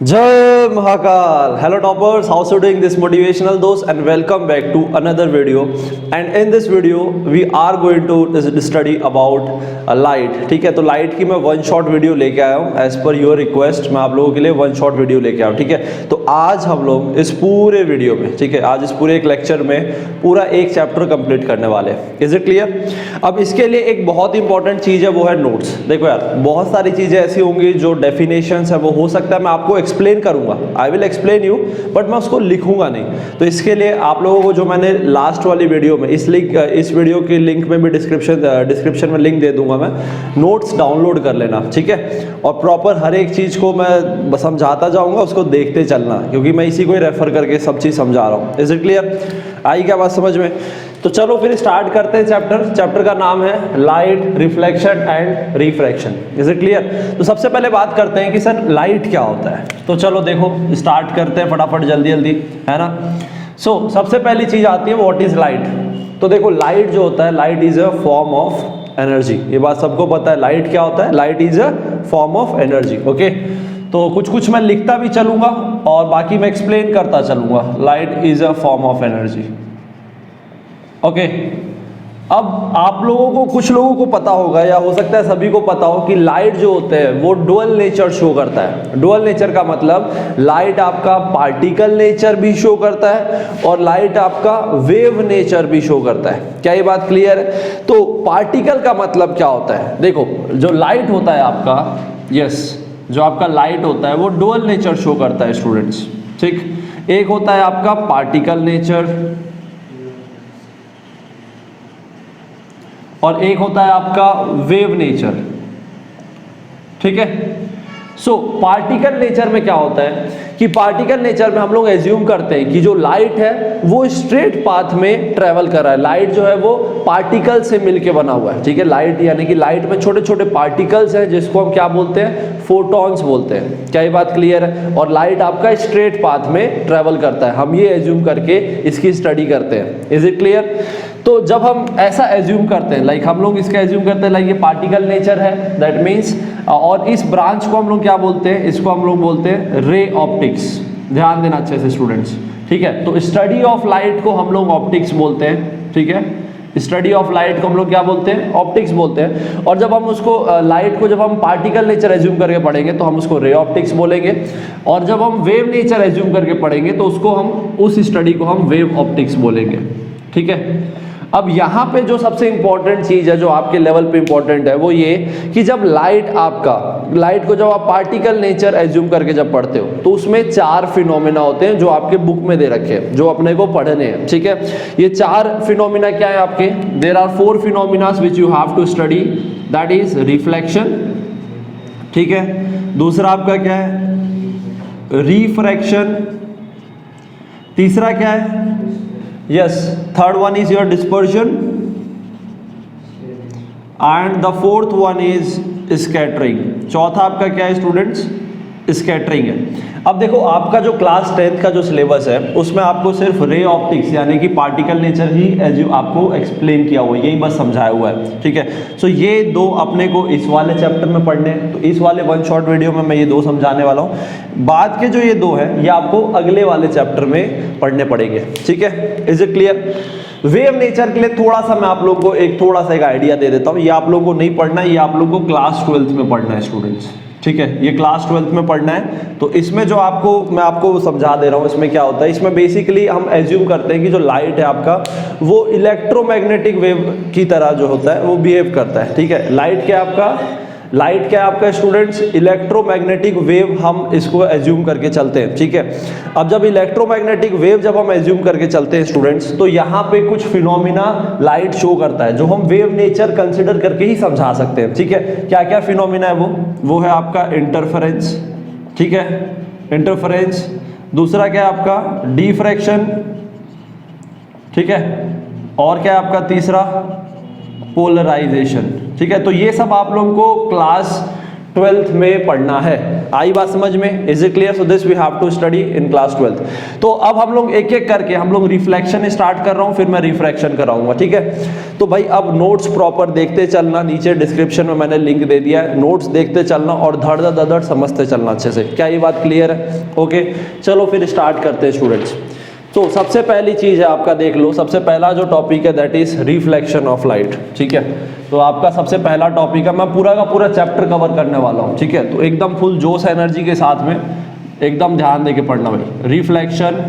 Jai Mahakal. Hello toppers, how's you doing this motivational dose and welcome back to another video. And in this video we are going to study about light. ठीक है, तो light की मैं one shot video लेके आया हूँ as per your request. मैं आप लोगों के लिए वन शॉट वीडियो लेके आया हूँ. ठीक है, तो आज हम लोग इस पूरे वीडियो में, ठीक है, आज इस पूरे एक लेक्चर में पूरा एक चैप्टर कंप्लीट करने वाले हैं. Is it clear? अब इसके लिए एक बहुत इंपॉर्टेंट चीज़ है, वो है नोट्स. देखो यार, बहुत सारी चीज़ें ऐसी होंगी जो डेफिनेशंस है, वो हो सकता है मैं आपको एक्सप्लेन करूंगा, I will explain you, but मैं उसको लिखूंगा नहीं. तो इसके लिए आप लोगों को जो मैंने लास्ट वाली वीडियो में इस वीडियो की लिंक में भी डिस्क्रिप्शन में लिंक दे दूंगा, मैं नोट्स डाउनलोड कर लेना. ठीक है, और प्रॉपर हर एक चीज़ को मैं समझाता जाऊंगा, उसको देखते चलना, क्योंकि मैं इसी को ही रेफर करके सब चीज़ समझा रहा हूँ. Is it clear? आई क्या बात समझ में? तो चलो फिर स्टार्ट करते हैं चैप्टर का नाम है light, reflection and refraction. Is it clear? तो सबसे पहले बात करते हैं कि सर लाइट क्या होता है. तो चलो देखो स्टार्ट करते हैं फटाफट, जल्दी जल्दी, है ना. सो सबसे पहली चीज आती है व्हाट इज लाइट. तो देखो लाइट जो होता है, light is a form of energy. ये बात सबको पता है. लाइट क्या होता है? Light is a form of energy. Okay, तो कुछ मैं लिखता भी चलूंगा और बाकी मैं एक्सप्लेन करता चलूंगा. Light is a form of energy. Okay, अब आप लोगों को, कुछ लोगों को पता होगा या हो सकता है सभी को पता हो कि लाइट जो होते हैं वो डुअल नेचर शो करता है. डुअल नेचर का मतलब लाइट आपका पार्टिकल नेचर भी शो करता है और लाइट आपका वेव नेचर भी शो करता है. क्या ये बात क्लियर है? तो पार्टिकल का मतलब क्या होता है? देखो जो लाइट होता है आपका, जो आपका लाइट होता है वो डुअल नेचर शो करता है स्टूडेंट्स. ठीक, एक होता है आपका पार्टिकल नेचर और एक होता है आपका वेव नेचर. ठीक है, सो पार्टिकल नेचर में क्या होता है कि पार्टिकल नेचर में हम लोग एज्यूम करते हैं कि जो लाइट है वो स्ट्रेट पाथ में ट्रेवल कर रहा है. लाइट जो है वो पार्टिकल से मिलके बना हुआ है. ठीक है, लाइट यानी कि लाइट में छोटे छोटे पार्टिकल्स हैं जिसको हम क्या बोलते हैं? फोटॉन्स बोलते हैं. क्या ये बात क्लियर है? और लाइट आपका स्ट्रेट पाथ में ट्रेवल करता है. हम ये एज्यूम करके इसकी स्टडी करते हैं. Is it clear? तो जब हम ऐसा एज्यूम करते हैं, लाइक हम लोग इसका एज्यूम करते हैं लाइक ये पार्टिकल नेचर है, दैट मीन्स, और इस ब्रांच को हम लोग क्या बोलते हैं? इसको हम लोग बोलते हैं रे ऑप्टिक्स. ध्यान देना अच्छे से स्टूडेंट्स. ठीक है, तो स्टडी ऑफ लाइट को हम लोग ऑप्टिक्स बोलते हैं. ठीक है, स्टडी ऑफ लाइट को हम लोग क्या बोलते हैं? ऑप्टिक्स बोलते हैं. और जब हम उसको लाइट को जब हम पार्टिकल नेचर एज्यूम करके पढ़ेंगे तो हम उसको रे ऑप्टिक्स बोलेंगे. और जब हम वेव नेचर एज्यूम करके पढ़ेंगे तो उसको हम, उस स्टडी को हम वेव ऑप्टिक्स बोलेंगे. ठीक है, अब यहाँ पे जो सबसे इंपॉर्टेंट चीज है, जो आपके लेवल पे इंपॉर्टेंट है, वो ये कि जब लाइट को जब आप पार्टिकल नेचर एज्यूम करके जब पढ़ते हो तो उसमें 4 फिनोमिना होते हैं जो आपके बुक में दे रखे हैं, जो अपने को पढ़ने हैं. ठीक है, ये 4 फिनोमिना क्या है आपके? There are 4 phenomena which you have to study. That is reflection. ठीक है, दूसरा आपका क्या है? रिफ्रैक्शन. तीसरा क्या है? Yes, third one is your dispersion and the fourth one is scattering. चौथा आपका क्या है स्टूडेंट्स? स्कैटरिंग है. अब देखो आपका जो क्लास 10th का जो सिलेबस है उसमें आपको सिर्फ रे ऑप्टिक्स यानी कि पार्टिकल नेचर ही आपको एक्सप्लेन किया हुआ है, यही बस समझाया हुआ है. ठीक है, सो ये 2 अपने को इस वाले चैप्टर में पढ़ने, तो इस वाले वन शॉट वीडियो में मैं ये 2 समझाने वाला हूँ. बाद के जो ये 2 है ये आपको अगले वाले चैप्टर में पढ़ने पड़ेंगे. ठीक है, is it clear? Wave nature के लिए थोड़ा सा मैं आप लोगों को एक आइडिया दे देता हूँ. ये आप लोगों को नहीं पढ़ना है, ये आप लोगों को क्लास 12th में पढ़ना है स्टूडेंट्स. ठीक है, ये क्लास 12th में पढ़ना है. तो इसमें जो मैं आपको समझा दे रहा हूँ, इसमें क्या होता है, इसमें बेसिकली हम एज्यूम करते हैं कि जो लाइट है आपका वो इलेक्ट्रोमैग्नेटिक वेव की तरह जो होता है वो बिहेव करता है. ठीक है, लाइट क्या है आपका स्टूडेंट्स? इलेक्ट्रोमैग्नेटिक वेव हम इसको एज्यूम करके चलते हैं. ठीक है, अब जब इलेक्ट्रोमैग्नेटिक वेव जब हम एज्यूम करके चलते हैं स्टूडेंट्स, तो यहाँ पे कुछ फिनोमिना लाइट शो करता है जो हम वेव नेचर कंसिडर करके ही समझा सकते हैं. ठीक है, क्या क्या फिनोमिना है वो है आपका इंटरफेरेंस. ठीक है, इंटरफेरेंस. दूसरा क्या है आपका? डिफ्रैक्शन. ठीक है, और क्या है आपका तीसरा? पोलराइजेशन. ठीक है, तो ये सब आप लोगों को क्लास 12th में पढ़ना है. आई बात समझ में? Is it clear? So this we have to study in class 12th। तो अब हम लोग एक एक करके हम लोग रिफ्लेक्शन स्टार्ट कर रहा हूँ, फिर मैं रिफ्रैक्शन कराऊंगा, ठीक है? तो भाई अब नोट्स प्रॉपर देखते चलना, नीचे डिस्क्रिप्शन में मैंने लिंक दे दिया है, नोट्स देखते चलना और धड़ धड़ धड़ समझते चलना अच्छे से। क्या ये बात क्लियर है? ओके, चलो फिर स्टार्ट करते हैं स्टूडेंट्स। तो सबसे पहली चीज़ है आपका, देख लो, सबसे पहला जो टॉपिक है that is reflection of light, ठीक है? तो आपका सबसे पहला टॉपिक है, मैं पूरा का पूरा चैप्टर कवर करने वाला हूँ, ठीक है? तो एकदम फुल जोश एनर्जी के साथ में एकदम ध्यान देके पढ़ना भाई। Reflection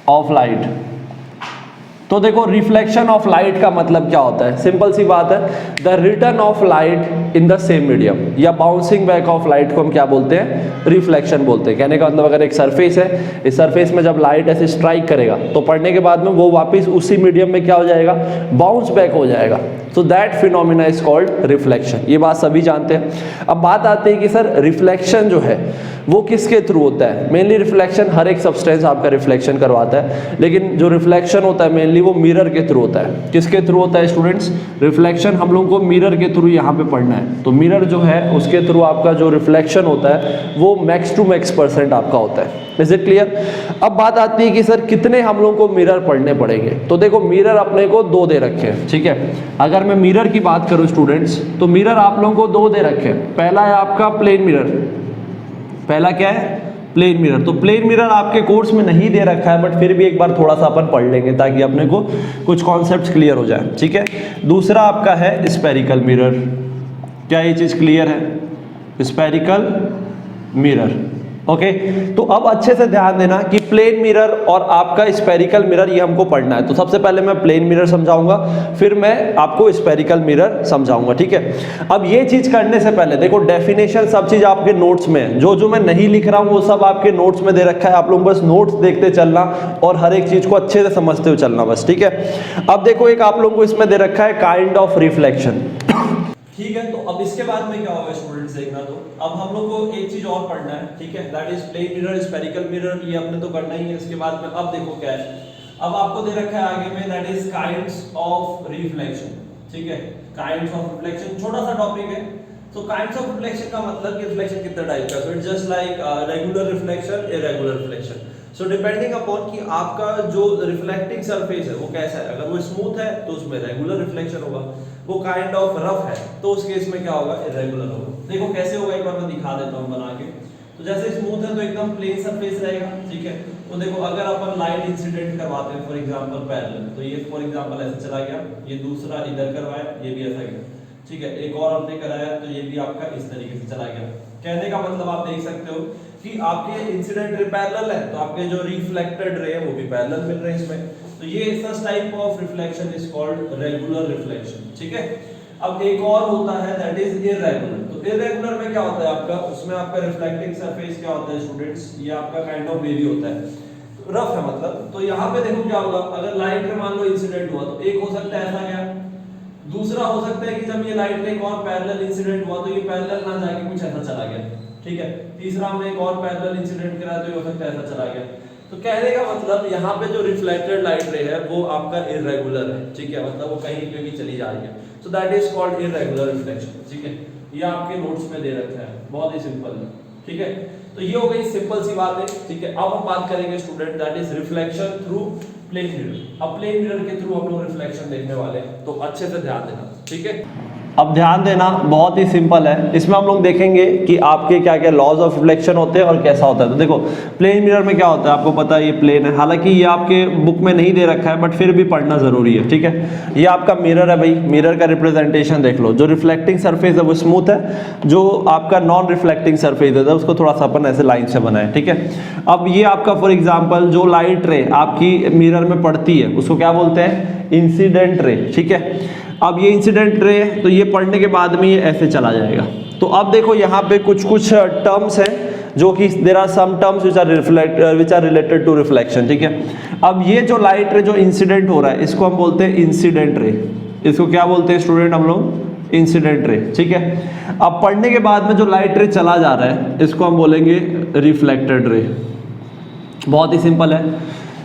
of light. तो देखो रिफ्लेक्शन ऑफ लाइट का मतलब क्या होता है? सिंपल सी बात है, the return of light in the same medium, या बाउंसिंग बैक ऑफ लाइट को हम क्या बोलते हैं? रिफ्लेक्शन बोलते हैं। कहने का मतलब अगर एक सरफेस है, इस सरफेस में जब लाइट ऐसे स्ट्राइक करेगा तो पड़ने के बाद में वो वापस उसी मीडियम में क्या हो जाएगा? बाउंस बैक हो जाएगा। तो that phenomena is called reflection. ये बात सभी जानते हैं। अब बात आती है कि सर रिफ्लेक्शन जो है वो किसके थ्रू होता है? मेनली रिफ्लेक्शन हर एक सब्सटेंस आपका रिफ्लेक्शन करवाता है, लेकिन जो रिफ्लेक्शन होता है मेनली वो मिरर के थ्रू होता है। किसके थ्रू होता है स्टूडेंट्स? रिफ्लेक्शन हम लोगों को मिरर के थ्रू यहाँ पे पढ़ना है। तो मिरर जो है उसके थ्रू आपका जो रिफ्लेक्शन होता है वो मैक्स टू मैक्स % आपका होता है। Is it clear? अब बात आती है कि सर कितने हम लोग को मिरर पढ़ने पड़ेंगे? तो देखो मिरर अपने को 2 दे रखे हैं, ठीक है? अगर मैं मिरर की बात करूं स्टूडेंट्स, तो मिरर आप लोगों को 2 दे रखे हैं। पहला है आपका प्लेन मिरर। पहला क्या है? Plane mirror. तो प्लेन मिरर आपके कोर्स में नहीं दे रखा है, बट फिर भी एक बार थोड़ा सा अपन पढ़ लेंगे ताकि अपने को कुछ कॉन्सेप्ट्स क्लियर हो जाए, ठीक है? दूसरा आपका है स्फेरिकल मिरर। क्या ये चीज क्लियर है? Spherical mirror. ओके, तो अब अच्छे से ध्यान देना कि प्लेन मिरर और आपका स्फेरिकल मिरर ये हमको पढ़ना है। तो सबसे पहले मैं प्लेन मिरर समझाऊंगा, फिर मैं आपको स्फेरिकल मिरर समझाऊंगा, ठीक है? अब ये चीज करने से पहले देखो डेफिनेशन सब चीज आपके नोट्स में है। जो मैं नहीं लिख रहा हूँ वो सब आपके नोट्स में दे रखा है। आप लोग बस नोट्स देखते चलना और हर एक चीज को अच्छे से समझते हुए चलना बस, ठीक है? अब देखो एक आप लोगों को इसमें दे रखा है काइंड ऑफ रिफ्लेक्शन, ठीक है? तो अब इसके बाद में क्या होगा स्टूडेंट्स देखना। तो अब हम लोग को एक चीज और पढ़ना है, ठीक है? That is plane mirror, spherical mirror, ये अपने तो करना ही है। इसके बाद में अब देखो क्या है, अब आपको दे रखा है आगे में that is kinds of reflection, ठीक है? काइंड्स ऑफ रिफ्लेक्शन छोटा सा टॉपिक है। तो काइंड्स ऑफ रिफ्लेक्शन का मतलब कि रिफ्लेक्शन कितने टाइप का है। So it's just like regular reflection, irregular reflection. So depending upon कि आपका जो रिफ्लेक्टिंग सरफेस है वो कैसा है। अगर वो स्मूथ है तो उसमें रेगुलर रिफ्लेक्शन होगा, वो काइंड ऑफ रफ है तो उस केस में क्या होगा? इरेगुलर होगा। देखो कैसे होगा, एक बार मैं दिखा देता हूँ बना के। तो जैसे स्मूथ है तो एकदम प्लेन सरफेस रहेगा, ठीक है? तो देखो अगर अपन लाइट इंसिडेंट करवाते हैं फॉर एग्जांपल पैरेलल, तो ये फॉर एग्जांपल ऐसे चला गया, ये दूसरा इधर करवाया, ये भी ऐसा गया, ठीक है? एक और हमने कराया तो ये भी आपका इस तरीके से चला गया। कहने का मतलब आप देख सकते हो कि आपके इंसिडेंट रे पैरेलल है तो आपके जो रिफ्लेक्टेड रे है वो भी पैरेलल मिल रहे हैं इसमें। तो ये such type of reflection is called regular reflection, ठीक है? अब एक और होता है दैट इज इरेगुलर। तो इरेगुलर में क्या होता है आपका? उसमें आपका रिफ्लेक्टिंग सरफेस क्या होता है स्टूडेंट्स? ये आपका काइंड ऑफ वेवी होता है, रफ है मतलब। तो यहाँ पे देखो क्या होगा, अगर लाइट में मान लो इंसिडेंट हुआ तो एक हो सकता है ऐसा गया, दूसरा हो सकता है कि जब ये लाइट में एक और पैरेलल इंसिडेंट हुआ तो ये पैरेलल ना जाके कुछ ऐसा चला गया, ठीक है? तीसरा हमने एक और पैरेलल इंसिडेंट करा तो ये हो सकता है ऐसा चला गया। तो कहने का मतलब यहाँ पे जो रिफ्लेक्टेड लाइट रे है वो आपका इरेगुलर है, ठीक है? मतलब वो कहीं पे भी चली जा रही है। So that is called irregular reflection, ठीक है? ये आपके नोट्स में दे रखा है, बहुत ही सिंपल है, ठीक है? तो ये हो गई सिंपल सी बात है, ठीक है? अब हम बात करेंगे student that is reflection through plane mirror. अब प्लेन मिरर के थ्रू हम लोग रिफ्लेक्शन देखने वाले हैं, तो अच्छे से ध्यान देना, ठीक है? अब ध्यान देना, बहुत ही सिंपल है। इसमें हम लोग देखेंगे कि आपके क्या क्या लॉज ऑफ रिफ्लेक्शन होते हैं और कैसा होता है। तो देखो प्लेन मिरर में क्या होता है, आपको पता है ये प्लेन है, हालांकि ये आपके बुक में नहीं दे रखा है बट फिर भी पढ़ना जरूरी है, ठीक है? ये आपका मिरर है भाई, मिरर का रिप्रेजेंटेशन देख लो। जो रिफ्लेक्टिंग सरफेस है वो स्मूथ है, जो आपका नॉन रिफ्लेक्टिंग सरफेस है उसको थोड़ा सा अपन ऐसे लाइन से बनाए, ठीक है? अब ये आपका फॉर एग्जाम्पल जो लाइट रे आपकी मिरर में पड़ती है उसको क्या बोलते हैं? इंसिडेंट रे, ठीक है? अब ये इंसिडेंट रे तो ये पढ़ने के बाद में ये ऐसे चला जाएगा। तो अब देखो यहाँ पे कुछ टर्म्स हैं जो कि there are some terms which are related to reflection, ठीक है? अब ये जो लाइट रे जो इंसिडेंट हो रहा है इसको हम बोलते हैं इंसिडेंट रे। इसको क्या बोलते हैं स्टूडेंट हम लोग? इंसिडेंट रे, ठीक है? अब पढ़ने के बाद में जो लाइट रे चला जा रहा है इसको हम बोलेंगे रिफ्लेक्टेड रे। बहुत ही सिंपल है।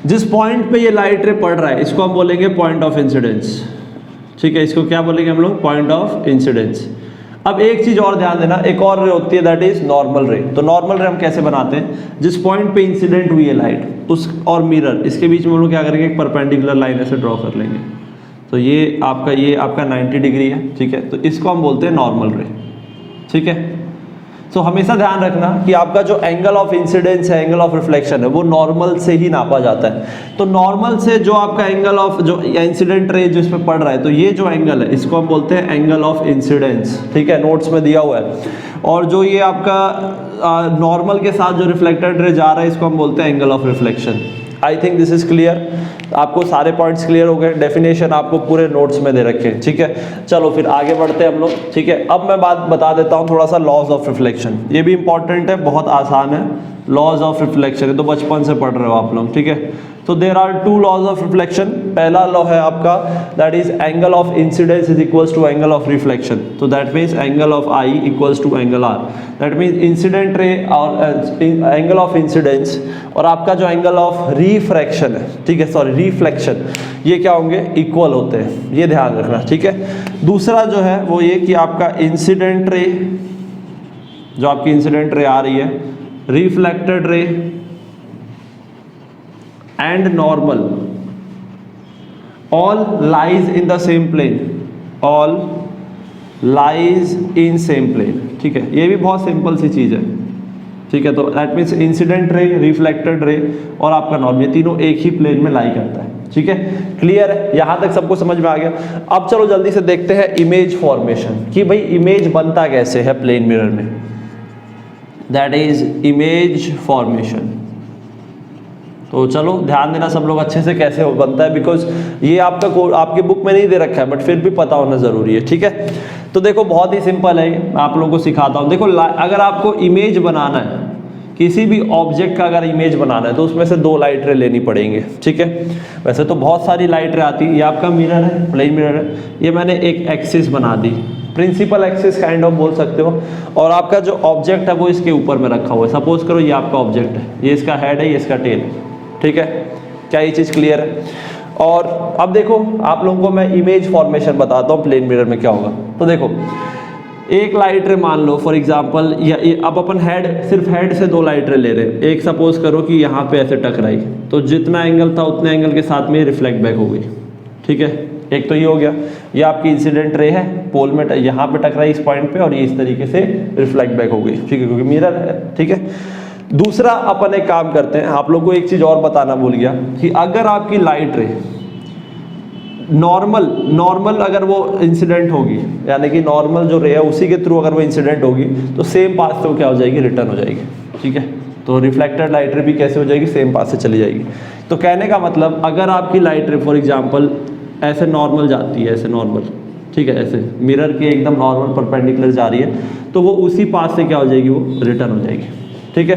जिस पॉइंट पे ये लाइट रे पड़ रहा है इसको हम बोलेंगे पॉइंट ऑफ इंसिडेंस, ठीक है? इसको क्या बोलेंगे हम लोग? Point of incidence. अब एक चीज और ध्यान देना, एक और रे होती है दैट इज नॉर्मल रे। तो नॉर्मल रे हम कैसे बनाते हैं, जिस पॉइंट पे इंसिडेंट हुई है लाइट उस और मिरर, इसके बीच में हम लोग क्या करेंगे, एक परपेंडिकुलर लाइन ऐसे ड्रॉ कर लेंगे। तो ये आपका 90 डिग्री है, ठीक है, तो इसको हम बोलते हैं नॉर्मल रे, ठीक है। तो हमेशा ध्यान रखना कि आपका जो एंगल ऑफ इंसिडेंस है, एंगल ऑफ रिफ्लेक्शन है, वो नॉर्मल से ही नापा जाता है। तो नॉर्मल से जो आपका एंगल ऑफ जो इंसिडेंट रे जो इसमें पड़ रहा है, तो ये जो एंगल है इसको हम बोलते हैं एंगल ऑफ इंसिडेंस, ठीक है, नोट्स में दिया हुआ है। और जो ये आपका नॉर्मल के साथ जो रिफ्लेक्टेड रे जा रहा है इसको हम बोलते हैं angle of reflection. I think this is clear. आपको सारे पॉइंट्स क्लियर हो गए, डेफिनेशन आपको पूरे नोट्स में दे रखे हैं, ठीक है। चलो फिर आगे बढ़ते हैं हम लोग, ठीक है। अब मैं बात बता देता हूँ थोड़ा सा लॉज ऑफ रिफ्लेक्शन, ये भी इंपॉर्टेंट है, बहुत आसान है। लॉज ऑफ रिफ्लेक्शन है तो बचपन से पढ़ रहे हो आप लोग, ठीक है। तो there are two laws of reflection. पहला लॉ है आपका that is angle of incidence is equals to angle of reflection. तो that means angle of i equals to angle r. That means incident ray और angle of incidence और आपका जो angle of refraction है, ठीक है, सॉरी रिफ्लेक्शन, ये क्या होंगे, इक्वल होते हैं, ये ध्यान रखना, ठीक है। दूसरा जो है वो ये कि आपका इंसिडेंट रे, जो आपकी इंसिडेंट रे आ रही है, reflected ray and normal all lies in the same plane, all lies in same plane, ठीक है। ये भी बहुत सिंपल सी चीज है, ठीक है। तो दैट मीन्स इंसिडेंट रे, रिफ्लेक्टेड रे और आपका नॉर्मल, ये तीनों एक ही प्लेन में लाई करता है, ठीक है। क्लियर है, यहां तक सबको समझ में आ गया। अब चलो जल्दी से देखते हैं इमेज फॉर्मेशन, कि भाई इमेज बनता कैसे है प्लेन मिरर में। That is image formation. तो चलो ध्यान देना सब लोग अच्छे से कैसे बनता है, बिकॉज ये आपके बुक में नहीं दे रखा है, बट फिर भी पता होना जरूरी है, ठीक है। तो देखो बहुत ही सिंपल है, मैं आप लोगों को सिखाता हूँ। देखो अगर आपको इमेज बनाना है, किसी भी ऑब्जेक्ट का अगर इमेज बनाना है, तो उसमें से 2 लाइट रे लेनी पड़ेंगे, ठीक है। वैसे तो बहुत सारी लाइट रे आती है। ये आपका मिरर है, प्लेन मिरर है, ये मैंने एक एक्सिस बना दी, प्रिंसिपल एक्सिस काइंड ऑफ बोल सकते हो। और आपका जो ऑब्जेक्ट है वो इसके ऊपर में रखा हुआ है। सपोज करो ये आपका ऑब्जेक्ट है, ये इसका हेड है, ये इसका टेल, ठीक है। क्या ये चीज क्लियर है? और अब देखो आप लोगों को मैं इमेज फॉर्मेशन बताता हूँ प्लेन मिरर में क्या होगा। तो देखो एक लाइट रे मान लो फॉर एग्जांपल, या अब अपन सिर्फ हेड से 2 लाइट रे ले रहे हैं। एक सपोज करो कि यहाँ पे ऐसे टकराई, तो जितना एंगल था उतने एंगल के साथ में रिफ्लेक्ट बैक हो गई, ठीक है। एक तो ये हो गया, ये आपकी इंसिडेंट रे है, पोल में यहाँ पे टकराई इस पॉइंट पे, और ये इस तरीके से रिफ्लेक्ट बैक हो गई, ठीक है, क्योंकि मिरर है, ठीक है। दूसरा अपन एक काम करते हैं, आप लोगों को एक चीज और बताना भूल गया कि अगर आपकी लाइट रे नॉर्मल अगर वो इंसिडेंट होगी, यानी कि नॉर्मल जो रे है उसी के थ्रू अगर वो इंसिडेंट होगी, तो सेम पाथ से वो क्या हो जाएगी, रिटर्न हो जाएगी, ठीक है। तो रिफ्लेक्टेड लाइट रे भी कैसे हो जाएगी, सेम पाथ से चली जाएगी। तो कहने का मतलब अगर आपकी लाइट रे फॉर एग्जाम्पल ऐसे नॉर्मल जाती है, ऐसे नॉर्मल, ठीक है, ऐसे मिरर के एकदम नॉर्मल परपेंडिकुलर जा रही है, तो वो उसी पाथ से क्या हो जाएगी, वो रिटर्न हो जाएगी, ठीक है।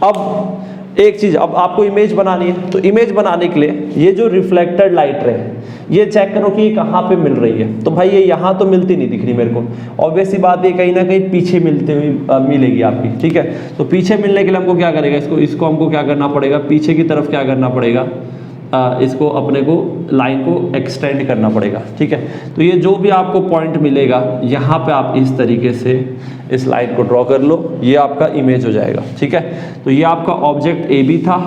अब एक चीज, अब आपको इमेज बनानी है, तो इमेज बनाने के लिए ये जो रिफ्लेक्टेड लाइट रे है, ये चेक करो कि ये कहाँ पे मिल रही है। तो भाई ये यहाँ तो मिलती नहीं दिख रही मेरे को, ऑब्वियस सी बात है कहीं ना कहीं पीछे मिलती हुई मिलेगी आपकी, ठीक है। तो पीछे मिलने के लिए हमको क्या करेगा, इसको हमको क्या करना पड़ेगा, पीछे की तरफ क्या करना पड़ेगा, इसको अपने को लाइन को एक्सटेंड करना पड़ेगा, ठीक है। तो ये जो भी आपको पॉइंट मिलेगा यहाँ पे आप इस तरीके से इस लाइन को ड्रॉ कर लो, ये आपका इमेज हो जाएगा, ठीक है। तो ये आपका ऑब्जेक्ट ए बी था,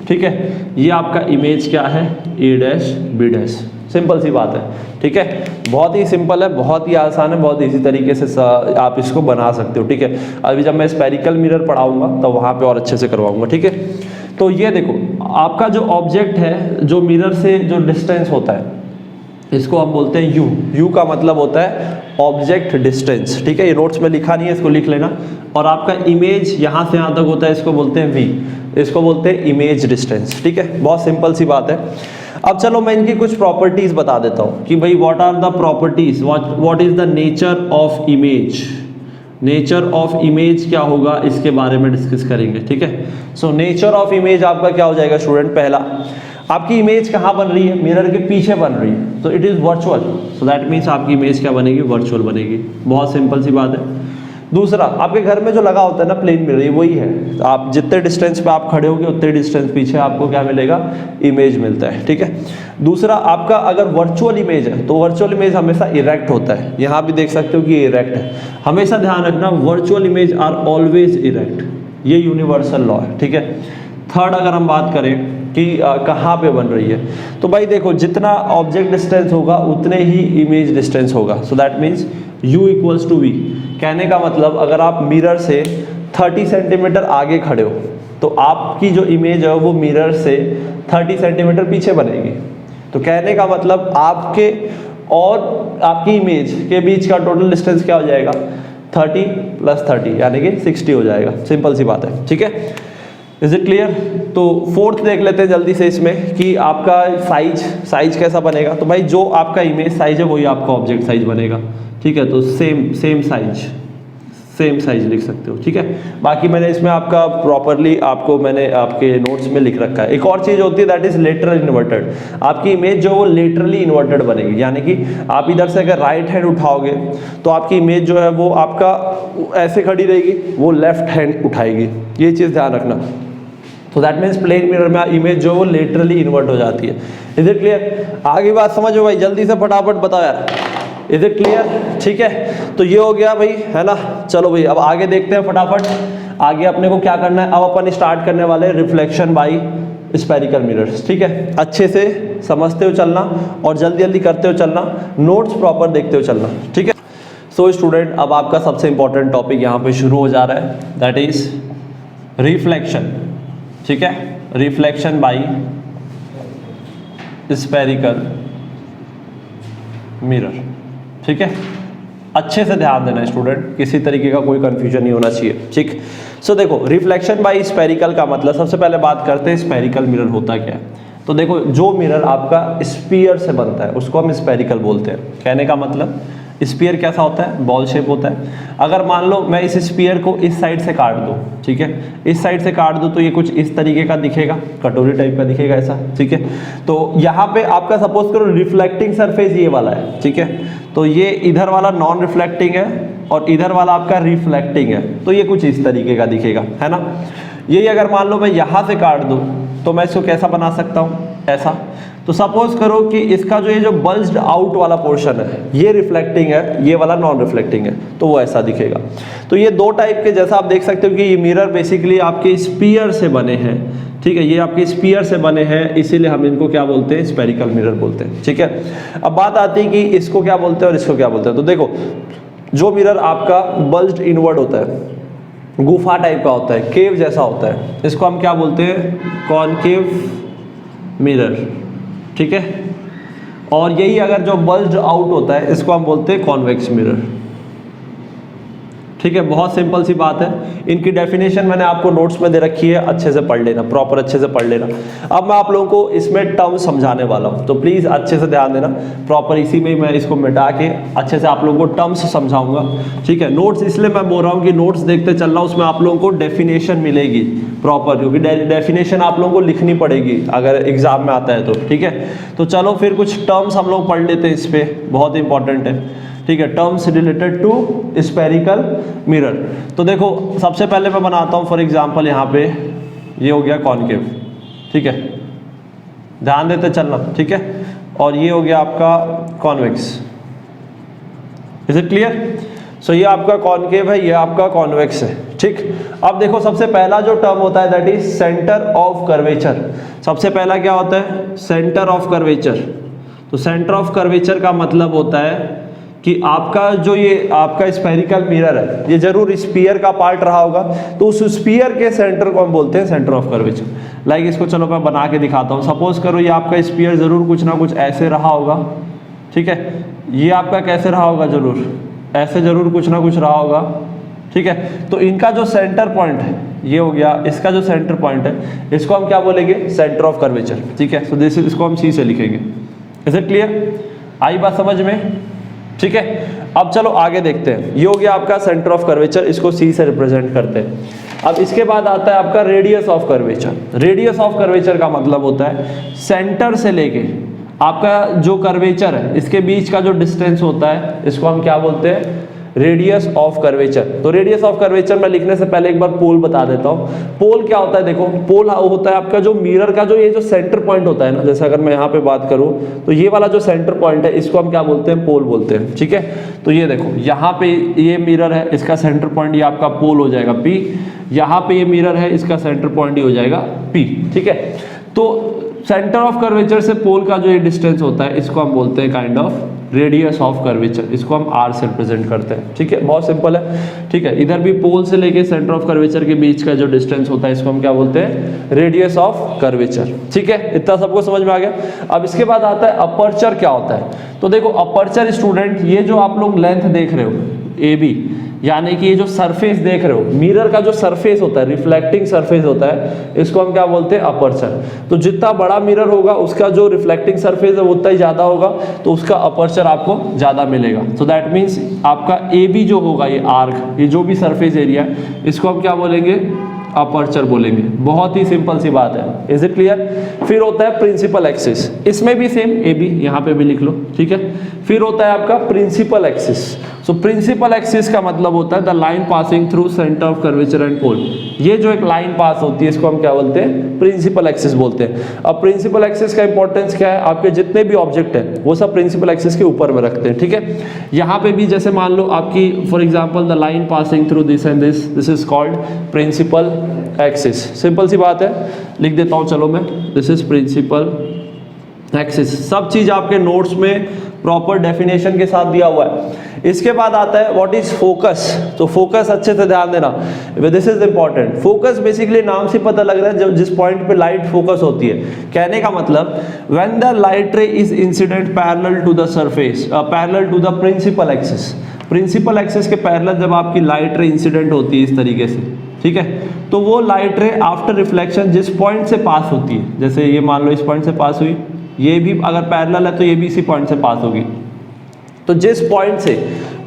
ठीक है, ये आपका इमेज क्या है, ए डैश बी डैश, सिंपल सी बात है, ठीक है। बहुत ही सिंपल है, बहुत ही आसान है, बहुत इसी तरीके से आप इसको बना सकते हो, ठीक है। अभी जब मैं स्पेरिकल मिरर पढ़ाऊंगा तो वहाँ पे और अच्छे से करवाऊंगा, ठीक है। तो ये देखो आपका जो ऑब्जेक्ट है, जो मिरर से जो डिस्टेंस होता है, इसको हम बोलते हैं यू। यू का मतलब होता है ऑब्जेक्ट डिस्टेंस, ठीक है। ये नोट्स में लिखा नहीं है, इसको लिख लेना। और आपका इमेज यहाँ से यहाँ तक होता है, इसको बोलते हैं वी, इसको बोलते हैं इमेज डिस्टेंस, ठीक है। बहुत सिंपल सी बात है। अब चलो मैं इनकी कुछ प्रॉपर्टीज बता देता हूँ कि भाई what are the properties, what is the nature of image. Nature of image क्या होगा, इसके बारे में डिस्कस करेंगे, ठीक है। सो नेचर ऑफ इमेज आपका क्या हो जाएगा स्टूडेंट, पहला आपकी इमेज कहाँ बन रही है, मिरर के पीछे बन रही है, तो it is virtual, so that means आपकी इमेज क्या बनेगी, वर्चुअल बनेगी। बहुत सिंपल सी बात है। दूसरा, आपके घर में जो लगा होता है ना प्लेन मिरर, ये वही है। आप जितने डिस्टेंस पे आप खड़े होगे उतने डिस्टेंस पीछे आपको क्या मिलेगा, इमेज मिलता है, ठीक है। दूसरा, आपका अगर वर्चुअल इमेज है तो वर्चुअल इमेज हमेशा इरेक्ट होता है। यहाँ भी देख सकते हो कि इरेक्ट है। हमेशा ध्यान रखना, virtual image are always erect, ये यूनिवर्सल लॉ है, ठीक है। थर्ड, अगर हम बात करें कि कहाँ पे बन रही है, तो भाई देखो जितना ऑब्जेक्ट डिस्टेंस होगा उतने ही इमेज डिस्टेंस होगा। So that means u equals to v। कहने का मतलब अगर आप मिरर से 30 सेंटीमीटर आगे खड़े हो तो आपकी जो इमेज है वो मिरर से 30 सेंटीमीटर पीछे बनेगी। तो कहने का मतलब आपके और आपकी इमेज के बीच का टोटल डिस्टेंस क्या हो जाएगा, 30 प्लस 30 यानी कि 60 हो जाएगा। सिंपल सी बात है, ठीक है। Is it clear? तो फोर्थ देख लेते हैं जल्दी से इसमें कि आपका साइज कैसा बनेगा। तो भाई जो आपका इमेज साइज है वही आपका ऑब्जेक्ट साइज बनेगा, ठीक है। तो सेम साइज लिख सकते हो, ठीक है। बाकी मैंने इसमें आपका प्रॉपरली आपको मैंने आपके नोट्स में लिख रखा है। एक और चीज होती है दैट इज लेटरल इन्वर्टेड। आपकी इमेज जो वो लेटरली इन्वर्टेड बनेगी, यानी कि आप इधर से अगर राइट हैंड उठाओगे तो आपकी इमेज जो है वो आपका ऐसे खड़ी रहेगी, वो लेफ्ट हैंड उठाएगी। ये चीज ध्यान रखना। तो दैट मीन्स प्लेन मिरर में इमेज जो वो लेटरली इन्वर्ट हो जाती है। Is it clear? आगे बात समझो भाई, जल्दी से फटाफट बताओ यार। Is it clear? ठीक है, तो ये हो गया भाई, है ना। चलो भाई अब आगे देखते हैं फटाफट। आगे अपने को क्या करना है, अब अपन स्टार्ट करने वाले रिफ्लेक्शन बाय स्फेरिकल मिरर्स, ठीक है। अच्छे से समझते हो चलना और जल्दी जल्दी करते हो चलना, नोट्स प्रॉपर देखते हो चलना, ठीक है। सो स्टूडेंट, अब आपका सबसे इंपॉर्टेंट टॉपिक यहाँ पे शुरू हो जा रहा है, दैट इज रिफ्लेक्शन, ठीक है। रिफ्लेक्शन बाय स्फेरिकल मिरर, ठीक है। अच्छे से ध्यान देना स्टूडेंट, किसी तरीके का कोई कंफ्यूजन नहीं होना चाहिए, ठीक। सो देखो, रिफ्लेक्शन बाय स्फेरिकल का मतलब, सबसे पहले बात करते हैं स्फेरिकल मिरर होता क्या है। तो देखो, जो मिरर आपका स्फीयर से बनता है उसको हम स्फेरिकल बोलते हैं। कहने का मतलब स्फीयर कैसा होता है, बॉल शेप होता है। अगर मान लो मैं इस स्फीयर को इस साइड से काट दूं, ठीक है, इस साइड से काट दूं तो ये कुछ इस तरीके का दिखेगा, कटोरी टाइप का दिखेगा ऐसा, ठीक है। तो यहाँ पे आपका सपोज करो रिफ्लेक्टिंग सरफेस ये वाला है, ठीक है। तो ये इधर वाला नॉन रिफ्लेक्टिंग है और इधर वाला आपका रिफ्लेक्टिंग है, तो ये कुछ इस तरीके का दिखेगा, है ना। यही अगर मान लो मैं यहाँ से काट दूं तो मैं इसको कैसा बना सकता हूँ, ऐसा। तो सपोज करो कि इसका जो ये जो बल्ज्ड आउट वाला पोर्शन है ये रिफ्लेक्टिंग है, ये वाला नॉन रिफ्लेक्टिंग है, तो वो ऐसा दिखेगा। तो ये दो टाइप के, जैसा आप देख सकते हो कि ये मिरर बेसिकली आपके स्फीयर से बने हैं, ठीक है। ये आपके स्फीयर से बने हैं, इसीलिए हम इनको क्या बोलते हैं, स्फेरिकल मिरर बोलते हैं, ठीक है। अब बात आती है कि इसको क्या बोलते हैं और इसको क्या बोलते हैं। तो देखो, जो मिरर आपका बल्ज्ड इनवर्ड होता है, गुफा टाइप का होता है, केव जैसा होता है, इसको हम क्या बोलते हैं, कॉनकेव मिरर, ठीक है। और यही अगर जो बल्ज्ड आउट होता है इसको हम बोलते हैं कॉन्वेक्स मिरर, ठीक है। बहुत सिंपल सी बात है। इनकी डेफिनेशन मैंने आपको नोट्स में दे रखी है, अच्छे से पढ़ लेना, प्रॉपर अच्छे से पढ़ लेना। अब मैं आप लोगों को इसमें टर्म समझाने वाला हूँ, तो प्लीज़ अच्छे से ध्यान देना, प्रॉपर इसी में मैं इसको मिटा के अच्छे से आप लोगों को टर्म्स समझाऊंगा, ठीक है। नोट्स इसलिए मैं बोल रहा हूँ कि नोट्स देखते चलना, उसमें आप लोगों को डेफिनेशन मिलेगी प्रॉपर, क्योंकि डेफिनेशन आप लोगों को लिखनी पड़ेगी अगर एग्जाम में आता है तो, ठीक है। तो चलो फिर कुछ टर्म्स हम लोग पढ़ लेते हैं, इस पर बहुत इंपॉर्टेंट है, ठीक है। Terms related to spherical mirror. तो देखो, सबसे पहले मैं बनाता हूं फॉर एग्जांपल, यहाँ पे ये हो गया कॉनकेव, ठीक है, ध्यान देते चलना, ठीक है। और ये हो गया आपका convex. Is it clear? So ये आपका कॉनकेव है, ये आपका कॉन्वेक्स है, ठीक। अब देखो, सबसे पहला जो टर्म होता है that is centre of curvature. सबसे पहला क्या होता है, सेंटर ऑफ कर्वेचर। तो सेंटर ऑफ कर्वेचर का मतलब होता है कि आपका जो ये आपका स्फेरिकल मिरर है, ये जरूर स्फीयर का पार्ट रहा होगा, तो उस स्फीयर के सेंटर को हम बोलते हैं सेंटर ऑफ कर्वेचर। लाइक इसको चलो मैं बना के दिखाता हूँ। सपोज करो ये आपका स्फीयर जरूर कुछ ना कुछ ऐसे रहा होगा, ठीक है। ये आपका कैसे रहा होगा, जरूर ऐसे जरूर कुछ ना कुछ रहा होगा, ठीक है। तो इनका जो सेंटर पॉइंट है ये हो गया, इसका जो सेंटर पॉइंट है इसको हम क्या बोलेंगे, सेंटर ऑफ कर्वेचर, ठीक है। सो दिस इसको हम सी से लिखेंगे। Is it clear? आई बात समझ में? ठीक है। अब चलो आगे देखते हैं। ये हो गया आपका सेंटर ऑफ कर्वेचर, इसको सी से रिप्रेजेंट करते हैं। अब इसके बाद आता है आपका radius of curvature. Radius of curvature का मतलब होता है सेंटर से लेके आपका जो कर्वेचर है इसके बीच का जो डिस्टेंस होता है, इसको हम क्या बोलते हैं, रेडियस ऑफ कर्वेचर। तो रेडियस ऑफ कर्वेचर मैं लिखने से पहले एक बार पोल बता देता हूँ। पोल क्या होता है, देखो पोल होता है आपका जो मिरर का जो ये जो सेंटर पॉइंट होता है ना, जैसे अगर मैं यहाँ पे बात करूँ तो ये वाला जो सेंटर पॉइंट है इसको हम क्या बोलते हैं, पोल बोलते हैं। ठीक है, तो ये देखो यहाँ पे ये मिरर है, इसका सेंटर पॉइंट ये आपका पोल हो जाएगा P। यहाँ पे ये मिरर है, इसका सेंटर पॉइंट ही हो जाएगा P। ठीक है, तो सेंटर ऑफ कर्वेचर से पोल का जो ये डिस्टेंस होता है इसको हम बोलते हैं kind of radius of curvature, इसको हम R से रिप्रेजेंट करते हैं। ठीक है, बहुत सिंपल है। ठीक है, इधर भी पोल से लेके सेंटर ऑफ कर्वेचर के बीच का जो डिस्टेंस होता है इसको हम क्या बोलते हैं, रेडियस ऑफ कर्वेचर। ठीक है, इतना सबको समझ में आ गया। अब इसके बाद आता है अपर्चर क्या होता है। तो देखो अपर्चर स्टूडेंट, ये जो आप लोग लेंथ देख रहे हो AB, यानी कि ये जो सरफेस देख रहे हो, मिरर का जो सरफेस होता है, रिफ्लेक्टिंग सरफेस होता है, इसको हम क्या बोलते हैं, अपर्चर। तो जितना बड़ा मिरर होगा उसका जो रिफ्लेक्टिंग सरफेस है वो उतना ही ज्यादा होगा, तो उसका अपर्चर आपको ज्यादा मिलेगा। सो दैट मीन्स आपका AB जो होगा, ये आर्क, ये जो भी सरफेस एरिया है, इसको हम क्या बोलेंगे, अपर्चर बोलेंगे। बहुत ही सिंपल सी बात है। Is it clear. फिर होता है प्रिंसिपल एक्सिस, इसमें भी सेम AB यहाँ पे भी लिख लो। ठीक है, फिर होता है आपका principal axis. So principal axis का मतलब होता है the line passing through centre of curvature and pole. ये जो एक लाइन पास होती है इसको हम क्या बोलते हैं, प्रिंसिपल एक्सिस बोलते हैं। अब प्रिंसिपल एक्सिस का इंपॉर्टेंस क्या है, आपके जितने भी ऑब्जेक्ट है वो सब प्रिंसिपल एक्सिस के ऊपर में रखते हैं। ठीक है, यहाँ पे भी जैसे मान लो आपकी for example the line passing through this and this is called principal axis. Simple सी बात है, लिख देता हूँ चलो मैं, दिस इज प्रिंसिपल एक्सिस। सब चीज आपके नोट्स में प्रॉपर डेफिनेशन के साथ दिया हुआ है। इसके बाद आता है व्हाट इज फोकस। तो फोकस अच्छे से ध्यान देना, this is important. Focus basically नाम से पता लग रहा है जब जिस पॉइंट पे लाइट फोकस होती है। कहने का मतलब when the light ray is incident parallel to the surface, parallel to the principal axis. Principal axis के पैरेलल जब आपकी लाइट रे इंसिडेंट होती है इस तरीके से, ठीक है, तो वो लाइट रे आफ्टर रिफ्लेक्शन जिस पॉइंट से पास होती है, जैसे ये मान लो इस पॉइंट से पास हुई, ये भी अगर पैरेलल है तो ये भी इसी पॉइंट से पास होगी। तो जिस पॉइंट से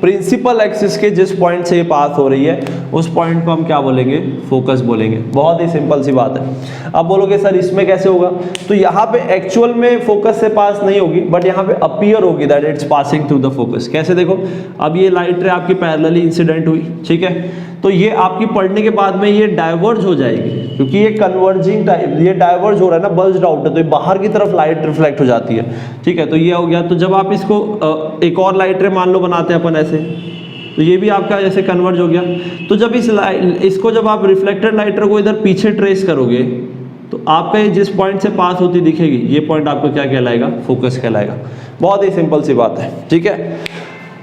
प्रिंसिपल एक्सिस के जिस पॉइंट से ये पास हो रही है उस पॉइंट को हम क्या बोलेंगे, फोकस बोलेंगे। बहुत ही सिंपल सी बात है। अब बोलोगे सर इसमें कैसे होगा, तो यहाँ पे एक्चुअल में फोकस से पास नहीं होगी, बट यहाँ पे अपीयर होगी that it's passing through the focus. कैसे, देखो अब ये लाइट रे आपकी पैरेलली इंसिडेंट हुई, ठीक है, तो ये आपकी पढ़ने के बाद में ये डाइवर्ज हो जाएगी, क्योंकि ये कन्वर्जिंग टाइप, ये डाइवर्ज हो रहा है ना, बल्ज्ड आउट है, तो ये बाहर की तरफ लाइट रिफ्लेक्ट हो जाती है। ठीक है, तो ये हो गया। तो जब आप इसको एक और लाइट रे मान लो बनाते हैं अपन ऐसे, तो ये भी आपका ऐसे कन्वर्ज हो गया। तो जब इसको जब आप रिफ्लेक्टेड लाइट रे को इधर पीछे ट्रेस करोगे तो आपका ये जिस पॉइंट से पास होती दिखेगी ये पॉइंट आपको क्या कहलाएगा, फोकस कहलाएगा। बहुत ही सिंपल सी बात है। ठीक है,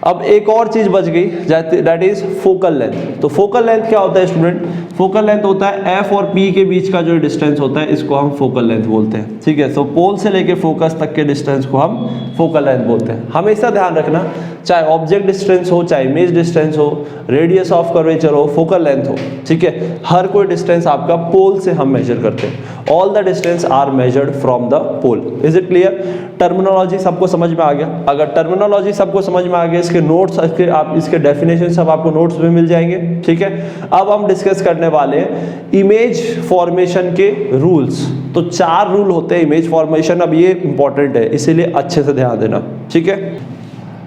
अब एक और चीज बच गई दैट इज फोकल लेंथ। तो फोकल लेंथ क्या होता है स्टूडेंट, फोकल लेंथ होता है F और P के बीच का जो डिस्टेंस होता है इसको हम फोकल लेंथ बोलते हैं। ठीक है, तो पोल से लेके फोकस तक के डिस्टेंस को हम फोकल लेंथ बोलते हैं। हमेशा ध्यान रखना, चाहे ऑब्जेक्ट डिस्टेंस हो, चाहे इमेज डिस्टेंस हो, रेडियस ऑफ कर्वेचर हो, फोकल लेंथ हो, ठीक है, हर कोई डिस्टेंस आपका पोल से हम मेजर करते हैं। All the distance are measured from the pole. Is it clear. Terminology सबको समझ में आ गया। अगर टर्मिनोलॉजी सबको समझ में आ गया, इसके नोट्स आप इसके डेफिनेशन सब आपको नोट्स में मिल जाएंगे। ठीक है, अब हम डिस्कस करने वाले हैं इमेज फॉर्मेशन के रूल्स। तो 4 रूल होते हैं इमेज फॉर्मेशन। अब ये इंपॉर्टेंट है, इसीलिए अच्छे से ध्यान देना। ठीक है,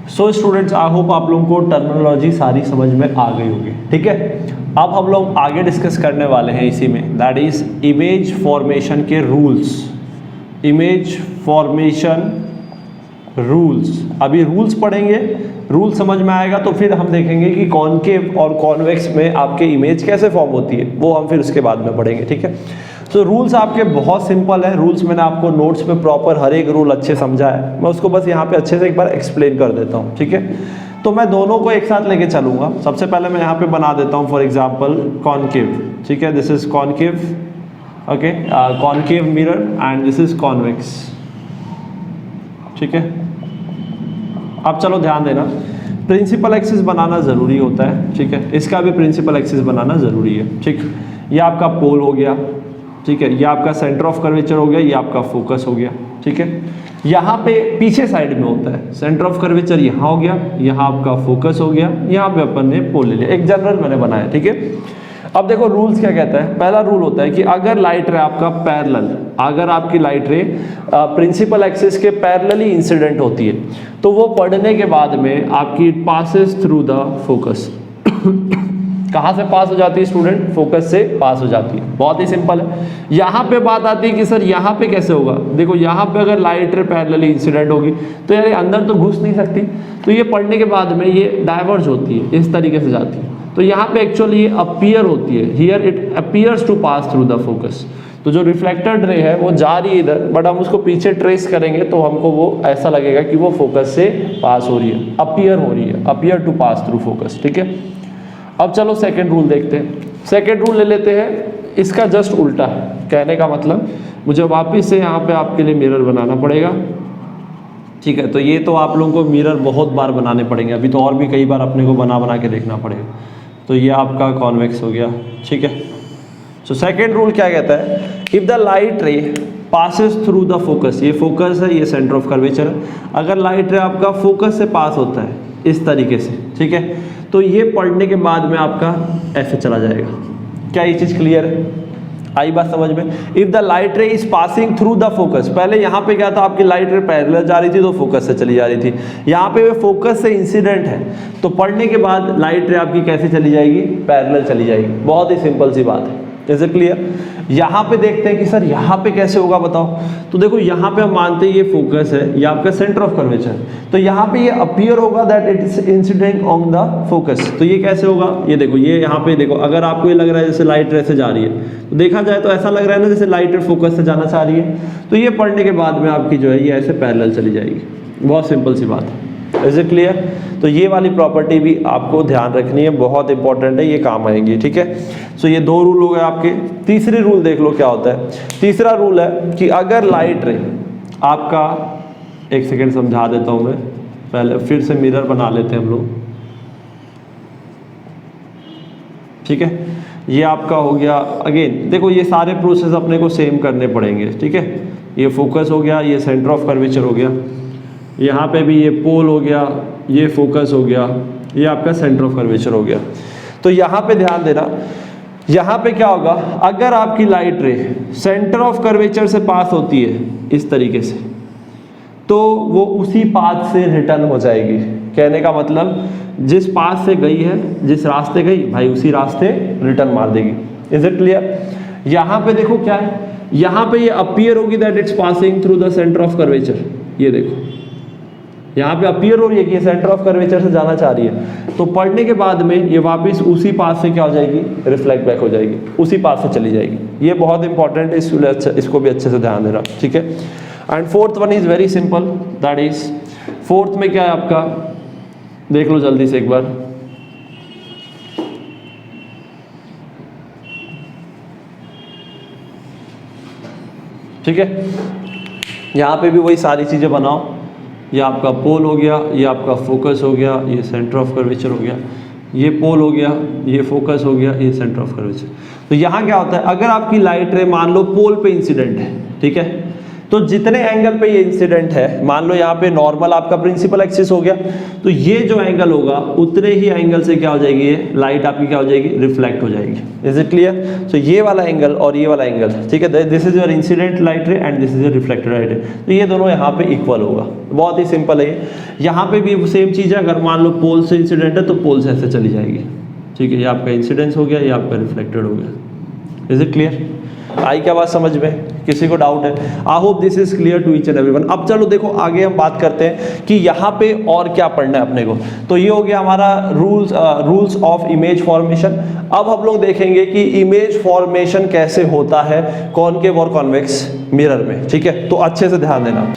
सो स्टूडेंट्स आई होप आप लोगों को टर्मिनोलॉजी सारी समझ में आ गई होगी। ठीक है, अब हम लोग आगे डिस्कस करने वाले हैं इसी में, दैट इज इमेज फॉर्मेशन के रूल्स। इमेज फॉर्मेशन रूल्स, अभी रूल्स पढ़ेंगे, रूल समझ में आएगा तो फिर हम देखेंगे कि कॉनकेव और कॉन्वेक्स में आपके इमेज कैसे फॉर्म होती है, वो हम फिर उसके बाद में पढ़ेंगे। ठीक है, तो रूल्स आपके बहुत सिंपल है। रूल्स मैंने आपको नोट्स में प्रॉपर हर एक रूल अच्छे समझा है, मैं उसको बस यहाँ पे अच्छे से एक बार एक्सप्लेन कर देता हूँ। ठीक है, तो मैं दोनों को एक साथ लेके चलूंगा। सबसे पहले मैं यहाँ पे बना देता हूँ फॉर एग्जाम्पल कॉनकेव। ठीक है, this is concave, okay, concave mirror and this is convex. ठीक है, अब चलो ध्यान देना, प्रिंसिपल एक्सिस बनाना ज़रूरी होता है। ठीक है, इसका भी प्रिंसिपल एक्सिस बनाना ज़रूरी है। ठीक, ये आपका पोल हो गया, ठीक है, ये आपका सेंटर ऑफ कर्वेचर हो गया, ये आपका फोकस हो गया। ठीक है, यहाँ पे पीछे साइड में होता है सेंटर ऑफ कर्वेचर, यहाँ हो गया, यहाँ आपका फोकस हो गया, यहाँ पे अपन ने पोल ले लिया। एक जनरल मैंने बनाया। ठीक है, अब देखो रूल्स क्या कहता है। पहला रूल होता है कि अगर लाइट रे आपका पैरेलल, अगर आपकी लाइट रे प्रिंसिपल एक्सिस के पैरेलली इंसिडेंट होती है तो वो पढ़ने के बाद में आपकी पासेस थ्रू द फोकस। कहाँ से पास हो जाती है स्टूडेंट? फोकस से पास हो जाती है। बहुत ही सिंपल है। यहाँ पे बात आती है कि सर यहाँ पे कैसे होगा। देखो यहाँ पे अगर लाइट रे पैरेलली इंसिडेंट होगी तो यार अंदर तो घुस नहीं सकती, तो ये पढ़ने के बाद में ये डाइवर्ज होती है, इस तरीके से जाती है। तो यहाँ पे एक्चुअली ये अपीयर होती है, here it appears to pass through the focus. तो जो रिफ्लेक्टेड रे है वो जा रही है इधर, बट हम उसको पीछे ट्रेस करेंगे तो हमको वो ऐसा लगेगा कि वो फोकस से पास हो रही है, अपीयर हो रही है, appear to pass through focus. ठीक है, अब चलो सेकेंड रूल देखते हैं। सेकेंड रूल ले लेते हैं, इसका जस्ट उल्टा है। कहने का मतलब मुझे वापस से यहाँ पे आपके लिए मिरर बनाना पड़ेगा। ठीक है, तो ये तो आप लोगों को मिरर बहुत बार बनाने पड़ेंगे, अभी तो और भी कई बार अपने को बना के देखना पड़ेगा। तो ये आपका कॉन्वेक्स हो गया। ठीक है, सो सेकेंड रूल क्या कहता है, इफ द लाइट रे पासिस थ्रू द फोकस, ये फोकस है, ये सेंटर ऑफ कर्वेचर है। अगर लाइट रे आपका फोकस से पास होता है इस तरीके से, ठीक है, तो ये पढ़ने के बाद में आपका ऐसे चला जाएगा। क्या ये चीज़ क्लियर है? आई बात समझ में? If the light ray is passing through the focus, पहले यहाँ पे क्या था, आपकी लाइट रे पैरेलल जा रही थी तो फोकस से चली जा रही थी। यहाँ पे वो फोकस से इंसिडेंट है, तो पढ़ने के बाद लाइट रे आपकी कैसे चली जाएगी? पैरेलल चली जाएगी। बहुत ही सिंपल सी बात है। Is it clear? यहाँ पे देखते हैं कि सर यहाँ पे कैसे होगा, बताओ। तो देखो यहाँ पे हम मानते हैं ये फोकस है, ये आपका सेंटर ऑफ कर्वेचर, तो यहाँ पे ये अपीयर होगा that it is incident on the focus. तो ये कैसे होगा? ये देखो, ये यहाँ पे देखो, अगर आपको ये लग रहा है जैसे लाइट रे से जा रही है, तो देखा जाए तो ऐसा लग रहा है ना जैसे लाइट रे फोकस से जाना चाह रही है, तो ये पढ़ने के बाद में आपकी जो है ये ऐसे पैरेलल चली जाएगी। बहुत सिंपल सी बात है। Is it clear? तो ये वाली प्रॉपर्टी भी आपको ध्यान रखनी है, बहुत इंपॉर्टेंट है, ये काम आएंगी। ठीक है, सो ये दो रूल हो गए आपके। तीसरी रूल देख लो क्या होता है। तीसरा रूल है कि अगर लाइट रे आपका, एक सेकेंड समझा देता हूं मैं, पहले फिर से मिरर बना लेते हैं हम लोग। ठीक है, ये आपका हो गया। अगेन देखो, ये सारे प्रोसेस अपने को सेम करने पड़ेंगे। ठीक है, ये फोकस हो गया, ये सेंटर ऑफ कर्वेचर हो गया, यहाँ पे भी ये पोल हो गया, ये फोकस हो गया, ये आपका सेंटर ऑफ कर्वेचर हो गया। तो यहाँ पे ध्यान देना, यहाँ पे क्या होगा, अगर आपकी लाइट रे सेंटर ऑफ कर्वेचर से पास होती है इस तरीके से, तो वो उसी पाथ से रिटर्न हो जाएगी। कहने का मतलब जिस पाथ से गई है, जिस रास्ते गई भाई, उसी रास्ते रिटर्न मार देगी। Is it clear? यहाँ पे देखो क्या है, यहाँ पे ये अपीयर होगी that it's passing through the centre of curvature. ये देखो यहाँ पे अपीयर हो रही है कि ये सेंटर ऑफ कर्वेचर से जाना चाह रही है, तो पढ़ने के बाद में ये वापस उसी पाथ से क्या हो जाएगी? रिफ्लेक्ट बैक हो जाएगी, उसी पाथ से चली जाएगी। ये बहुत इंपॉर्टेंट है, इसको भी अच्छे से ध्यान देना। ठीक है, and fourth one is very simple, that is, fourth में क्या है आपका, देख लो जल्दी से एक बार। ठीक है, यहाँ पे भी वही सारी चीजें बनाओ। ये आपका पोल हो गया, ये आपका फोकस हो गया, ये सेंटर ऑफ कर्वेचर हो गया, ये पोल हो गया, ये फोकस हो गया, ये सेंटर ऑफ कर्वेचर। तो यहाँ क्या होता है, अगर आपकी लाइट रे मान लो पोल पे इंसिडेंट है, ठीक है, तो जितने एंगल पे ये इंसिडेंट है, मान लो यहाँ पे नॉर्मल आपका प्रिंसिपल एक्सिस हो गया, तो ये जो एंगल होगा उतने ही एंगल से क्या हो जाएगी, ये लाइट आपकी क्या हो जाएगी? रिफ्लेक्ट हो जाएगी। Is it clear? सो ये वाला एंगल और ये वाला एंगल, ठीक है, this is your incident light रे and this is your reflected light रे, तो ये दोनों यहाँ पे इक्वल होगा। बहुत ही सिंपल है। यहाँ पे भी सेम चीज है, अगर मान लो पोल से इंसिडेंट है तो पोल से ऐसे चली जाएगी। ठीक है, ये आपका इंसिडेंस हो गया, ये आपका रिफ्लेक्टेड हो गया। Is it clear? आई क्या बात समझ में? किसी को डाउट है? I hope this is clear to each and everyone. अब चलो देखो आगे हम बात करते हैं कि यहाँ पे और क्या पढ़ना है अपने को। तो ये हो गया हमारा रूल्स ऑफ इमेज फॉर्मेशन। अब हम लोग देखेंगे कि इमेज फॉर्मेशन कैसे होता है कॉनकेव और कॉन्वेक्स मिरर में। ठीक है, तो अच्छे से ध्यान देना।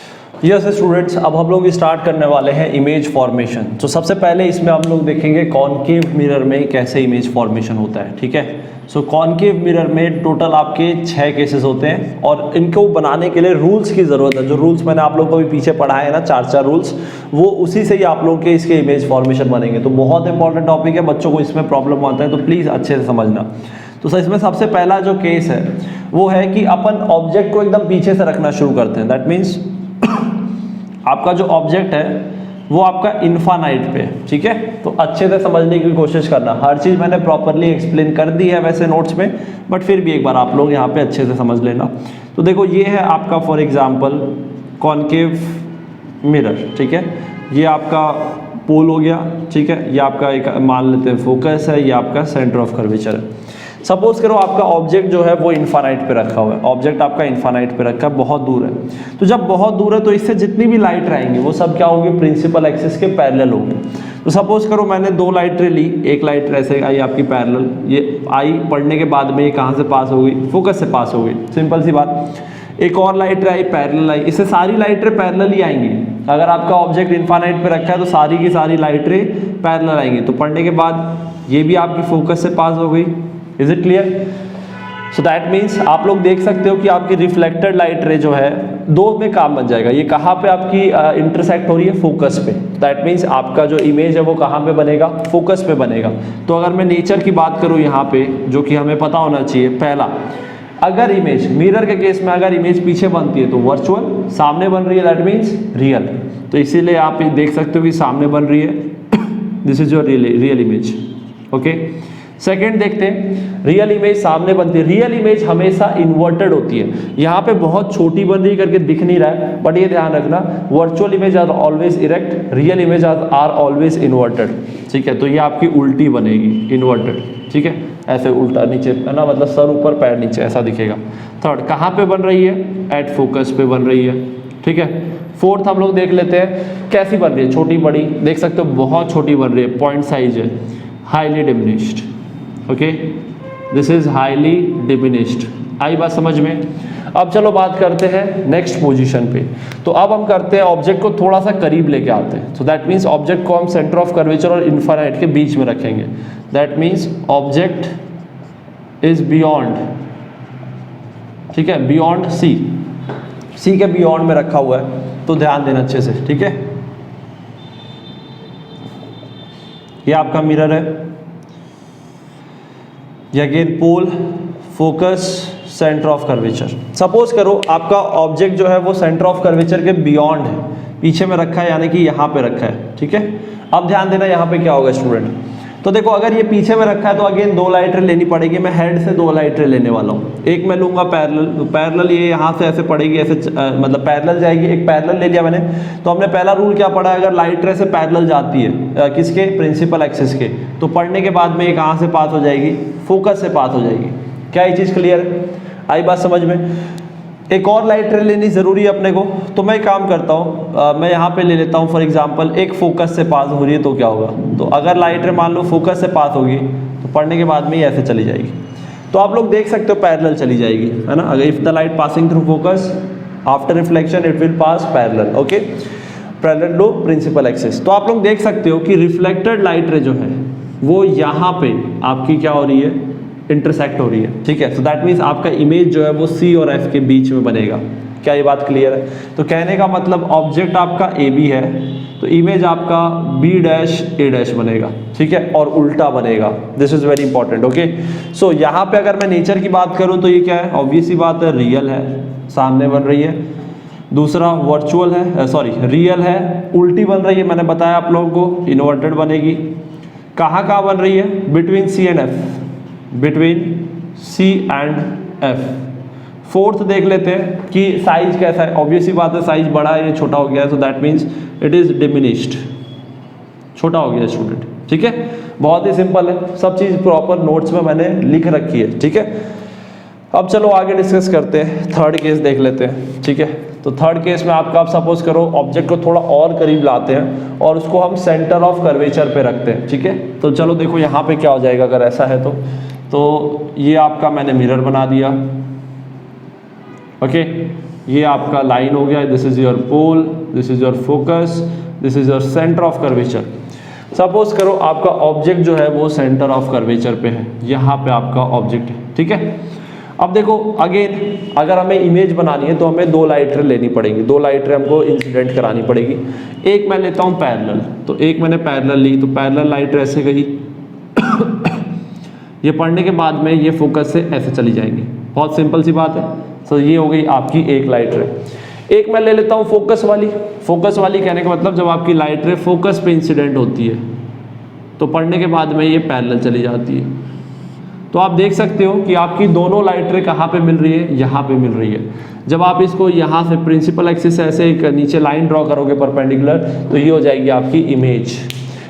यस स्टूडेंट्स, अब हम लोग स्टार्ट करने वाले हैं इमेज फॉर्मेशन। तो सबसे पहले इसमें हम लोग देखेंगे कॉनकेव मिरर में कैसे इमेज फॉर्मेशन होता है। ठीक है, सो कॉनकेव मिरर में टोटल आपके 6 केसेस होते हैं और इनको बनाने के लिए रूल्स की ज़रूरत है। जो रूल्स मैंने आप लोगों को भी पीछे पढ़ाए हैं ना, 4 रूल्स, वो उसी से ही आप लोगों के इसके इमेज फॉर्मेशन बनेंगे। तो बहुत इंपॉर्टेंट टॉपिक है, बच्चों को इसमें प्रॉब्लम आता है तो प्लीज़ अच्छे से समझना। तो सर इसमें सबसे पहला जो केस है वो है कि अपन ऑब्जेक्ट को एकदम पीछे से रखना शुरू करते हैं। दैट मीन्स आपका जो ऑब्जेक्ट है वो आपका इन्फानाइट पे है, ठीक है। तो अच्छे से समझने की कोशिश करना, हर चीज़ मैंने प्रॉपरली एक्सप्लेन कर दी है वैसे नोट्स में, बट फिर भी एक बार आप लोग यहाँ पे अच्छे से समझ लेना। तो देखो ये है आपका फॉर एग्जांपल कॉनकेव मिरर, ठीक है, ये आपका पोल हो गया, ठीक है, ये आपका एक मान लेते हैं फोकस है, ये आपका सेंटर ऑफ कर्वेचर है। सपोज करो आपका ऑब्जेक्ट जो है वो इन्फानाइट पे रखा हुआ है, ऑब्जेक्ट आपका इन्फानाइट पे रखा है, बहुत दूर है। तो जब बहुत दूर है तो इससे जितनी भी लाइट रहेंगी वो सब क्या होंगी, प्रिंसिपल एक्सिस के पैरेलल होंगी। तो सपोज करो मैंने दो लाइटें ली, एक लाइट ऐसे आई आपकी पैरेलल, ये आई पढ़ने के बाद में ये कहाँ से पास हो गई, फोकस से पास हो गई, सिंपल सी बात। एक और लाइट आई पैरेलल आई, इससे सारी लाइटें पैरेलल ही आएंगी। अगर आपका ऑब्जेक्ट इन्फानाइट पे रखा है तो सारी की सारी लाइटें पैरेलल आएंगी। तो पढ़ने के बाद ये भी आपकी फोकस से पास हो गई। Is it clear? So that means आप लोग देख सकते हो कि आपकी रिफ्लेक्टेड लाइट रे जो है दो में काम बन जाएगा। ये कहाँ पे आपकी इंटरसेक्ट हो रही है, फोकस पे। दैट मीन्स आपका जो इमेज है वो कहाँ पे बनेगा, फोकस पे बनेगा। तो अगर मैं नेचर की बात करूँ यहाँ पे, जो कि हमें पता होना चाहिए, पहला, अगर इमेज मिरर के केस में अगर इमेज पीछे बनती है तो वर्चुअल, सामने बन रही है दैट मीन्स रियल। तो इसीलिए आप देख सकते हो कि सामने बन रही है, this is your real image. Okay, second देखते हैं, रियल इमेज सामने बनती है। रियल इमेज हमेशा इन्वर्टेड होती है। यहाँ पे बहुत छोटी बन रही करके दिख नहीं रहा है, बट ये ध्यान रखना, virtual image are always erect, real image are always inverted, ठीक है। तो ये आपकी उल्टी बनेगी, इन्वर्टेड, ठीक है, ऐसे उल्टा नीचे है ना, मतलब सर ऊपर पैर नीचे ऐसा दिखेगा। थर्ड, कहाँ पे बन रही है, एट फोकस पे बन रही है, ठीक है। फोर्थ हम लोग देख लेते हैं कैसी बन रही है, छोटी बड़ी, देख सकते हो बहुत छोटी बन रही है, पॉइंट साइज है, highly diminished. Okay, this is highly diminished. आई बात समझ में? अब चलो बात करते हैं नेक्स्ट पोजीशन पे। तो अब हम करते हैं ऑब्जेक्ट को थोड़ा सा करीब लेके आते हैं। सो दैट मीन्स ऑब्जेक्ट को हम सेंटर ऑफ कर्वेचर और इन्फानाइट के बीच में रखेंगे। That means object is beyond, ठीक है, बियॉन्ड सी, सी के बियॉन्ड में रखा हुआ है, तो ध्यान देना अच्छे से, ठीक है। ये आपका मिरर है, ये again pole, focus, centre of curvature. Suppose करो आपका ऑब्जेक्ट जो है वो सेंटर ऑफ कर्वेचर के बियॉन्ड है, पीछे में रखा है, यानी कि यहाँ पे रखा है, ठीक है। अब ध्यान देना यहाँ पे क्या होगा स्टूडेंट। तो देखो अगर ये पीछे में रखा है तो अगेन दो लाइटें लेनी पड़ेगी। मैं हेड से दो लाइटें लेने वाला हूँ। एक मैं लूँगा पैरेलल, तो पैरेलल ये यहाँ से ऐसे पड़ेगी, ऐसे मतलब पैरेलल जाएगी। एक पैरेलल ले लिया मैंने, तो हमने पहला रूल क्या पढ़ा है, अगर लाइट रे से पैरेलल जाती है किसके, प्रिंसिपल एक्सिस के, तो पढ़ने के बाद में ये कहाँ से पास हो जाएगी, फोकस से पास हो जाएगी। क्या ये चीज़ क्लियर है? आई बात समझ में? एक और लाइट रे लेनी ज़रूरी है अपने को, तो मैं काम करता हूँ, मैं यहाँ पे ले लेता हूँ फॉर एग्जांपल, एक फोकस से पास हो रही है तो क्या होगा, तो अगर लाइट रे मान लो फोकस से पास होगी तो पढ़ने के बाद में ये ऐसे चली जाएगी। तो आप लोग देख सकते हो पैरेलल चली जाएगी, है ना। अगर if the light passing through focus after reflection it will pass parallel, okay, parallel to principal axis. तो आप लोग देख सकते हो कि रिफ्लेक्टेड लाइट रे जो है वो यहाँ पे आपकी क्या हो रही है, इंटरसेक्ट हो रही है, ठीक है। सो दैट मीन्स आपका इमेज जो है वो सी और एफ के बीच में बनेगा। क्या ये बात क्लियर है? तो कहने का मतलब ऑब्जेक्ट आपका ए बी है तो इमेज आपका बी डैश ए डैश बनेगा, ठीक है, और उल्टा बनेगा। This is very important, okay. So यहाँ पे अगर मैं नेचर की बात करूँ तो ये क्या है, ऑब्वियस सी बात है, रियल है, सामने बन रही है। दूसरा वर्चुअल है, सॉरी रियल है, उल्टी बन रही है, मैंने बताया आप लोगों को, इन्वर्टेड बनेगी। कहाँ कहाँ बन रही है, between C and F, between C and F. Fourth देख लेते हैं कि साइज कैसा है। ऑब्वियस ही बात है, साइज बड़ा है, ये छोटा हो गया है, so that means it is diminished, छोटा हो गया स्टूडेंट, ठीक है। बहुत ही सिंपल है, सब चीज़ प्रॉपर नोट्स में मैंने लिख रखी है, ठीक है। अब चलो आगे डिस्कस करते हैं, थर्ड केस देख लेते हैं, ठीक है। तो थर्ड केस में आपका, आप सपोज करो ऑब्जेक्ट को थोड़ा और करीब लाते हैं और उसको हम सेंटर ऑफ कर्वेचर पे रखते हैं, ठीक है। तो चलो देखो यहाँ पे क्या हो जाएगा अगर ऐसा है तो ये आपका मैंने मिरर बना दिया, ओके। ये आपका लाइन हो गया, this is your pole, this is your focus, this is your centre of curvature. Suppose करो आपका ऑब्जेक्ट जो है वो सेंटर ऑफ कर्वेचर पे है, यहाँ पे आपका ऑब्जेक्ट है, ठीक है। अब देखो अगेन, अगर हमें इमेज बनानी है तो हमें दो लाइट रे लेनी पड़ेगी, दो लाइट रे हमको इंसिडेंट करानी पड़ेगी। एक मैं लेता हूँ पैरेलल, तो एक मैंने पैरेलल ली, तो पैरेलल लाइट रे ऐसे गई ये पढ़ने के बाद में ये फोकस से ऐसे चली जाएंगी, बहुत सिंपल सी बात है। सो ये हो गई आपकी एक लाइट रे। एक मैं ले लेता हूँ फोकस वाली। फोकस वाली कहने का मतलब जब आपकी लाइट रे फोकस पे इंसिडेंट होती है तो पढ़ने के बाद में ये पैरेलल चली जाती है। तो आप देख सकते हो कि आपकी दोनों लाइट रे कहाँ पे मिल रही है, यहाँ पे मिल रही है। जब आप इसको यहाँ से प्रिंसिपल एक्सिस से ऐसे एक नीचे लाइन ड्रॉ करोगे परपेंडिकुलर, तो ये हो जाएगी आपकी इमेज।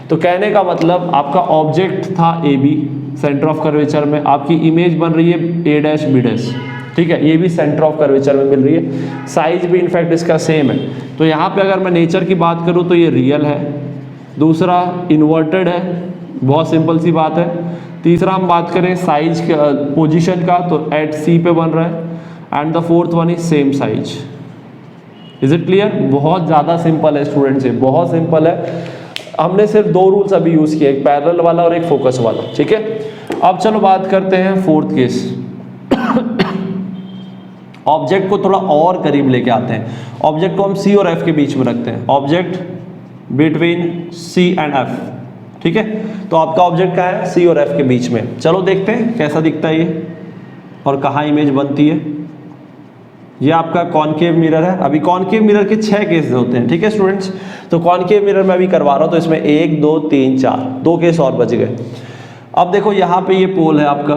तो कहने का मतलब आपका ऑब्जेक्ट था A B centre of curvature में, आपकी इमेज बन रही है ए डैश बी डैश, ठीक है, ये भी सेंटर ऑफ कर्वेचर में मिल रही है, साइज भी इनफैक्ट इसका सेम है। तो यहाँ पे अगर मैं नेचर की बात करूँ तो ये रियल है, दूसरा इन्वर्टेड है, बहुत सिंपल सी बात है। तीसरा हम बात करें साइज पोजीशन का तो एट सी पे बन रहा है, and the fourth one is same size. Is it clear? बहुत ज़्यादा सिंपल है स्टूडेंट्स, ये बहुत सिंपल है। हमने सिर्फ दो रूल्स अभी यूज़ किए, एक पैरेलल वाला और एक फोकस वाला, ठीक है। अब चलो बात करते हैं फोर्थ केस। ऑब्जेक्ट को थोड़ा और करीब लेके आते हैं। ऑब्जेक्ट को हम सी और एफ के बीच में रखते हैं, object between C and F, ठीक है। तो आपका ऑब्जेक्ट क्या है, सी और एफ के बीच में। चलो देखते हैं कैसा दिखता है ये और कहाँ इमेज बनती है। ये आपका कॉनकेव मिरर है। अभी कॉनकेव मिरर के 6 केस होते हैं, ठीक है स्टूडेंट्स। तो कॉनकेव मिरर में अभी करवा रहा हूँ, तो इसमें 1 2 3 4 2 केस और बच गए। अब देखो यहाँ पे ये पोल है आपका,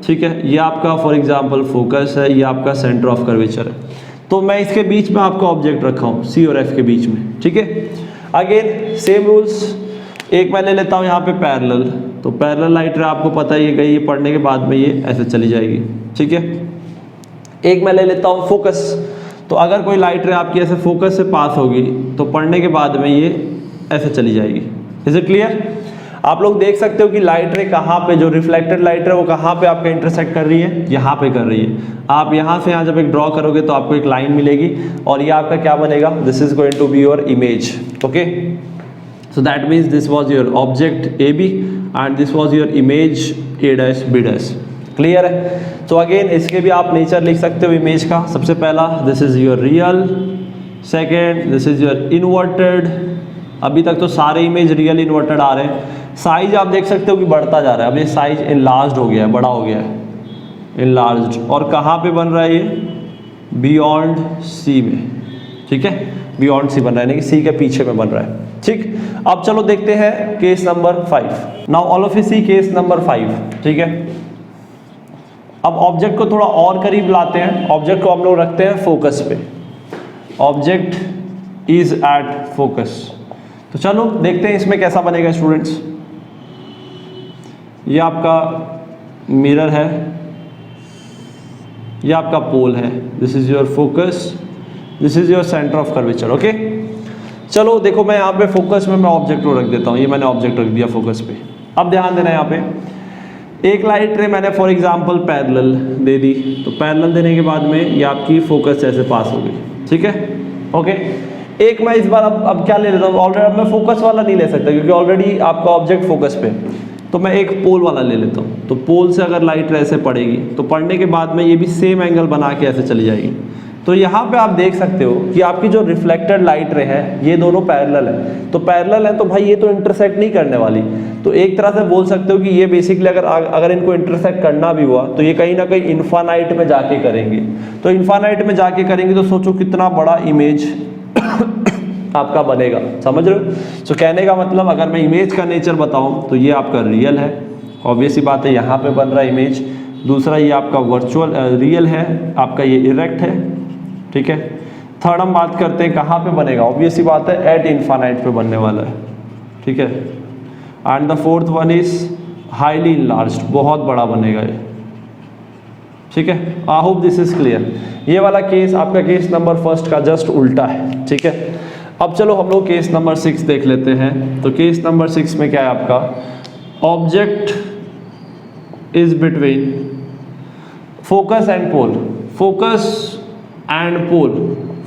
ठीक है, ये आपका फॉर एग्जांपल फोकस है, ये आपका सेंटर ऑफ कर्वेचर है। तो मैं इसके बीच में आपका ऑब्जेक्ट रखा हूँ सी और एफ के बीच में, ठीक है। अगेन सेम रूल्स, एक मैं ले लेता हूँ यहाँ पे पैरेलल। तो पैरेलल लाइट रे आपको पता ही है गई, ये पढ़ने के बाद में ये ऐसे चली जाएगी, ठीक है। एक मैं ले लेता हूँ फोकस। तो अगर कोई लाइट रे आपकी ऐसे फोकस से पास होगी तो पढ़ने के बाद में ये ऐसे चली जाएगी। Is it clear? आप लोग देख सकते हो कि लाइट रे कहाँ पे, जो रिफ्लेक्टेड लाइट है वो कहाँ पे आपका इंटरसेक्ट कर रही है, यहाँ पे कर रही है। आप यहाँ से यहाँ जब एक ड्रॉ करोगे तो आपको एक लाइन मिलेगी और ये आपका क्या बनेगा, this is going to be your image, okay. So that means this was your object A B and this was your image A dash B dash. Clear है? तो अगेन इसके भी आप नेचर लिख सकते हो इमेज का। सबसे पहला this is your real, second this is your inverted. अभी तक तो सारे इमेज रियल इन्वर्टेड आ रहे हैं। साइज आप देख सकते हो कि बढ़ता जा रहा है, अब ये साइज इनलार्ज्ड हो गया है, बड़ा हो गया है, इनलार्ज्ड। और कहाँ पे बन रहा है ये, बियॉन्ड सी में, ठीक है, बियॉन्ड सी बन रहा है, यानी कि सी के पीछे में बन रहा है, ठीक। अब चलो देखते हैं case number 5। Now all of you see case number 5, ठीक है। अब ऑब्जेक्ट को थोड़ा और करीब लाते हैं। ऑब्जेक्ट को हम लोग रखते हैं फोकस पे, ऑब्जेक्ट इज एट फोकस। तो चलो देखते हैं इसमें कैसा बनेगा स्टूडेंट्स। ये आपका मिरर है, ये आपका पोल है, this is your focus, this is your centre of curvature, okay. चलो देखो मैं यहाँ पे फोकस में मैं ऑब्जेक्ट को रख देता हूँ, ये मैंने ऑब्जेक्ट रख दिया फोकस पे। अब ध्यान देना यहाँ पे एक लाइट रे मैंने फॉर एग्जांपल पैरेलल दे दी, तो पैरेलल देने के बाद में ये आपकी फोकस ऐसे पास हो गई, ठीक है, ओके। एक मैं इस बार अब क्या ले लेता हूँ, ऑलरेडी मैं फोकस वाला नहीं ले सकता क्योंकि ऑलरेडी आपका ऑब्जेक्ट फोकस पे, तो मैं एक पोल वाला ले लेता हूँ। तो पोल से अगर लाइट रे ऐसे पड़ेगी तो पड़ने के बाद में ये भी सेम एंगल बना के ऐसे चली जाएगी। तो यहाँ पे आप देख सकते हो कि आपकी जो रिफ्लेक्टेड लाइट रे है ये दोनों पैरेलल है। तो पैरेलल है तो भाई ये तो इंटरसेक्ट नहीं करने वाली। तो एक तरह से बोल सकते हो कि ये बेसिकली अगर इनको इंटरसेक्ट करना भी हुआ तो ये कहीं ना कहीं इन्फानाइट में जाके करेंगे। तो इन्फानाइट में जाके करेंगे तो सोचो कितना बड़ा इमेज आपका बनेगा, समझ रहे हो। सो कहने का मतलब अगर मैं इमेज का नेचर बताऊँ तो ये आपका रियल है, ऑब्वियस सी बात है, यहाँ पे बन रहा है इमेज। दूसरा ये आपका वर्चुअल रियल है, आपका ये इरेक्ट है, ठीक है। थर्ड हम बात करते हैं कहाँ पे बनेगा, ऑब्वियस सी बात है एट इन्फानाइट पे बनने वाला है, ठीक है। And the fourth one is highly enlarged, बहुत बड़ा बनेगा ये, ठीक है। I hope this is clear. ये वाला केस आपका केस नंबर फर्स्ट का जस्ट उल्टा है, ठीक है। अब चलो हम लोग केस नंबर 6 देख लेते हैं। तो केस नंबर 6 में क्या है आपका, object is between focus and pole, focus and pole,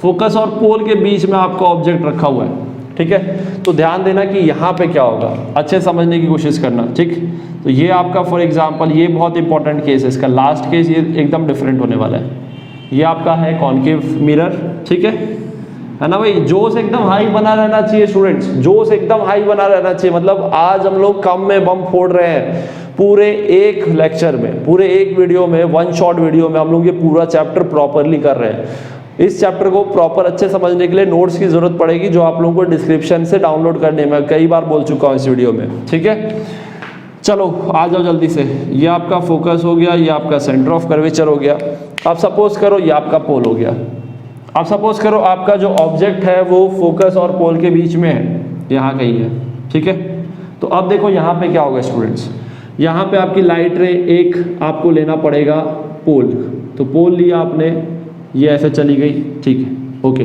focus और पोल के बीच में आपका ऑब्जेक्ट रखा हुआ है, ठीक है। तो ध्यान देना कि यहाँ पे क्या होगा, अच्छे समझने की कोशिश करना, ठीक। तो ये आपका फॉर एग्जांपल ये बहुत इंपॉर्टेंट केस है, इसका लास्ट केस ये एकदम डिफरेंट होने वाला है। ये आपका है कॉनकेव मिरर, ठीक है ना भाई। जोश एकदम हाई बना रहना चाहिए स्टूडेंट्स, जोश एकदम हाई बना रहना चाहिए। मतलब आज हम लोग कम में बम फोड़ रहे हैं, पूरे एक लेक्चर में, पूरे एक वीडियो में, वन शॉट वीडियो में हम लोग ये पूरा चैप्टर प्रॉपरली कर रहे हैं। इस चैप्टर को प्रॉपर अच्छे समझने के लिए नोट्स की जरूरत पड़ेगी, जो आप लोगों को डिस्क्रिप्शन से डाउनलोड करने में कई बार बोल चुका हूँ इस वीडियो में, ठीक है। चलो आ जाओ जल्दी से। ये आपका फोकस हो गया, ये आपका सेंटर ऑफ कर्वेचर हो गया। अब सपोज करो ये आपका पोल हो गया। अब सपोज करो आपका जो ऑब्जेक्ट है वो फोकस और पोल के बीच में है, यहाँ कहीं है, ठीक है। तो अब देखो यहाँ पे क्या होगा स्टूडेंट्स, यहाँ पे आपकी लाइट रे एक आपको लेना पड़ेगा पोल। तो पोल लिया आपने, ये ऐसे चली गई, ठीक है, ओके,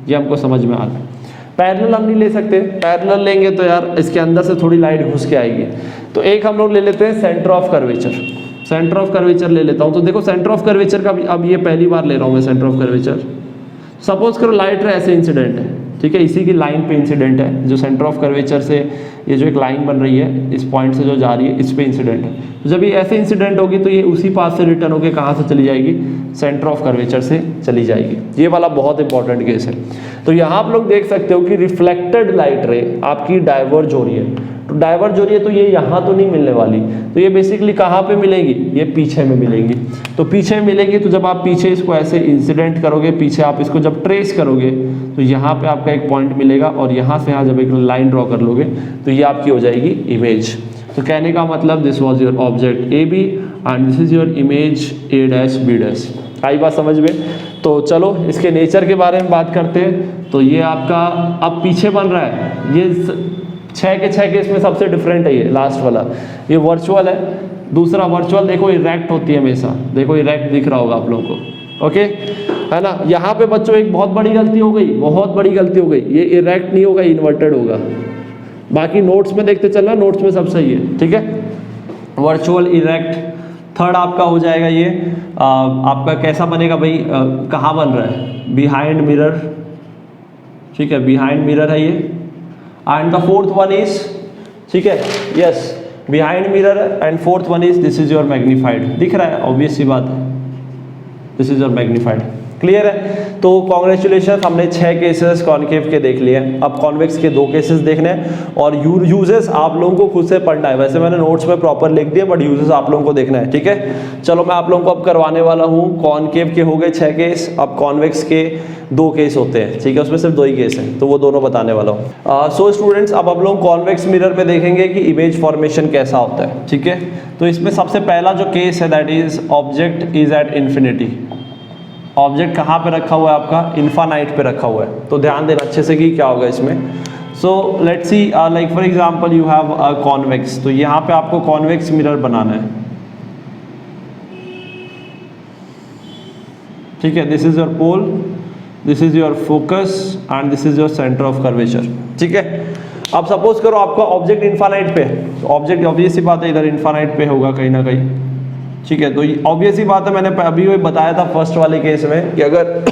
ये हमको समझ में आ गया। पैरेलल हम नहीं ले सकते, पैरेलल लेंगे तो यार इसके अंदर से थोड़ी लाइट घुस के आएगी। तो एक हम लोग ले लेते हैं centre of curvature. Centre of curvature ले लेता हूँ। तो देखो सेंटर ऑफ कर्वेचर का अब ये पहली बार ले रहा हूँ मैं सेंटर ऑफ कर्वेचर। सपोज करो लाइट रे ऐसे इंसिडेंट है, ठीक है, इसी की लाइन पे इंसिडेंट है, जो सेंटर ऑफ कर्वेचर से ये जो एक लाइन बन रही है इस पॉइंट से जो जा रही है इस पे इंसिडेंट है। तो जब ये ऐसे इंसिडेंट होगी तो ये उसी पाथ से रिटर्न होकर कहाँ से चली जाएगी, सेंटर ऑफ कर्वेचर से चली जाएगी। ये वाला बहुत इंपॉर्टेंट केस है। तो यहाँ आप लोग देख सकते हो कि रिफ्लेक्टेड लाइट रे आपकी डाइवर्ज हो रही है। तो डाइवर्ज हो रही है तो ये यहाँ तो नहीं मिलने वाली, तो ये बेसिकली कहाँ पे मिलेगी, ये पीछे में मिलेंगी। तो पीछे में मिलेगी, तो जब आप पीछे इसको ऐसे इंसिडेंट करोगे, पीछे आप इसको जब ट्रेस करोगे तो यहाँ पे आपका एक पॉइंट मिलेगा, और यहाँ से यहाँ जब एक लाइन ड्रॉ कर लोगे तो ये आपकी हो जाएगी इमेज। तो कहने का मतलब this was your object A B and this is your image A dash B dash. आई बात समझ में। तो चलो इसके नेचर के बारे में बात करते हैं। तो ये आपका अब पीछे बन रहा है, ये 6 के 6 केस में सबसे डिफरेंट है ये लास्ट वाला। ये वर्चुअल है, दूसरा वर्चुअल देखो इरेक्ट होती है हमेशा, देखो इरेक्ट दिख रहा होगा आप लोगों को, ओके है ना। यहाँ पे बच्चों एक बहुत बड़ी गलती हो गई, बहुत बड़ी गलती हो गई, ये इरेक्ट नहीं होगा, इन्वर्टेड होगा। बाकी नोट्स में देखते चलना, नोट्स में सब सही है, ठीक है। Virtual erect. थर्ड आपका हो जाएगा ये आपका कैसा बनेगा भाई, कहाँ बन रहा है, बिहाइंड मिरर, ठीक है, बिहाइंड मिरर है ये। And the fourth one is, ठीक है, yes, behind mirror. And fourth one is this is your magnified. दिख रहा है, ऑब्वियस सी बात है, this is your magnified. Clear है। तो कॉन्ग्रेचुलेशन, हमने 6 केसेस कॉनकेव के देख लिए। अब कॉन्वेक्स के 2 केसेस देखने हैं, और यूजेस आप लोगों को खुद से पढ़ना है। वैसे मैंने नोट्स में प्रॉपर लिख दिया, बट यूजेस आप लोगों को देखना है, ठीक है। चलो मैं आप लोगों को अब करवाने वाला हूँ। कॉनकेव के हो गए 6 केस, अब कॉन्वेक्स के 2 केस होते हैं, ठीक है, उसमें सिर्फ 2 ही केस हैं, तो वो दोनों बताने वाला हूँ। सो स्टूडेंट्स, अब हम लोग कॉन्वेक्स मिरर में देखेंगे कि इमेज फॉर्मेशन कैसा होता है, ठीक है। तो इसमें सबसे पहला जो केस है that is object is at infinity. Object कहाँ पे रखा हुआ है आपका, इन्फानाइट पे रखा हुआ है। तो ध्यान देना अच्छे से कि क्या होगा इसमें। So let's see, like for example you have a convex. तो यहाँ पे आपको कॉन्वेक्स मिरर बनाना है, ठीक है। This is your pole, this is your focus and this is your centre of curvature, ठीक है। अब सपोज करो आपका ऑब्जेक्ट इन्फानाइट पे है, तो ऑब्जेक्ट ऑब्वियस सी बात है इधर इन्फानाइट पे होगा कहीं ना कहीं, ठीक है। तो ऑब्वियस ही बात है, मैंने अभी वही बताया था फर्स्ट वाले केस में कि अगर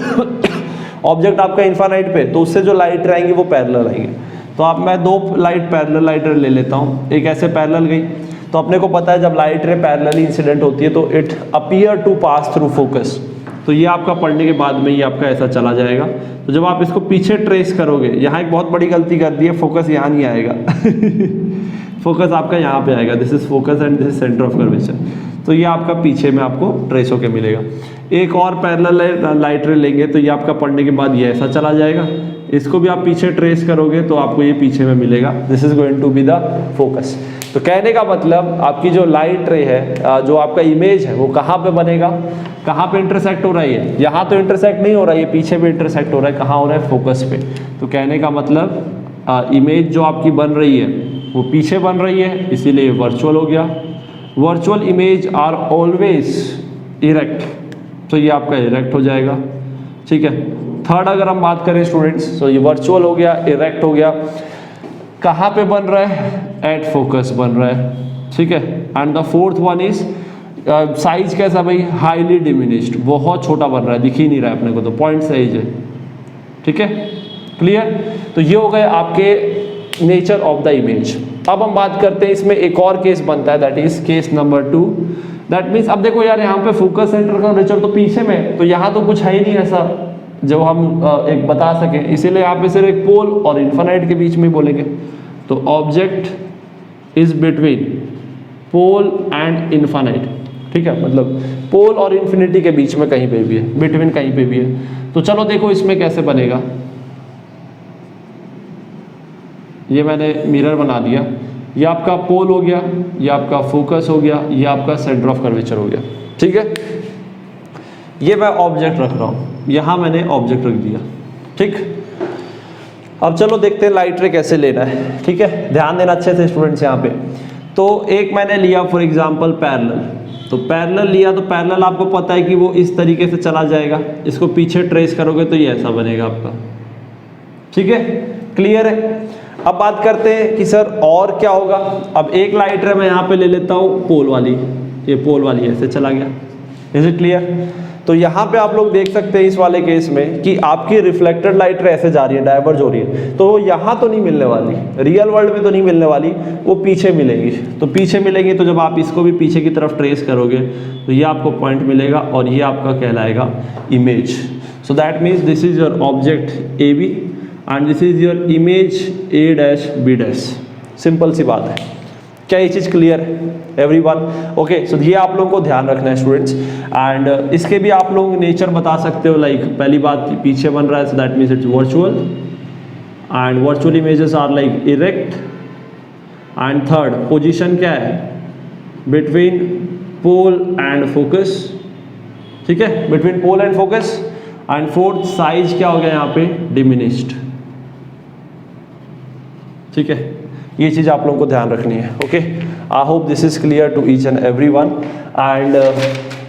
ऑब्जेक्ट आपका इन्फानाइट पे, तो उससे जो लाइट आएंगी वो पैरेलल आएंगे। तो अब मैं 2 लाइट पैरेलल लाइट रे ले लेता हूँ। एक ऐसे पैरेलल गई, तो अपने को पता है जब लाइट रे पैरेलली इंसिडेंट होती है तो it appear to pass through focus. तो ये आपका पढ़ने के बाद में ये आपका ऐसा चला जाएगा। तो जब आप इसको पीछे ट्रेस करोगे, यहाँ एक बहुत बड़ी गलती कर दी है, फोकस यहाँ नहीं आएगा फोकस आपका यहाँ पे आएगा, this is focus and this is centre of curvature. तो ये आपका पीछे में आपको ट्रेस होके मिलेगा। एक और पैरेलल लाइट रे लेंगे, तो ये आपका पढ़ने के बाद ये ऐसा चला जाएगा। इसको भी आप पीछे ट्रेस करोगे तो आपको ये पीछे में मिलेगा, this is going to be the focus. तो कहने का मतलब आपकी जो लाइट रे है, जो आपका इमेज है, वो कहाँ पे बनेगा, कहाँ पे इंटरसेक्ट हो रहा है। यहाँ तो इंटरसेक्ट नहीं हो रहा है, ये पीछे पे इंटरसेक्ट हो रहा है, कहाँ हो रहा है, फोकस पे। तो कहने का मतलब इमेज जो आपकी बन रही है वो पीछे बन रही है, इसीलिए वर्चुअल हो गया। Virtual image are always erect, तो ये आपका इरेक्ट हो जाएगा, ठीक है। थर्ड अगर हम बात करें स्टूडेंट्स, तो ये वर्चुअल हो गया, इरेक्ट हो गया। कहाँ पे बन रहा है, एट फोकस बन रहा है, ठीक है। And the fourth one is size कैसा भाई, हाईली डिमिनिश्ड, बहुत छोटा बन रहा है, दिख ही नहीं रहा है अपने को, तो पॉइंट साइज है, ठीक है, क्लियर। तो ये हो गए आपके नेचर ऑफ द इमेज। अब हम बात करते हैं, इसमें एक और केस बनता है, that is case number 2। That means अब देखो यार, यहाँ पे फोकस सेंटर का नेचर तो पीछे में, तो यहाँ तो कुछ है ही नहीं ऐसा जो हम एक बता सकें, इसीलिए यहाँ पे सिर्फ एक पोल और इन्फिनाइट के बीच में बोलेंगे। तो object is between pole and infinite, ठीक है, मतलब पोल और इन्फिनिटी के बीच में कहीं पे भी है, बिटवीन कहीं पे भी है। तो चलो देखो इसमें कैसे बनेगा। ये मैंने मिरर बना दिया, ये आपका पोल हो गया, ये आपका फोकस हो गया, ये आपका सेंटर ऑफ कर्वेचर हो गया, ठीक है। ये मैं ऑब्जेक्ट रख रहा हूँ, यहाँ मैंने ऑब्जेक्ट रख दिया, ठीक। अब चलो देखते हैं लाइट रे कैसे लेना है, ठीक है। ध्यान देना अच्छे से स्टूडेंट्स यहाँ पे। तो एक मैंने लिया फॉर एग्जांपल पैरेलल, तो पैरेलल लिया, तो पैरेलल आपको पता है कि वो इस तरीके से चला जाएगा, इसको पीछे ट्रेस करोगे तो ये ऐसा बनेगा आपका, ठीक है, क्लियर है। अब बात करते हैं कि सर और क्या होगा। अब एक लाइट रे मैं यहाँ पे ले लेता हूँ पोल वाली, ये पोल वाली ऐसे चला गया, इज इट क्लियर। तो यहाँ पे आप लोग देख सकते हैं इस वाले केस में कि आपकी रिफ्लेक्टेड लाइट रे ऐसे जा रही है, डाइवर्ज हो रही है, तो यहाँ तो नहीं मिलने वाली, रियल वर्ल्ड में तो नहीं मिलने वाली, वो पीछे मिलेगी। तो पीछे मिलेगी, तो जब आप इसको भी पीछे की तरफ ट्रेस करोगे तो ये आपको पॉइंट मिलेगा और ये आपका कहलाएगा image. So that means this is your object A B and this is your image A dash B dash. Simple सी बात है, क्या ये चीज़ क्लियर है एवरीवन? ओके, सो ये आप लोगों को ध्यान रखना है स्टूडेंट्स। एंड इसके भी आप लोग नेचर बता सकते हो, लाइक पहली बात पीछे बन रहा है, so that means it's virtual, and virtual images are like erect, and third position क्या है, बिटवीन पोल एंड फोकस, ठीक है, between pole and focus. And fourth size क्या हो गया यहाँ पे, डिमिनिश्ड, ठीक है। ये चीज़ आप लोगों को ध्यान रखनी है, okay. I hope this is clear to each and every one. And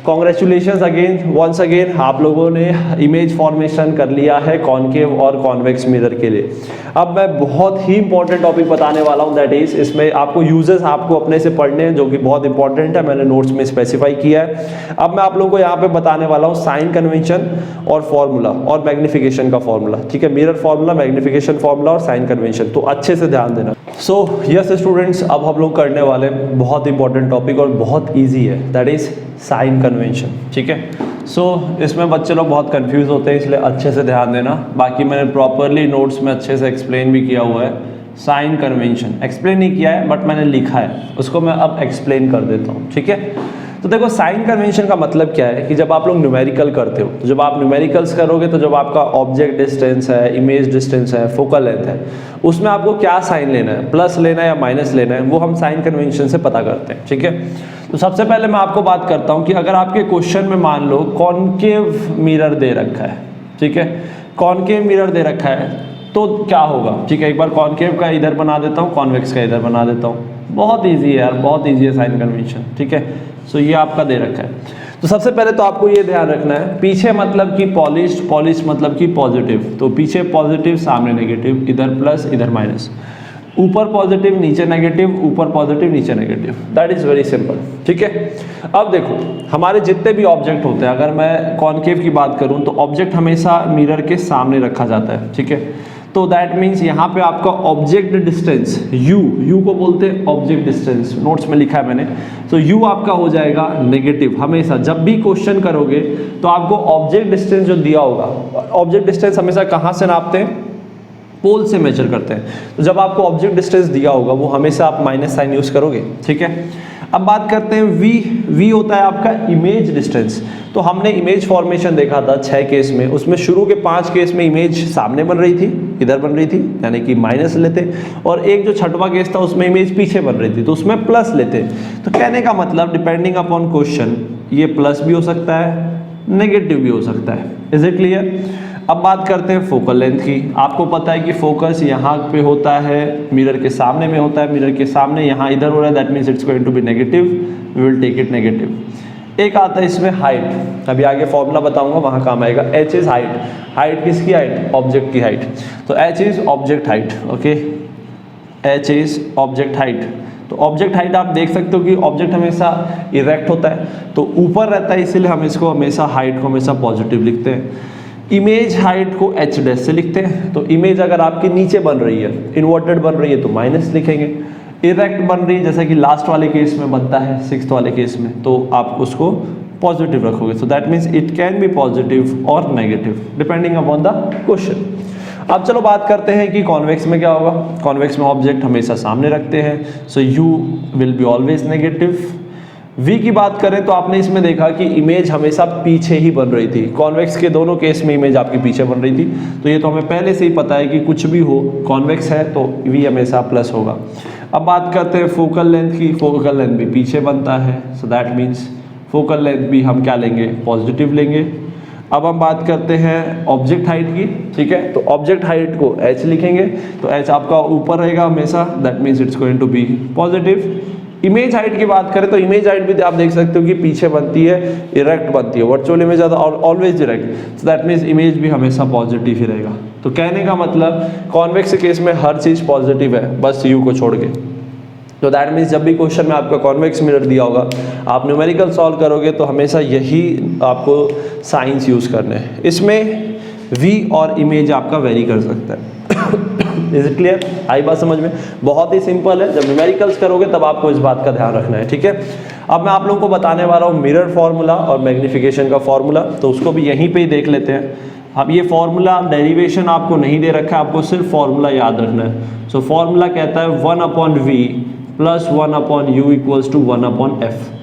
congratulations again, once again, आप लोगों ने इमेज फॉर्मेशन कर लिया है कॉनकेव और कॉन्वेक्स मिरर के लिए। अब मैं बहुत ही इंपॉर्टेंट टॉपिक बताने वाला हूँ, दैट इज इसमें आपको यूजेस आपको अपने से पढ़ने हैं, जो कि बहुत इंपॉर्टेंट है, मैंने नोट्स में स्पेसिफाई किया है। अब मैं आप लोगों को यहाँ पे बताने वाला हूँ साइन कन्वेंशन और फॉर्मूला और मैग्निफिकेशन का फॉर्मूला, ठीक है। मिरर फॉर्मूला, मैग्निफिकेशन फॉर्मूला और साइन कन्वेंशन, तो अच्छे से ध्यान देना। सो यस स्टूडेंट्स, अब हम लोग करने वाले बहुत इंपॉर्टेंट टॉपिक और बहुत ईजी है, दैट इज साइन कन्वेंशन, ठीक है। सो इसमें बच्चे लोग बहुत कंफ्यूज होते हैं, इसलिए अच्छे से ध्यान देना। बाकी मैंने प्रॉपरली नोट्स में अच्छे से एक्सप्लेन भी किया हुआ है। साइन कन्वेंशन एक्सप्लेन नहीं किया है, बट मैंने लिखा है, उसको मैं अब एक्सप्लेन कर देता हूँ, ठीक है। तो देखो साइन कन्वेंशन का मतलब क्या है कि जब आप लोग न्यूमेरिकल करते हो, तो जब आप न्यूमेरिकल्स करोगे तो जब आपका ऑब्जेक्ट डिस्टेंस है, इमेज डिस्टेंस है, फोकल लेंथ है, उसमें आपको क्या साइन लेना है, प्लस लेना है या माइनस लेना है, वो हम साइन कन्वेंशन से पता करते हैं, ठीक है। तो सबसे पहले मैं आपको बात करता हूँ कि अगर आपके क्वेश्चन में मान लो कॉनकेव मिरर दे रखा है, ठीक है, कॉनकेव मिरर दे रखा है, तो क्या होगा, ठीक है। एक बार कॉनकेव का इधर बना देता हूँ, कॉन्वेक्स का इधर बना देता हूँ, बहुत ईजी है यार, बहुत ईजी है साइन कन्वेंशन, ठीक है। सो ये आपका दे रखा है। तो सबसे पहले तो आपको ये ध्यान रखना है, पीछे मतलब कि पॉलिश्ड, पॉलिश मतलब कि पॉजिटिव, तो पीछे पॉजिटिव सामने नेगेटिव, इधर प्लस इधर माइनस, ऊपर पॉजिटिव नीचे नेगेटिव, ऊपर पॉजिटिव नीचे negative, that is very simple, ठीक है। अब देखो हमारे जितने भी ऑब्जेक्ट होते हैं, अगर मैं कॉनकेव की बात करूं तो ऑब्जेक्ट हमेशा मिरर के सामने रखा जाता है, ठीक है। तो दैट मीन्स यहाँ पे आपका ऑब्जेक्ट डिस्टेंस u को बोलते हैं ऑब्जेक्ट डिस्टेंस, नोट्स में लिखा है मैंने। तो u आपका हो जाएगा नेगेटिव हमेशा, जब भी क्वेश्चन करोगे तो आपको ऑब्जेक्ट डिस्टेंस जो दिया होगा, ऑब्जेक्ट डिस्टेंस हमेशा कहाँ से नापते हैं, पोल से मेजर करते हैं। तो जब आपको ऑब्जेक्ट डिस्टेंस दिया होगा वो हमेशा आप माइनस साइन यूज करोगे, ठीक है। अब बात करते हैं v होता है आपका इमेज डिस्टेंस। तो हमने इमेज फॉर्मेशन देखा था 6 केस में, उसमें शुरू के 5 केस में इमेज सामने बन रही थी, इधर बन रही थी, यानी कि माइनस लेते, और एक जो 6वां केस था उसमें इमेज पीछे बन रही थी, तो उसमें प्लस लेते। तो कहने का मतलब डिपेंडिंग अपॉन क्वेश्चन ये प्लस भी हो सकता है, नेगेटिव भी हो सकता है, इज इट क्लियर। अब बात करते हैं फोकल लेंथ की। आपको पता है कि फोकस यहाँ पे होता है, मिरर के सामने में होता है, मिरर के सामने यहाँ इधर हो रहा है, that means it's going to be negative, we will take it negative. एक आता है इसमें हाइट, अभी आगे फॉर्मूला बताऊंगा वहाँ काम आएगा। h इज हाइट, हाइट किसकी हाइट, ऑब्जेक्ट की हाइट, तो h is object height, okay, h is object height. तो ऑब्जेक्ट हाइट आप देख सकते हो कि ऑब्जेक्ट हमेशा इरेक्ट होता है, तो ऊपर रहता है, इसीलिए हम इसको हमेशा हाइट को हमेशा पॉजिटिव लिखते हैं। इमेज हाइट को h डैश से लिखते हैं, तो इमेज अगर आपकी नीचे बन रही है, इन्वर्टेड बन रही है तो माइनस लिखेंगे, इरेक्ट बन रही है जैसा कि लास्ट वाले केस में बनता है 6th वाले केस में, तो आप उसको पॉजिटिव रखोगे। So that means it can be positive और negative depending upon the question. अब चलो बात करते हैं कि कॉन्वेक्स में क्या होगा। कॉन्वेक्स में ऑब्जेक्ट हमेशा सामने रखते हैं, सो u will be always negative, V की बात करें तो आपने इसमें देखा कि इमेज हमेशा पीछे ही बन रही थी, कॉन्वेक्स के दोनों केस में इमेज आपकी पीछे बन रही थी। तो ये तो हमें पहले से ही पता है कि कुछ भी हो कॉन्वेक्स है तो V हमेशा प्लस होगा। अब बात करते हैं फोकल लेंथ की, फोकल लेंथ भी पीछे बनता है, so that means focal length भी हम क्या लेंगे, पॉजिटिव लेंगे। अब हम बात करते हैं ऑब्जेक्ट हाइट की, ठीक है, तो ऑब्जेक्ट हाइट को h लिखेंगे, तो h आपका ऊपर रहेगा हमेशा, that means it's going to be positive. Image height की बात करें तो इमेज हाइट भी आप देख सकते हो कि पीछे बनती है, इरेक्ट बनती है, virtual image always erect, so that means image भी हमेशा पॉजिटिव ही रहेगा। तो कहने का मतलब कॉन्वेक्स केस में हर चीज़ पॉजिटिव है, बस यू को छोड़ के। तो दैट मीन्स जब भी क्वेश्चन में आपका कॉन्वेक्स मिरर दिया होगा, आप न्यूमेरिकल सॉल्व करोगे तो हमेशा यही आपको साइंस यूज़ करने हैं। इसमें V और इमेज आपका वेरी कर सकता है। Is it clear? आई बात समझ में? बहुत ही सिंपल है, जब न्यूमेरिकल्स करोगे तब आपको इस बात का ध्यान रखना है, ठीक है। अब मैं आप लोगों को बताने वाला हूँ मिरर फॉर्मूला और मैग्नीफिकेशन का फॉर्मूला, तो उसको भी यहीं पे ही देख लेते हैं। अब ये फॉर्मूला डेरिवेशन आपको नहीं दे रखा है, आपको सिर्फ फॉर्मूला याद रखना है। सो फॉर्मूला कहता है 1/v plus 1/u equals to 1/f।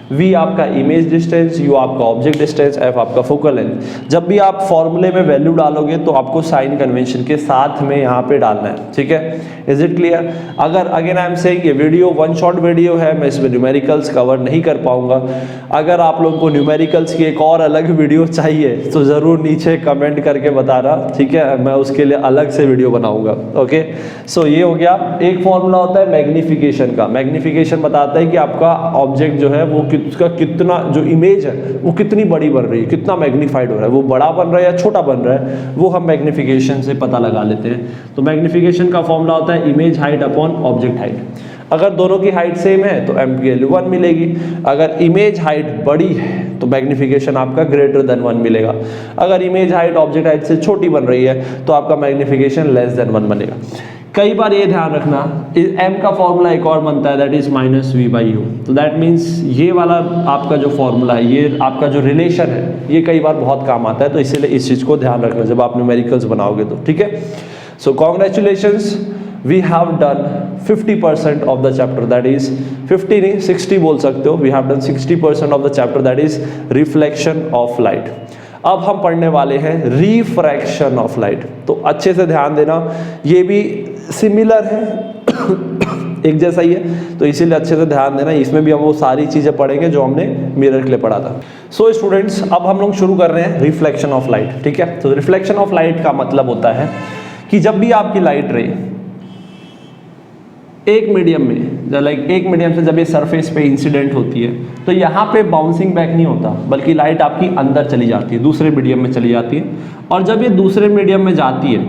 V आपका इमेज डिस्टेंस, U आपका ऑब्जेक्ट डिस्टेंस, F आपका फोकल लेंथ। जब भी आप फॉर्मूले में वैल्यू डालोगे तो आपको साइन कन्वेंशन के साथ में यहाँ पे डालना है, ठीक है। Is it clear? अगर अगेन आई एम सेइंग ये वीडियो वन शॉट वीडियो है, मैं इसमें न्यूमेरिकल्स कवर नहीं कर पाऊंगा। अगर आप लोगों को न्यूमेरिकल्स की एक और अलग वीडियो चाहिए तो ज़रूर नीचे कमेंट करके बताना, ठीक है, मैं उसके लिए अलग से वीडियो बनाऊंगा। ओके, सो ये हो गया। एक फॉर्मूला होता है मैग्नीफिकेशन का। मैग्नीफिकेशन बताता है कि आपका ऑब्जेक्ट जो है वो उसका कितना, जो इमेज है वो कितनी बड़ी बन रही है, कितना मैग्नीफाइड हो रहा है, वो बड़ा बन रहा है या छोटा बन रहा है, वो हम मैग्नीफिकेशन से पता लगा लेते हैं। तो मैग्नीफिकेशन का फॉर्मूला होता है image height upon object height. अगर दोनों की हाइट सेम है तो m की वैल्यू 1 मिलेगी। अगर इमेज हाइट बड़ी है तो मैग्नीफिकेशन आपका ग्रेटर देन 1 मिलेगा। अगर इमेज हाइट ऑब्जेक्ट हाइट से छोटी बन रही है तो आपका मैग्नीफिकेशन लेस देन 1 बनेगा। कई बार ये ध्यान रखना, m का फॉर्मूला एक और बनता है, दैट इज -v/u। तो दैट मीन्स ये वाला आपका जो फॉर्मूला है, ये आपका जो रिलेशन है, ये कई बार बहुत काम आता है, तो इसीलिए इस चीज़ को ध्यान रखना जब आप न्यूमेरिकल्स बनाओगे तो, ठीक है। सो congratulations, we have done 50% of the chapter, that is 50 नहीं 60 बोल सकते हो। we have done 60% of the chapter, that is reflection of light। अब हम पढ़ने वाले हैं रिफ्रैक्शन ऑफ लाइट। तो अच्छे से ध्यान देना, ये भी सिमिलर है एक जैसा ही है, तो इसीलिए अच्छे से ध्यान देना। इसमें भी हम वो सारी चीज़ें पढ़ेंगे जो हमने मिरर के लिए पढ़ा था। सो स्टूडेंट्स, अब हम लोग शुरू कर रहे हैं रिफ्लेक्शन ऑफ लाइट, ठीक है। तो रिफ्लेक्शन ऑफ लाइट का मतलब होता है कि जब भी आपकी लाइट रे एक मीडियम में, लाइक एक मीडियम से जब ये सरफेस पे इंसिडेंट होती है तो यहाँ पे बाउंसिंग बैक नहीं होता, बल्कि लाइट आपकी अंदर चली जाती है, दूसरे मीडियम में चली जाती है। और जब ये दूसरे मीडियम में जाती है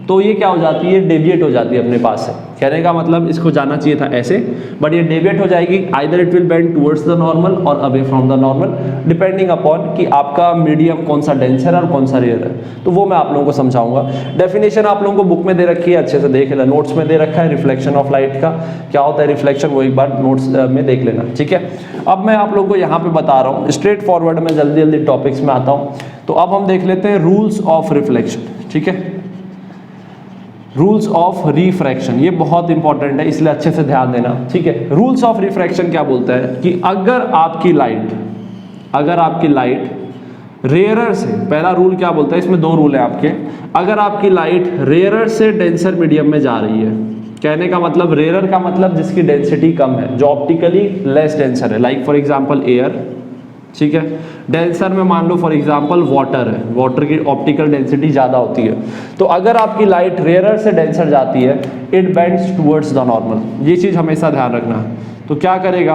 तो ये क्या हो जाती है, डेविएट हो जाती है अपने पास से। कहने का मतलब इसको जाना चाहिए था ऐसे, बट ये डेविएट हो जाएगी। Either it will bend towards the normal और away from the normal, depending upon कि आपका मीडियम कौन सा डेंसर है और कौन सा रेयर है। तो वो मैं आप लोगों को समझाऊंगा। डेफिनेशन आप लोगों को बुक में दे रखी है, अच्छे से देख लेना, नोट्स में दे रखा है रिफ्लेक्शन ऑफ लाइट का। क्या होता है रिफ्लेक्शन, वो एक बार नोट्स में देख लेना, ठीक है। अब मैं आप लोगों को यहाँ पे बता रहा हूँ, स्ट्रेट फॉरवर्ड में जल्दी जल्दी टॉपिक्स में आता हूँ। तो अब हम देख लेते हैं रूल्स ऑफ रिफ्लेक्शन, ठीक है, रूल्स ऑफ रिफ्रैक्शन। ये बहुत इंपॉर्टेंट है, इसलिए अच्छे से ध्यान देना, ठीक है। रूल्स ऑफ रिफ्रैक्शन क्या बोलता है कि अगर आपकी लाइट रेयरर से, पहला रूल क्या बोलता है, इसमें दो रूल है आपके। अगर आपकी लाइट रेयरर से डेंसर मीडियम में जा रही है, कहने का मतलब रेयरर का मतलब जिसकी डेंसिटी कम है, जो ऑप्टिकली लेस डेंसर है, लाइक फॉर एग्जांपल एयर, ठीक है। डेंसर में मान लो फॉर एग्जांपल वाटर है, वाटर की ऑप्टिकल डेंसिटी ज़्यादा होती है। तो अगर आपकी लाइट रेयरर से डेंसर जाती है, it bends towards the normal. ये चीज़ हमेशा ध्यान रखना। तो क्या करेगा,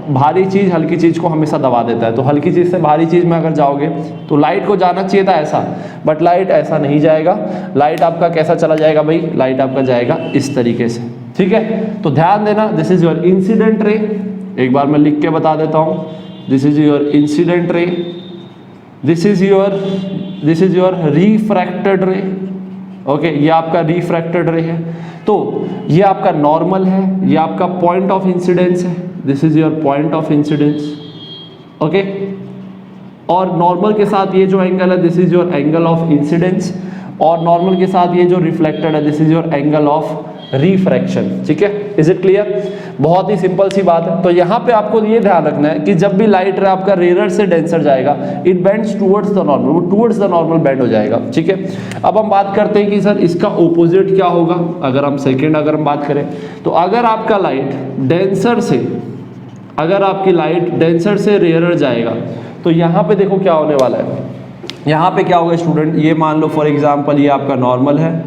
भारी चीज़ हल्की चीज़ को हमेशा दबा देता है। तो हल्की चीज़ से भारी चीज़ में अगर जाओगे तो लाइट को जाना चाहिए था ऐसा, बट लाइट ऐसा नहीं जाएगा। लाइट आपका कैसा चला जाएगा भाई, लाइट आपका जाएगा इस तरीके से, ठीक है। तो ध्यान देना, this is your incident ray. एक बार मैं लिख के बता देता हूँ, this is your incident ray, this is your refracted रे। ओके, ये आपका रिफ्रैक्टेड रे है। तो ये आपका नॉर्मल है, ये आपका पॉइंट ऑफ इंसिडेंस है, this is your point of incidence. Okay, और नॉर्मल के साथ ये जो एंगल है, this is your angle of incidence, और नॉर्मल के साथ ये जो रिफ्लेक्टेड है, this is your angle of refraction. ठीक है, इज इट क्लियर? बहुत ही सिंपल सी बात है। तो यहाँ पे आपको ये ध्यान रखना है कि जब भी लाइट रे आपका रेयर से डेंसर जाएगा, it bends towards the normal, वो टुवर्ड्स द नॉर्मल बेंड हो जाएगा। ठीक है, अब हम बात करते हैं कि सर इसका ओपोजिट क्या होगा। अगर हम बात करें तो अगर आपका लाइट डेंसर से, अगर आपकी लाइट डेंसर से रेयर जाएगा तो यहाँ पे देखो क्या होने वाला है। यहाँ पे क्या होगा स्टूडेंट, ये मान लो फॉर एग्जांपल ये आपका नॉर्मल है,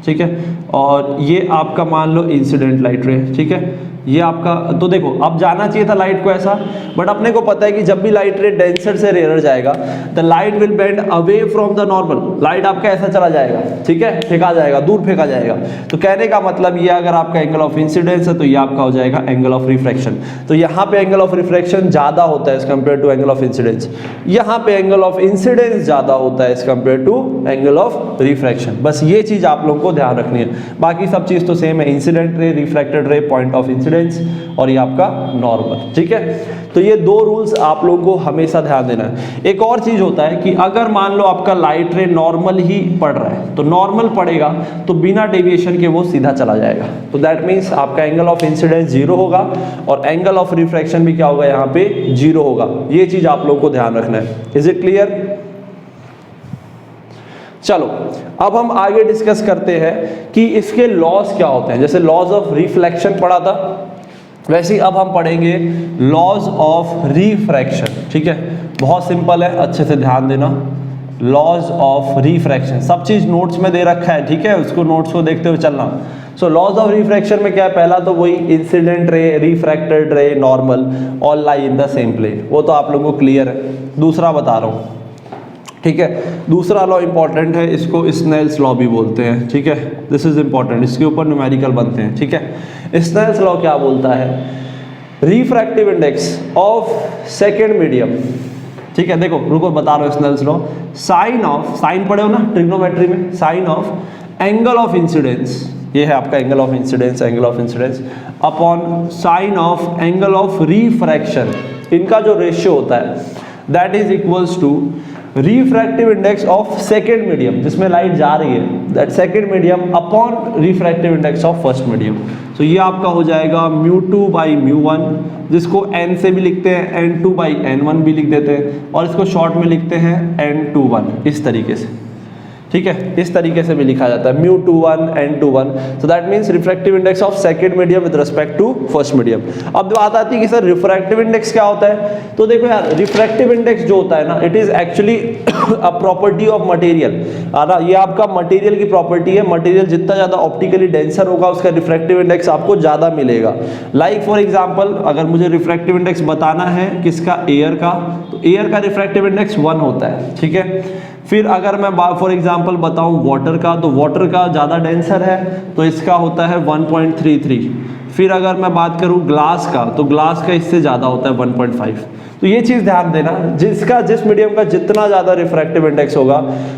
ठीक है, और ये आपका मान लो इंसिडेंट लाइट रे। ठीक है, ये आपका, तो देखो अब जाना चाहिए था लाइट को ऐसा, बट अपने को पता है कि जब भी लाइट रे डेंसर से रेयर जाएगा the light will bend away from the normal. Light आपका ऐसा चला जाएगा, ठीक है, फेंका जाएगा, दूर फेंका जाएगा। तो कहने का मतलब ये, अगर आपका एंगल ऑफ इंसिडेंस है तो ये आपका हो जाएगा एंगल ऑफ रिफ्रैक्शन। तो यहाँ पे एंगल ऑफ रिफ्रैक्शन ज्यादा होता है as compare to angle of incidence, यहाँ पे एंगल ऑफ इंसिडेंस ज्यादा होता है as compare to angle of refraction. बस ये चीज आप लोगों को ध्यान रखनी है, बाकी सब चीज तो सेम है, incident ray, reflected ray, point of incidence और ये आपका नॉर्मल। ठीक है, तो ये दो रूल्स आप लोगों को हमेशा ध्यान देना है। एक और चीज होता है कि अगर मान लो आपका लाइट रे नॉर्मल ही पड़ रहा है, तो नॉर्मल पड़ेगा तो बिना डेविएशन के वो सीधा चला जाएगा। तो दैट मीन्स आपका एंगल ऑफ इंसिडेंस 0 होगा और एंगल ऑफ रिफ्रैक्शन भी क्या होगा, यहाँ पे 0 होगा। ये चीज आप लोगों को ध्यान रखना है। Is it clear? चलो अब हम आगे डिस्कस करते हैं कि इसके लॉज क्या होते हैं। जैसे लॉज ऑफ रिफ्लेक्शन पढ़ा था, वैसे ही अब हम पढ़ेंगे लॉज ऑफ रिफ्रैक्शन। ठीक है, बहुत सिंपल है, अच्छे से ध्यान देना। लॉज ऑफ रिफ्रैक्शन, सब चीज नोट्स में दे रखा है, ठीक है, उसको नोट्स को देखते हुए चलना। सो लॉज ऑफ रिफ्रैक्शन में क्या है, पहला तो वही incident ray, refracted ray, normal, all lie in the same plane, वो तो आप लोगों को क्लियर है। दूसरा बता रहा हूँ, ठीक है, दूसरा लॉ इंपॉर्टेंट है, इसको स्नेल्स लॉ भी बोलते हैं। ठीक है, दिस इज इंपॉर्टेंट, इसके ऊपर न्यूमेरिकल बनते हैं। ठीक है, स्नेल्स लॉ क्या बोलता है, refractive index of second medium. ठीक है, देखो रुको बता रहा हूँ Snell's law, sine of, sine पढ़े हो ना ट्रिग्नोमेट्री में, sine of angle of incidence, ये है आपका angle of incidence, angle of incidence upon sine of angle of refraction, इनका जो रेशियो होता है that is equals to refractive index of second medium, जिसमें लाइट जा रही है, that second medium upon refractive index of first medium. तो ये आपका हो जाएगा μ2 बाई μ1, जिसको n से भी लिखते हैं, n2 बाई n1 भी लिख देते हैं, और इसको शॉर्ट में लिखते हैं n21, इस तरीके से। ठीक है, इस तरीके से भी लिखा जाता है μ21 n21। So that means refractive index of second medium with respect to first medium. अब बात आती है कि सर रिफ्रैक्टिव इंडेक्स क्या होता है। तो देखो यार, रिफ्रैक्टिव इंडेक्स जो होता है ना, it is actually a property of material. ये आपका मटेरियल की प्रॉपर्टी है, मटेरियल जितना ज्यादा ऑप्टिकली डेंसर होगा उसका रिफ्रैक्टिव इंडेक्स आपको ज्यादा मिलेगा। लाइक फॉर एग्जांपल, अगर मुझे रिफ्रैक्टिव इंडेक्स बताना है किसका, एयर का, तो एयर का रिफ्रैक्टिव इंडेक्स 1 होता है। ठीक है, फिर अगर मैं फॉर एग्जांपल बताऊं वाटर का, तो वाटर का ज़्यादा डेंसर है तो इसका होता है 1.33। फिर अगर मैं बात करूं ग्लास का, तो ग्लास का इससे ज़्यादा होता है 1.5। तो ये चीज़ ध्यान देना, जिस मीडियम का जितना ज़्यादा रिफ्रैक्टिव इंडेक्स होगा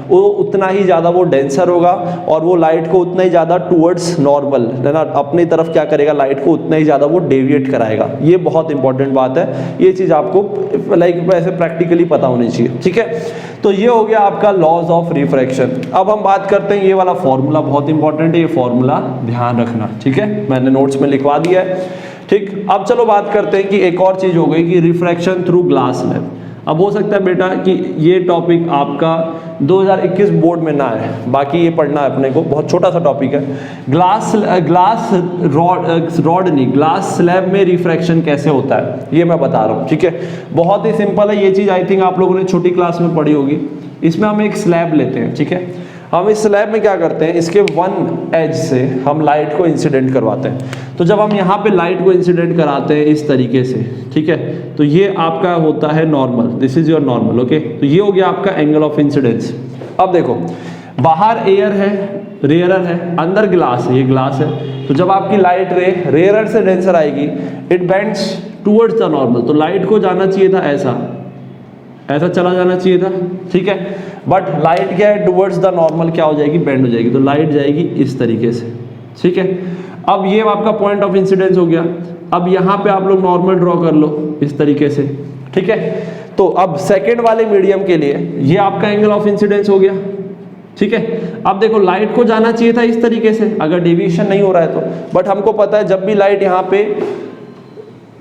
वो उतना ही ज़्यादा वो डेंसर होगा और वो लाइट को उतना ही ज़्यादा टूवर्ड्स नॉर्मल, है ना, अपनी तरफ क्या करेगा, लाइट को उतना ही ज़्यादा वो डेविएट कराएगा। ये बहुत इंपॉर्टेंट बात है, ये चीज़ आपको लाइक वैसे प्रैक्टिकली पता होनी चाहिए। ठीक है, तो ये हो गया आपका लॉज ऑफ रिफ्रैक्शन। अब हम बात करते हैं, ये वाला फॉर्मूला बहुत इंपॉर्टेंट है, ये फॉर्मूला ध्यान रखना। ठीक है, मैंने नोट्स में लिखवा दिया है। ठीक, अब चलो बात करते हैं कि एक और चीज हो गई कि रिफ्रैक्शन थ्रू ग्लास स्लैब। अब हो सकता है बेटा कि ये टॉपिक आपका 2021 बोर्ड में ना है, बाकी ये पढ़ना है अपने को, बहुत छोटा सा टॉपिक है। ग्लास स्लैब में रिफ्रैक्शन कैसे होता है ये मैं बता रहा हूँ। ठीक है, बहुत ही सिंपल है ये चीज़, आई थिंक आप लोगों ने छोटी क्लास में पढ़ी होगी। इसमें हम एक स्लैब लेते हैं, ठीक है, हम इस स्लैब में क्या करते हैं, इसके वन एज से हम लाइट को इंसिडेंट करवाते हैं। तो जब हम यहाँ पे लाइट को इंसिडेंट कराते हैं इस तरीके से, ठीक है, तो ये आपका होता है normal, this is your normal. Okay, तो ये हो गया आपका एंगल ऑफ इंसिडेंस। अब देखो, बाहर एयर है, रेयरर है, अंदर ग्लास है, ये ग्लास है। तो जब आपकी लाइट रे रेयरर से डेंसर आएगी, it bends towards the normal, तो लाइट को जाना चाहिए था ऐसा चला जाना चाहिए था। ठीक है, बट लाइट क्या है, टुवर्ड्स द नॉर्मल क्या हो जाएगी, बेंड हो जाएगी, तो लाइट जाएगी इस तरीके से। ठीक है, अब ये आपका पॉइंट ऑफ इंसिडेंस हो गया। अब यहाँ पे आप लोग नॉर्मल ड्रॉ कर लो इस तरीके से। ठीक है, तो अब सेकेंड वाले मीडियम के लिए ये आपका एंगल ऑफ इंसिडेंस हो गया। ठीक है। अब देखो लाइट को जाना चाहिए था इस तरीके से अगर डेविएशन नहीं हो रहा है तो, बट हमको पता है जब भी लाइट यहाँ पे,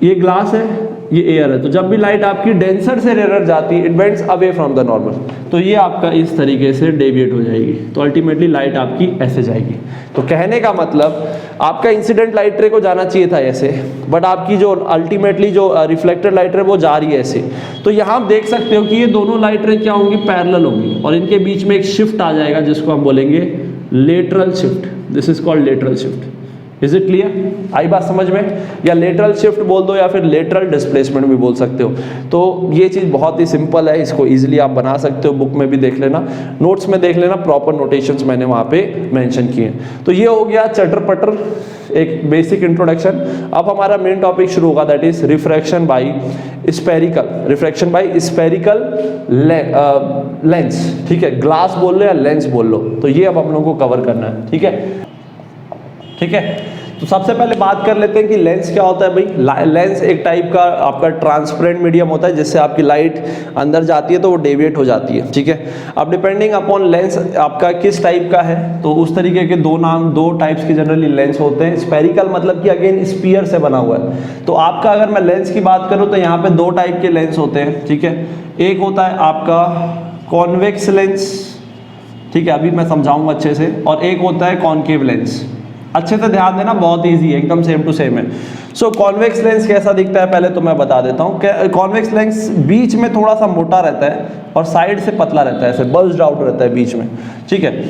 ये ग्लास है, ये एयर है, तो जब भी लाइट आपकी डेंसर से रेयर जाती है it bends away from the normal, तो ये आपका इस तरीके से डेविएट हो जाएगी, तो अल्टीमेटली लाइट आपकी ऐसे जाएगी। तो कहने का मतलब आपका इंसिडेंट लाइट रे को जाना चाहिए था ऐसे, बट आपकी जो अल्टीमेटली जो रिफ्लेक्टेड लाइट रे वो जा रही है ऐसे। तो यहाँ आप देख सकते हो कि ये दोनों लाइट रे क्या होंगी, पैरेलल होंगी, और इनके बीच में एक शिफ्ट आ जाएगा जिसको हम बोलेंगे lateral shift. This is called lateral shift. Is it clear? आई बात समझ में? या लेटरल शिफ्ट बोल दो या फिर लेटरल डिस्प्लेसमेंट भी बोल सकते हो। तो ये चीज़ बहुत ही सिंपल है, इसको इजीली आप बना सकते हो, बुक में भी देख लेना, नोट्स में देख लेना, प्रॉपर नोटेशंस मैंने वहाँ पे मेंशन किए। तो ये हो गया चटर पटर एक बेसिक इंट्रोडक्शन। अब हमारा मेन टॉपिक शुरू होगा, that is refraction by spherical, refraction by spherical lens. ठीक है, ग्लास बोल लो या लेंस बोल लो, तो ये अब हम लोगों को कवर करना है। ठीक है, ठीक है। तो सबसे पहले बात कर लेते हैं कि लेंस क्या होता है भाई। लेंस एक टाइप का आपका ट्रांसपेरेंट मीडियम होता है जिससे आपकी लाइट अंदर जाती है तो वो डेविएट हो जाती है। ठीक है, अब डिपेंडिंग अपॉन लेंस आपका किस टाइप का है, तो उस तरीके के दो टाइप्स के जनरली लेंस होते हैं। स्फेरिकल मतलब कि अगेन स्फीयर से बना हुआ है। तो आपका अगर मैं लेंस की बात करूँ तो यहाँ पे दो टाइप के लेंस होते हैं। ठीक है, एक होता है आपका कॉन्वेक्स लेंस, ठीक है, अभी मैं समझाऊंगा अच्छे से, और एक होता है कॉनकेव लेंस। अच्छे से ध्यान देना, बहुत इजी है, एकदम सेम टू सेम है। सो कॉन्वेक्स लेंस कैसा दिखता है पहले तो मैं बता देता हूँ। कॉन्वेक्स लेंस बीच में थोड़ा सा मोटा रहता है और साइड से पतला रहता है, ऐसे बल्ज्ड आउट रहता है बीच में। ठीक है,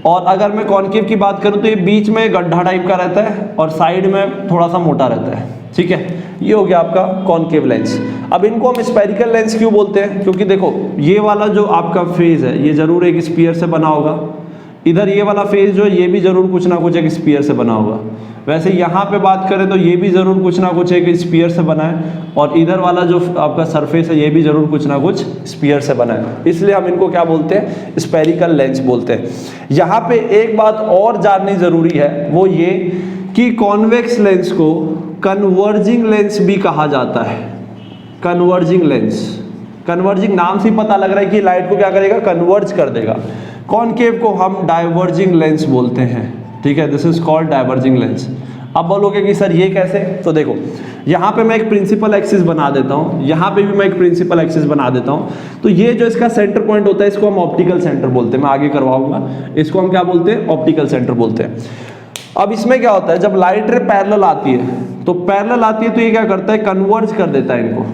और अगर मैं कॉनकेव की बात करूँ तो ये बीच में गड्ढा टाइप का रहता है और साइड में थोड़ा सा मोटा रहता है। ठीक है, ये हो गया आपका कॉनकेव लेंस। अब इनको हम स्फेरिकल लेंस क्यों बोलते हैं? क्योंकि देखो ये वाला जो आपका फेज है ये जरूर एक स्फीयर से बना होगा, इधर ये वाला फेज जो है ये भी जरूर कुछ ना कुछ एक स्फीयर से बना होगा। वैसे यहाँ पे बात करें तो ये भी जरूर कुछ ना कुछ एक स्फीयर से बना है, और इधर वाला जो आपका सरफेस है ये भी जरूर कुछ ना कुछ स्फीयर से बना है, इसलिए हम इनको क्या बोलते हैं, स्फेरिकल लेंस बोलते हैं। यहाँ पे एक बात और जाननी जरूरी है, वो ये कि कॉन्वेक्स लेंस को कन्वर्जिंग लेंस भी कहा जाता है। कन्वर्जिंग लेंस, कन्वर्जिंग नाम से ही पता लग रहा है कि लाइट को क्या करेगा, कन्वर्ज कर देगा। कॉनकेव को हम डाइवर्जिंग लेंस बोलते हैं। ठीक है, this is called diverging lens. अब बोलोगे कि सर ये कैसे? तो देखो यहाँ पे मैं एक प्रिंसिपल एक्सिस बना देता हूँ, यहाँ पे भी मैं एक प्रिंसिपल एक्सिस बना देता हूँ। तो ये जो इसका सेंटर पॉइंट होता है इसको हम ऑप्टिकल सेंटर बोलते हैं, मैं आगे करवाऊंगा। इसको हम क्या बोलते हैं, ऑप्टिकल सेंटर बोलते हैं। अब इसमें क्या होता है, जब लाइट रे पैरेलल आती है तो पैरेलल आती है तो ये क्या करता है, कन्वर्ज कर देता है इनको।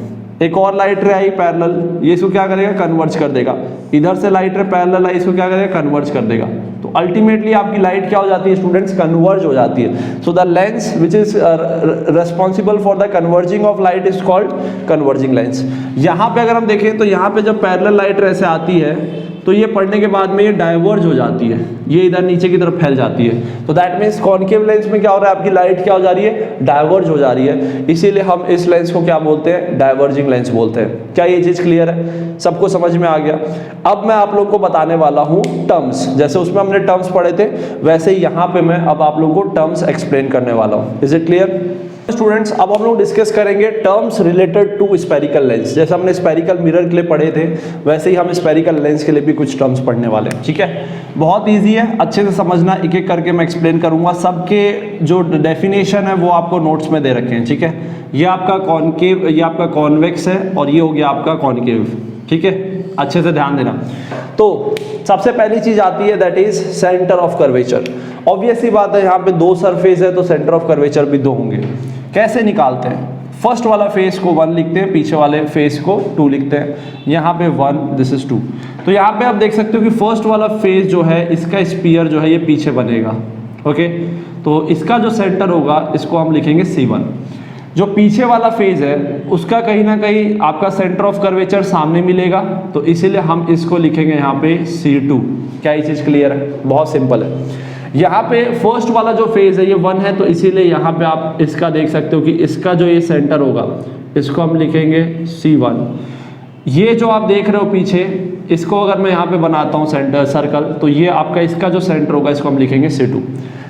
एक और लाइट रे आई पैरेलल, ये इसको क्या करेगा, कन्वर्ज कर देगा। इधर से लाइट रे पैरेलल आई, इसको क्या करेगा, कन्वर्ज कर देगा। तो अल्टीमेटली आपकी लाइट क्या हो जाती है स्टूडेंट्स, कन्वर्ज हो जाती है। So the lens which is responsible for the converging of light is called converging lens. यहाँ पे अगर हम देखें तो यहाँ पे जब पैरेलल लाइट रे ऐसे आती है तो ये पढ़ने के बाद में ये डाइवर्ज हो जाती है, ये इधर नीचे की तरफ फैल जाती है। तो दैट मीन्स कॉनकेव लेंस में क्या हो रहा है, आपकी लाइट क्या हो जा रही है, डाइवर्ज हो जा रही है। इसीलिए हम इस लेंस को क्या बोलते हैं, डाइवर्जिंग लेंस बोलते हैं। क्या ये चीज क्लियर है, सबको समझ में आ गया? अब मैं आप लोगों को बताने वाला हूँ टर्म्स, जैसे उसमें हमने टर्म्स पढ़े थे वैसे ही यहाँ पे मैं अब आप लोगों को टर्म्स एक्सप्लेन करने वाला हूँ। Is it clear students? अब हम लोग डिस्कस करेंगे terms related to spherical lens. जैसे हमने स्फेरिकल मिरर के लिए पढ़े थे वैसे ही हम स्फेरिकल लेंस के लिए भी कुछ टर्म्स पढ़ने वाले हैं। ठीक है, बहुत इजी है, अच्छे से समझना, एक एक करके मैं एक्सप्लेन करूंगा। सबके जो डेफिनेशन है वो आपको नोट्स में दे रखे हैं। ठीक है, ये आपका कॉनकेव, ये आपका कॉन्वेक्स है और ये हो गया आपका कॉनकेव। ठीक है, अच्छे से ध्यान देना। तो सबसे पहली चीज आती है that is centre of curvature. Obvious सी बात है, यहाँ पे दो सरफेस है तो सेंटर ऑफ कर्वेचर भी दो होंगे। कैसे निकालते हैं, फर्स्ट वाला फेस को 1 लिखते हैं, पीछे वाले फेस को 2 लिखते हैं। यहाँ पे 1, दिस इज 2। तो यहाँ पे आप देख सकते हो कि फर्स्ट वाला फेस जो है इसका स्पीयर जो है ये पीछे बनेगा। ओके, तो इसका जो सेंटर होगा इसको हम लिखेंगे C1। जो पीछे वाला फेज है उसका कहीं ना कहीं आपका सेंटर ऑफ कर्वेचर सामने मिलेगा, तो इसीलिए हम इसको लिखेंगे यहाँ पे C2। क्या ये चीज़ क्लियर है? बहुत सिंपल है। यहाँ पे फर्स्ट वाला जो फेज है ये 1 है, तो इसीलिए यहाँ पे आप इसका देख सकते हो कि इसका जो ये सेंटर होगा इसको हम लिखेंगे C1। ये जो आप देख रहे हो पीछे, इसको अगर मैं यहाँ पे बनाता हूँ सेंटर सर्कल, तो ये आपका इसका जो सेंटर होगा इसको हम लिखेंगे C2।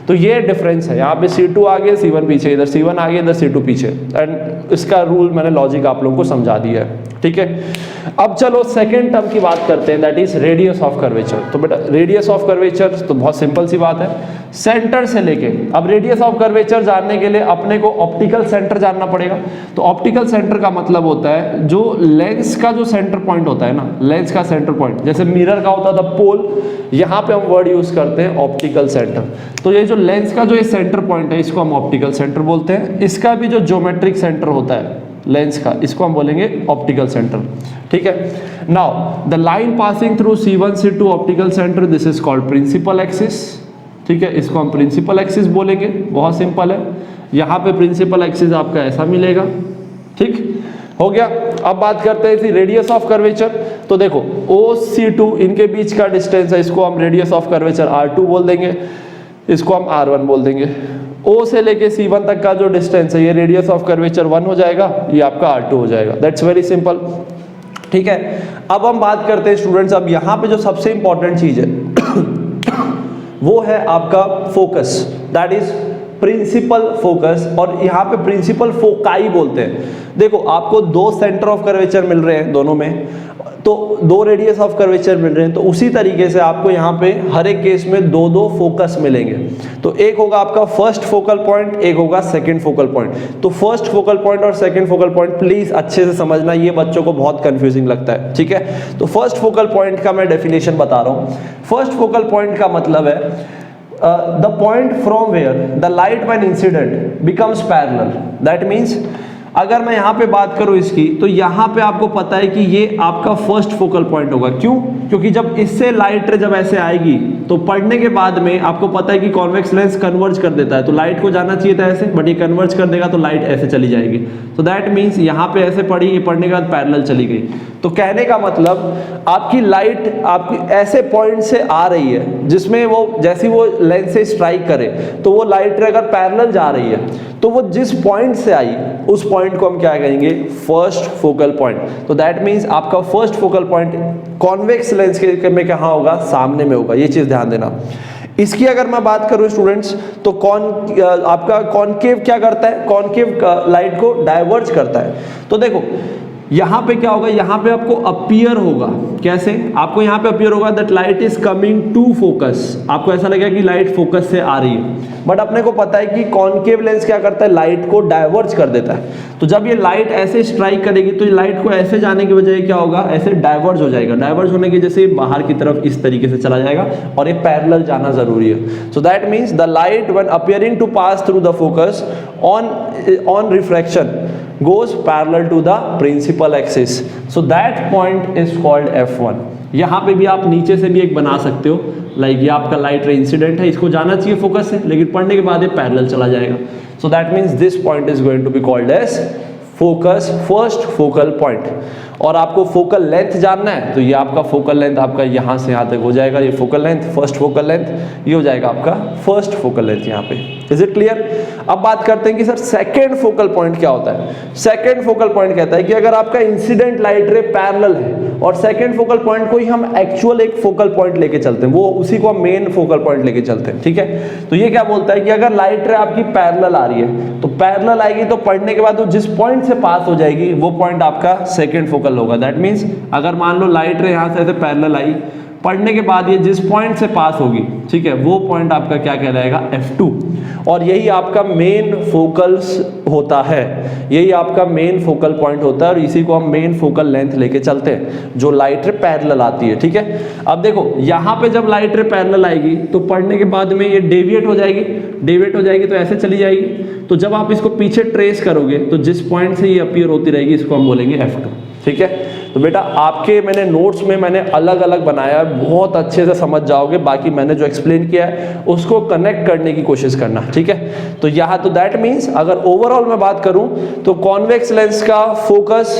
तो ये डिफरेंस है, यहाँ पे C2 आगे C1 पीछे, इधर C1 आगे इधर C2 पीछे। एंड इसका रूल मैंने लॉजिक आप लोगों को समझा दिया है। ठीक है। अब चलो सेकेंड टर्म की बात करते हैं, that is radius of curvature. तो बेटा रेडियस ऑफ कर्वेचर तो बहुत सिंपल सी बात है, सेंटर से लेके, अब रेडियस ऑफ कर्वेचर जानने के लिए अपने को ऑप्टिकल सेंटर जानना पड़ेगा। तो ऑप्टिकल सेंटर का मतलब होता है जो लेंस का जो सेंटर पॉइंट होता है ना, लेंस का सेंटर पॉइंट, जैसे मिरर का होता था पोल, यहाँ पे हम वर्ड यूज करते हैं ऑप्टिकल सेंटर। तो ये जो लेंस का जो ये सेंटर पॉइंट है इसको हम ऑप्टिकल सेंटर बोलते हैं। इसका भी जो ज्योमेट्रिक सेंटर होता है लेंस का, इसको हम बोलेंगे ऑप्टिकल सेंटर, ठीक है। Now the line passing through C1 C2 optical centre, this is called principal axis, ठीक है, इसको हम प्रिंसिपल एक्सिस बोलेंगे। बहुत सिंपल है, यहाँ पे प्रिंसिपल एक्सिस आपका ऐसा मिलेगा, ठीक हो गया। अब बात करते हैं इसी रेडियस ऑफ कर्वेचर। तो देखो OC2 इनके बीच का डिस्टेंस है, इसको हम रेडियस ऑफ कर्वेचर R2 बोल देंगे, इसको हम R1 बोल देंगे। O से लेके C1 तक का जो डिस्टेंस है ये रेडियस ऑफ कर्वेचर 1 हो जाएगा, ये आपका R2 हो जाएगा। दैट्स वेरी सिंपल, ठीक है। अब हम बात करते हैं स्टूडेंट्स, अब यहाँ पे जो सबसे इंपॉर्टेंट चीज है वो है आपका focus, that is principal focus, और यहाँ पे प्रिंसिपल फोकाई बोलते हैं। देखो आपको दो सेंटर ऑफ कर्वेचर मिल रहे हैं दोनों में, तो दो रेडियस ऑफ कर्वेचर मिल रहे हैं, तो उसी तरीके से आपको यहाँ पे हर एक केस में दो दो फोकस मिलेंगे। तो एक होगा आपका फर्स्ट फोकल पॉइंट, एक होगा सेकंड फोकल पॉइंट। तो फर्स्ट फोकल पॉइंट और सेकंड फोकल पॉइंट प्लीज अच्छे से समझना, ये बच्चों को बहुत कंफ्यूजिंग लगता है, ठीक है। तो फर्स्ट फोकल पॉइंट का मैं डेफिनेशन बता रहा हूँ। फर्स्ट फोकल पॉइंट का मतलब है the point from where the light when incident becomes parallel, that means अगर मैं यहाँ पे बात करूँ इसकी, तो यहाँ पे आपको पता है कि ये आपका फर्स्ट फोकल पॉइंट होगा। क्यों? क्योंकि जब इससे लाइट रे जब ऐसे आएगी तो पढ़ने के बाद में आपको पता है कि कॉन्वेक्स लेंस कन्वर्ज कर देता है, तो लाइट को जाना चाहिए था ऐसे, बट ये कन्वर्ज कर देगा तो लाइट ऐसे चली जाएगी। तो दैट मीन्स यहाँ पे ऐसे पड़ी, ये पढ़ने के बाद पैरेलल चली गई। तो कहने का मतलब आपकी लाइट आपकी ऐसे पॉइंट से आ रही है जिसमें वो जैसी वो लेंस से स्ट्राइक करे, तो वो लाइट रे अगर पैरेलल जा रही है तो वो जिस पॉइंट से आई उस पॉइंट को हम क्या कहेंगे? First focal point. तो दैट मीन्स आपका first focal point convex lens के में कहाँ होगा? सामने में होगा। ये चीज ध्यान देना। इसकी अगर मैं बात करूं स्टूडेंट्स, तो आपका कॉनकेव क्या करता है? कॉनकेव लाइट को डाइवर्ज करता है। तो देखो यहाँ पे क्या होगा, यहाँ पे आपको अपीयर होगा। कैसे? आपको यहाँ पे अपीयर होगा that light is coming to focus. आपको ऐसा लगेगा कि लाइट फोकस से आ रही है, बट अपने को पता है कि कॉनकेव लेंस क्या करता है? लाइट को डाइवर्ज कर देता है। तो जब ये लाइट ऐसे स्ट्राइक करेगी तो ये लाइट को ऐसे जाने की वजह क्या होगा? ऐसे डाइवर्ज हो जाएगा। डाइवर्ज होने की वजह से बाहर की तरफ इस तरीके से चला जाएगा, और ये पैरेलल जाना जरूरी है। So that means the light when appearing to pass through the focus on refraction goes parallel to the principal axis, so that point is called f1। यहाँ पे भी आप नीचे से भी एक बना सकते हो, लाइक ये आपका लाइट रे इंसिडेंट है, इसको जाना चाहिए फोकस से, लेकिन पढ़ने के बाद ये पैरेलल चला जाएगा। so that means this point is going to be called as focus, first focal point. और आपको फोकल लेंथ जानना है, तो ये आपका फोकल लेंथ आपका यहाँ से यहाँ तक हो जाएगा। ये focal length, first focal length, ये हो जाएगा आपका फर्स्ट फोकल लेंथ यहाँ पे। Is it clear? अब बात करते हैं कि सर सेकेंड फोकल पॉइंट क्या होता है। सेकेंड फोकल पॉइंट कहता है कि अगर आपका इंसिडेंट लाइट रे पैरेलल है और सेकेंड फोकल पॉइंट को ही हम एक्चुअल एक फोकल पॉइंट लेके चलते हैं, वो उसी को हम मेन फोकल पॉइंट लेके चलते हैं, ठीक है। तो ये क्या बोलता है कि अगर लाइट रे आपकी पैरेलल आ रही है, तो पैरेलल आएगी तो पढ़ने के बाद वो जिस पॉइंट से पास हो जाएगी वो पॉइंट आपका सेकेंड फोकल होगा। दैट मीन्स अगर मान लो लाइट रे यहाँ से ऐसे पैरेलल आई, पढ़ने के बाद ये जिस पॉइंट से पास होगी, ठीक है, वो पॉइंट आपका क्या कहलाएगा? F2। और यही आपका मेन फोकल्स होता है, यही आपका मेन फोकल पॉइंट होता है, और इसी को हम मेन फोकल लेंथ लेके चलते हैं जो लाइट रे पैरेलल आती है, ठीक है। अब देखो यहाँ पे जब लाइट रे पैरेलल आएगी तो पढ़ने के बाद में ये डेविएट हो जाएगी, डेविएट हो जाएगी तो ऐसे चली जाएगी। तो जब आप इसको पीछे ट्रेस करोगे तो जिस पॉइंट से ये अपीयर होती रहेगी इसको हम बोलेंगे F2, ठीक है। तो बेटा आपके मैंने नोट्स में मैंने अलग अलग बनाया है, बहुत अच्छे से समझ जाओगे। बाकी मैंने जो एक्सप्लेन किया है उसको कनेक्ट करने की कोशिश करना, ठीक है। तो यहाँ तो दैट मीन्स अगर ओवरऑल मैं बात करूं तो कॉन्वेक्स लेंस का फोकस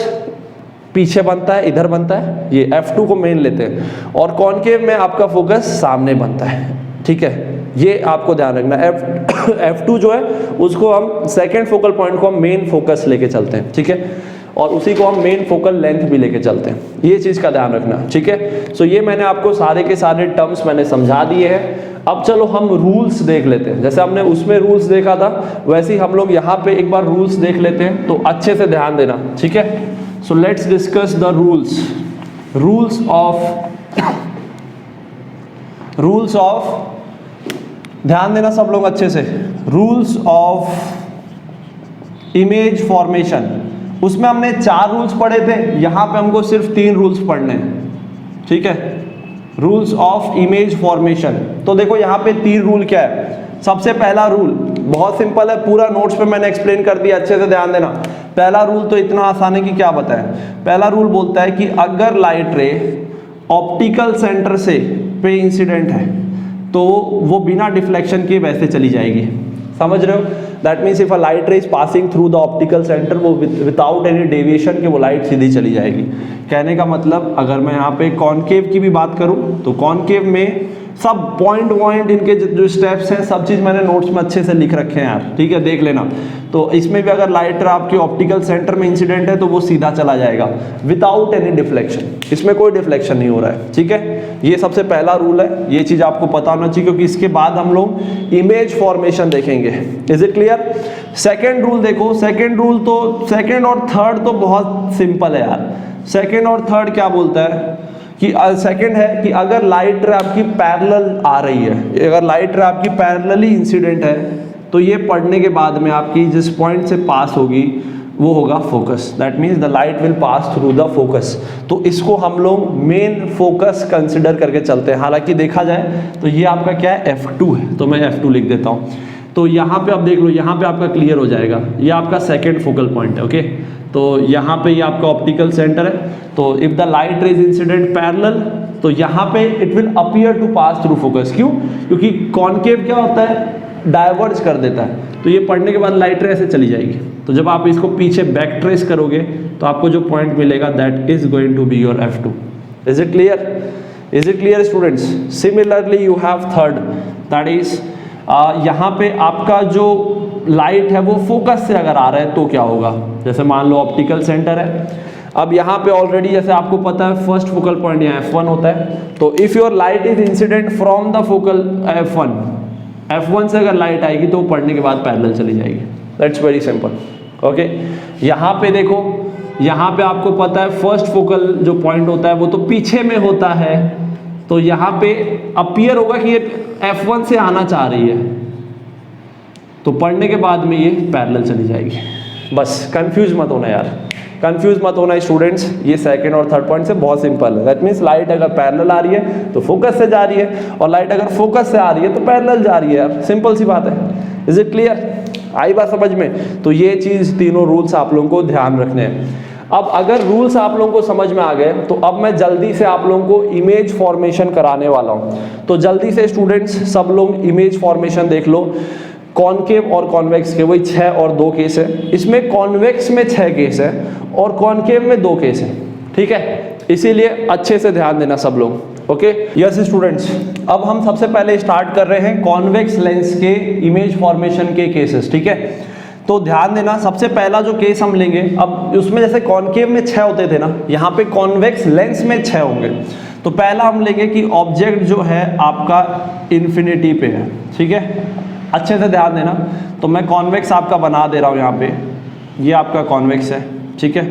पीछे बनता है, इधर बनता है, ये F2 को मेन लेते हैं, और कॉनकेव में आपका फोकस सामने बनता है, ठीक है। ये आपको ध्यान रखना। F2 जो है उसको हम सेकेंड फोकल पॉइंट को हम मेन फोकस लेके चलते हैं, ठीक है, और उसी को हम मेन फोकल लेंथ भी लेके चलते हैं। ये चीज का ध्यान रखना, ठीक है। सो ये मैंने आपको सारे के सारे टर्म्स मैंने समझा दिए हैं। अब चलो हम रूल्स देख लेते हैं। जैसे हमने उसमें रूल्स देखा था वैसे ही हम लोग यहाँ पे एक बार रूल्स देख लेते हैं, तो अच्छे से ध्यान देना, ठीक है। So let's discuss the rules of ध्यान देना सब लोग अच्छे से, रूल्स ऑफ इमेज फॉर्मेशन। उसमें हमने 4 रूल्स पढ़े थे, यहां पे हमको सिर्फ 3 रूल्स पढ़ने हैं, ठीक है। रूल्स ऑफ इमेज फॉर्मेशन, तो देखो यहां पे 3 रूल क्या है। सबसे पहला रूल बहुत सिंपल है, पूरा नोट्स पे मैंने एक्सप्लेन कर दिया, अच्छे से ध्यान देना। पहला रूल तो इतना आसान है कि क्या बताएं। पहला रूल बोलता है कि अगर लाइट रे ऑप्टिकल सेंटर से पे इंसिडेंट है तो वो बिना डिफ्लेक्शन के वैसे चली जाएगी, समझ रहे हो। That means if a light ray is passing through the optical centre, वो विदाउट एनी डेविएशन के वो लाइट सीधी चली जाएगी। कहने का मतलब अगर मैं यहाँ पे कॉनकेव की भी बात करूँ तो कॉनकेव में सब पॉइंट इनके जो स्टेप्स हैं सब चीज़ मैंने नोट्स में अच्छे से लिख रखे हैं यार, ठीक है, देख लेना। तो इसमें भी अगर लाइट रे आपके ऑप्टिकल सेंटर में इंसिडेंट है तो वो सीधा चला जाएगा विदाउट एनी डिफ्लेक्शन, इसमें कोई डिफ्लेक्शन नहीं हो रहा है, ठीक है। ये सबसे पहला रूल है, ये चीज़ आपको पता होना चाहिए, क्योंकि इसके बाद हम लोग इमेज फॉर्मेशन देखेंगे। Is it clear. Second rule देखो, सेकेंड रूल तो सेकेंड और थर्ड तो बहुत सिंपल है यार। सेकेंड और थर्ड क्या बोलता है कि सेकंड है कि अगर लाइट रे आपकी पैरेलल आ रही है, अगर लाइट रे आपकी पैरेलली इंसिडेंट है तो ये पढ़ने के बाद में आपकी जिस पॉइंट से पास होगी वो होगा focus. That means the light will pass through the focus. तो इसको हम लोग मेन फोकस कंसिडर करके चलते हैं। हालांकि देखा जाए तो ये आपका क्या है, F2 है, तो मैं F2 लिख देता हूँ। तो यहाँ पे आप देख लो, यहाँ पे आपका क्लियर हो जाएगा, ये आपका सेकेंड फोकल पॉइंट है, ओके। तो यहाँ पे ये आपका ऑप्टिकल सेंटर है। तो if the light ray is incident parallel, तो यहाँ पे it will appear to pass through focus. क्यों? क्योंकि कॉनकेव क्या होता है, डाइवर्ज कर देता है। तो ये पढ़ने के बाद लाइट रे ऐसे चली जाएगी। तो जब आप इसको पीछे बैक ट्रेस करोगे तो आपको जो पॉइंट मिलेगा that is going to be your F2। Is it clear? Is it clear students? Similarly you have third, that is यहाँ पे आपका जो लाइट है वो फोकस से अगर आ रहा है तो क्या होगा। जैसे मान लो ऑप्टिकल सेंटर है, अब यहाँ पे ऑलरेडी जैसे आपको पता है फर्स्ट फोकल पॉइंट यहाँ F1 होता है। तो if your light is incident from the focal F1 से अगर लाइट आएगी तो पढ़ने के बाद पैरेलल चली जाएगी। That's very simple, okay. यहाँ पे देखो, यहाँ पे आपको पता है फर्स्ट फोकल जो पॉइंट होता है वो तो पीछे में होता है, तो यहाँ पे अपीयर होगा कि ये F1 से आना चाह रही है, तो पढ़ने के बाद में ये पैरेलल चली जाएगी। बस कंफ्यूज मत होना यार, कंफ्यूज मत होना स्टूडेंट्स। ये सेकंड और थर्ड पॉइंट से बहुत सिंपल है। दैट मीन्स लाइट अगर पैरेलल आ रही है तो फोकस से जा रही है, और लाइट अगर फोकस से आ रही है तो पैरेलल जा रही है यार, सिंपल सी बात है। Is it clear? आई बात समझ में? तो ये चीज़ तीनों रूल्स आप लोगों को ध्यान रखने हैं। अब अगर रूल्स आप लोगों को समझ में आ गए तो अब मैं जल्दी से आप लोगों को इमेज फॉर्मेशन कराने वाला हूँ। तो जल्दी से स्टूडेंट्स सब लोग इमेज फॉर्मेशन देख लो। कॉनकेव और कॉन्वेक्स के वही 6 और 2 केस है। इसमें कॉन्वेक्स में 6 केस है और कॉनकेव में 2 केस है, ठीक है। इसीलिए अच्छे से ध्यान देना सब लोग, ओके। यस स्टूडेंट्स, अब हम सबसे पहले स्टार्ट कर रहे हैं कॉन्वेक्स लेंस के इमेज फॉर्मेशन के केसेस, ठीक है। तो ध्यान देना, सबसे पहला जो केस हम लेंगे, अब उसमें जैसे कॉनकेव में 6 होते थे ना, यहाँ पे कॉन्वेक्स लेंस में 6 होंगे। तो पहला हम लेंगे कि ऑब्जेक्ट जो है आपका इन्फिनिटी पे है, ठीक है। अच्छे से ध्यान देना। तो मैं कॉन्वेक्स आपका बना दे रहा हूँ यहाँ पे, ये आपका कॉन्वेक्स है, ठीक है।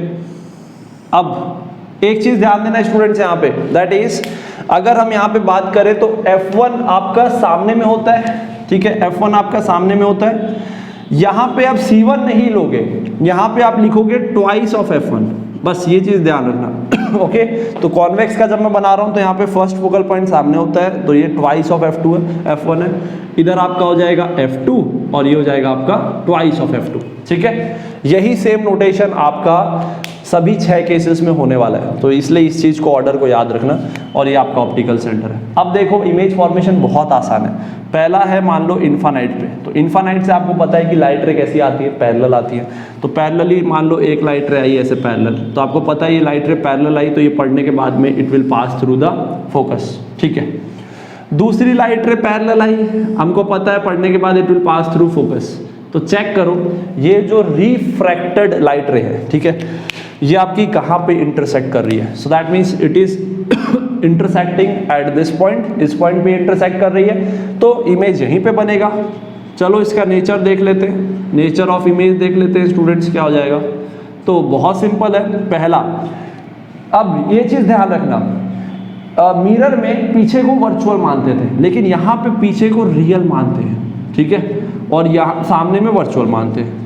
अब एक चीज ध्यान देना स्टूडेंट्स यहाँ पे, दैट इज अगर हम यहाँ पे बात करें तो F1 आपका सामने में होता है, ठीक है। F1 आपका सामने में होता है। यहाँ पे आप C1 नहीं लोगे, यहाँ पे आप लिखोगे ट्वाइस ऑफ F1, बस ये चीज ध्यान रखना, ओके। तो कॉन्वेक्स का जब मैं बना रहा हूँ तो यहाँ पे फर्स्ट फोकल पॉइंट सामने होता है, तो ये ट्वाइस ऑफ F2 है, F1 है। इधर आपका हो जाएगा F2 और ये हो जाएगा आपका ट्वाइस ऑफ F2, ठीक है। यही सेम नोटेशन आपका सभी 6 केसेस में होने वाला है, तो इसलिए इस चीज को ऑर्डर को याद रखना। और ये आपका ऑप्टिकल सेंटर है। अब देखो इमेज फॉर्मेशन बहुत आसान है। पहला है मान लो इन्फानाइट पे, तो इन्फानाइट से आपको पता है कि लाइट रे कैसी आती है, पैरेलल आती है। तो पैरेलली मान लो एक लाइट रे आई ऐसे पैरेलल, तो आपको पता है ये लाइट रे पैरेलल आई तो ये पढ़ने के बाद में it will pass through the focus, ठीक है। दूसरी लाइट रे पैरेलल आई, हमको पता है पढ़ने के बाद it will pass through focus. तो चेक करो ये जो रिफ्रैक्टेड लाइट रे है, ठीक है, ये आपकी कहाँ पे इंटरसेक्ट कर रही है। So that means it is intersecting at this point, इस पॉइंट पे इंटरसेक्ट कर रही है, तो इमेज यहीं पे बनेगा। चलो इसका नेचर देख लेते हैं, नेचर ऑफ इमेज देख लेते हैं स्टूडेंट्स, क्या हो जाएगा। तो बहुत सिंपल है पहला। अब ये चीज़ ध्यान रखना, मिरर में पीछे को वर्चुअल मानते थे, लेकिन यहाँ पे पीछे को रियल मानते हैं, ठीक है, और यहाँ सामने में वर्चुअल मानते हैं,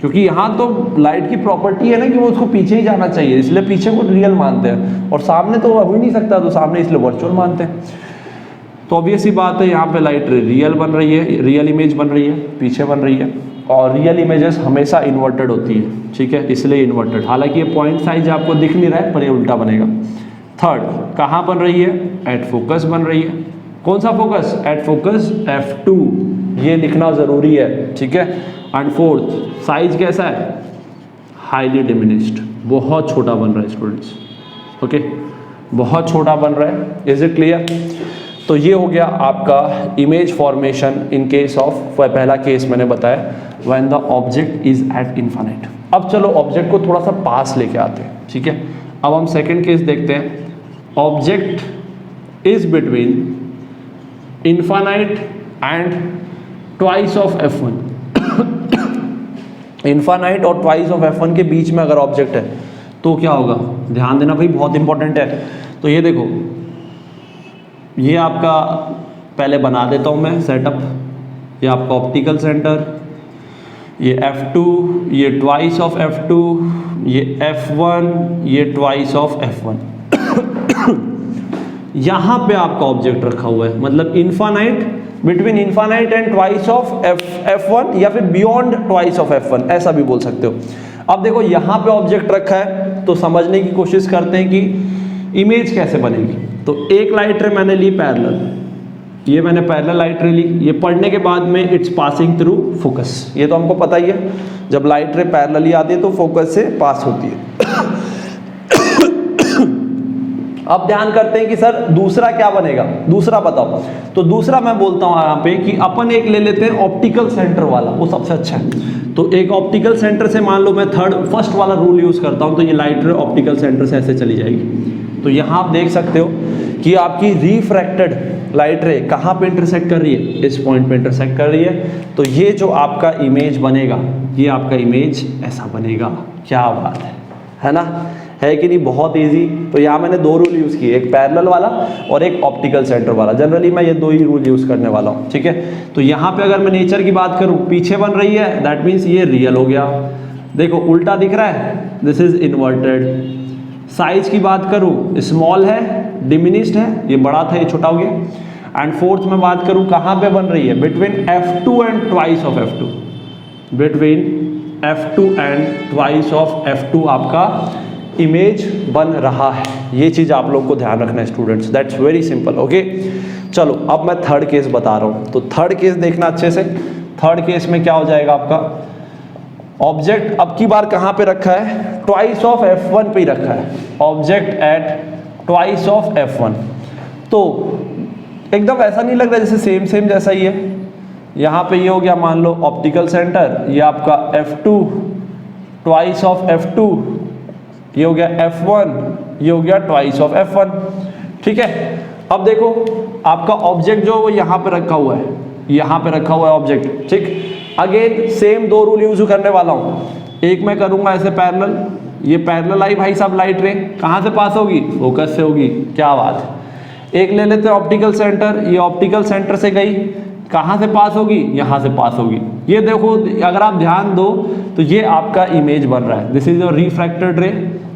क्योंकि यहाँ तो लाइट की प्रॉपर्टी है ना कि वो उसको पीछे ही जाना चाहिए, इसलिए पीछे को रियल मानते हैं, और सामने तो हो ही नहीं सकता, तो सामने इसलिए वर्चुअल मानते हैं। तो ऑब्वियस ही बात है, यहाँ पे लाइट रियल बन रही है, रियल इमेज बन रही है, पीछे बन रही है, और रियल इमेजेस हमेशा इन्वर्टेड होती है, ठीक है, इसलिए इन्वर्टेड। हालांकि ये पॉइंट साइज आपको दिख नहीं रहा है, पर ये उल्टा बनेगा। थर्ड, कहाँ बन रही है? एट फोकस बन रही है। कौन सा फोकस? एट फोकस F2, ये लिखना ज़रूरी है, ठीक है। एंड फोर्थ, साइज कैसा है? हाईली डिमिनिश्ड, बहुत छोटा बन रहा है स्टूडेंट्स, ओके, बहुत छोटा बन रहा है। Is it clear? तो ये हो गया आपका image formation in case of, पहला केस मैंने बताया, when the object is at infinite. अब चलो ऑब्जेक्ट को थोड़ा सा पास लेके आते हैं, ठीक है। अब हम सेकंड केस देखते हैं। Object is between infinite and twice of F1। Infinite और ट्वाइस ऑफ F1 के बीच में अगर ऑब्जेक्ट है तो क्या होगा? ध्यान देना भाई, बहुत इंपॉर्टेंट है। तो ये देखो, ये आपका पहले बना देता हूँ मैं सेटअप। ये आपका ऑप्टिकल सेंटर, ये F2, ये ट्वाइस ऑफ F2, ये F1, ये ट्वाइस ऑफ F1। यहाँ पे आपका ऑब्जेक्ट रखा हुआ है, मतलब infinite, between infinite and twice of F1, या फिर बियॉन्ड ट्वाइस ऑफ F1, ऐसा भी बोल सकते हो। अब देखो यहाँ पे ऑब्जेक्ट रखा है, तो समझने की कोशिश करते हैं कि इमेज कैसे बनेगी। तो एक लाइट रे मैंने ली पैरेलल, ये मैंने पैरेलल लाइट रे ली, ये पढ़ने के बाद में इट्स पासिंग थ्रू फोकस, ये तो हमको पता ही है, जब लाइट रे पैरेलली आती है तो फोकस से पास होती है। अब ध्यान करते हैं कि सर दूसरा क्या बनेगा, दूसरा बताओ। तो दूसरा मैं बोलता हूँ यहाँ पे कि अपन एक ले लेते हैं ऑप्टिकल सेंटर वाला, वो सबसे अच्छा है। तो एक ऑप्टिकल सेंटर से मान लो मैं फर्स्ट वाला रूल यूज करता हूँ, तो ये लाइट रे ऑप्टिकल सेंटर से ऐसे चली जाएगी। तो यहाँ आप देख सकते हो कि आपकी रिफ्रैक्टेड लाइट रे कहाँ पे इंटरसेक्ट कर रही है? इस पॉइंट पे इंटरसेक्ट कर रही है। तो ये जो आपका इमेज बनेगा, ये आपका इमेज ऐसा बनेगा। क्या बात है ना, है कि नहीं? बहुत इजी। तो यहाँ मैंने दो रूल यूज़ किए, एक पैरेलल वाला और एक ऑप्टिकल सेंटर वाला। जनरली मैं ये दो ही रूल यूज़ करने वाला हूँ, ठीक है। तो यहाँ पे अगर मैं नेचर की बात करूँ, पीछे बन रही है, दैट मीन्स ये रियल हो गया। देखो उल्टा दिख रहा है, दिस इज इन्वर्टेड। साइज की बात करूँ, स्मॉल है, डिमिनिश्ड है, ये बड़ा था, ये छोटा हो गया। एंड फोर्थ में बात करूँ, कहाँ पे बन रही है? Between F2 and twice of F2, between F2 and twice of F2 आपका इमेज बन रहा है। ये चीज़ आप लोग को ध्यान रखना है students, that's very simple, okay. चलो अब मैं थर्ड केस बता रहा हूँ। तो थर्ड केस देखना अच्छे से। थर्ड केस में क्या हो जाएगा आपका? ऑब्जेक्ट अब की बार कहाँ पे रखा है? ट्वाइस ऑफ F1 पे ही रखा है। Object at twice of F1। तो एकदम ऐसा नहीं लग रहा जैसे सेम सेम जैसा ही है। यहाँ पे ये हो गया मान लो ऑप्टिकल सेंटर, ये आपका F2, ट्वाइस ऑफ F2, ये हो गया F1, ये हो गया ट्वाइस ऑफ F1, ठीक है। अब देखो आपका ऑब्जेक्ट जो वो यहाँ पे रखा हुआ है, यहाँ पे रखा हुआ है ऑब्जेक्ट, ठीक। अगेन सेम दो रूल यूज करने वाला हूँ। एक मैं करूँगा ऐसे पैरेलल, ये पैरेलल आई भाई साहब लाइट रे, कहाँ से पास होगी? फोकस से होगी। क्या बात है। एक ले लेते हैं ऑप्टिकल सेंटर, ये ऑप्टिकल सेंटर से गई, कहाँ से पास होगी? यहाँ से पास होगी। ये देखो अगर आप ध्यान दो तो ये आपका इमेज बन रहा है, दिस इज योर रिफ्रैक्टेड रे,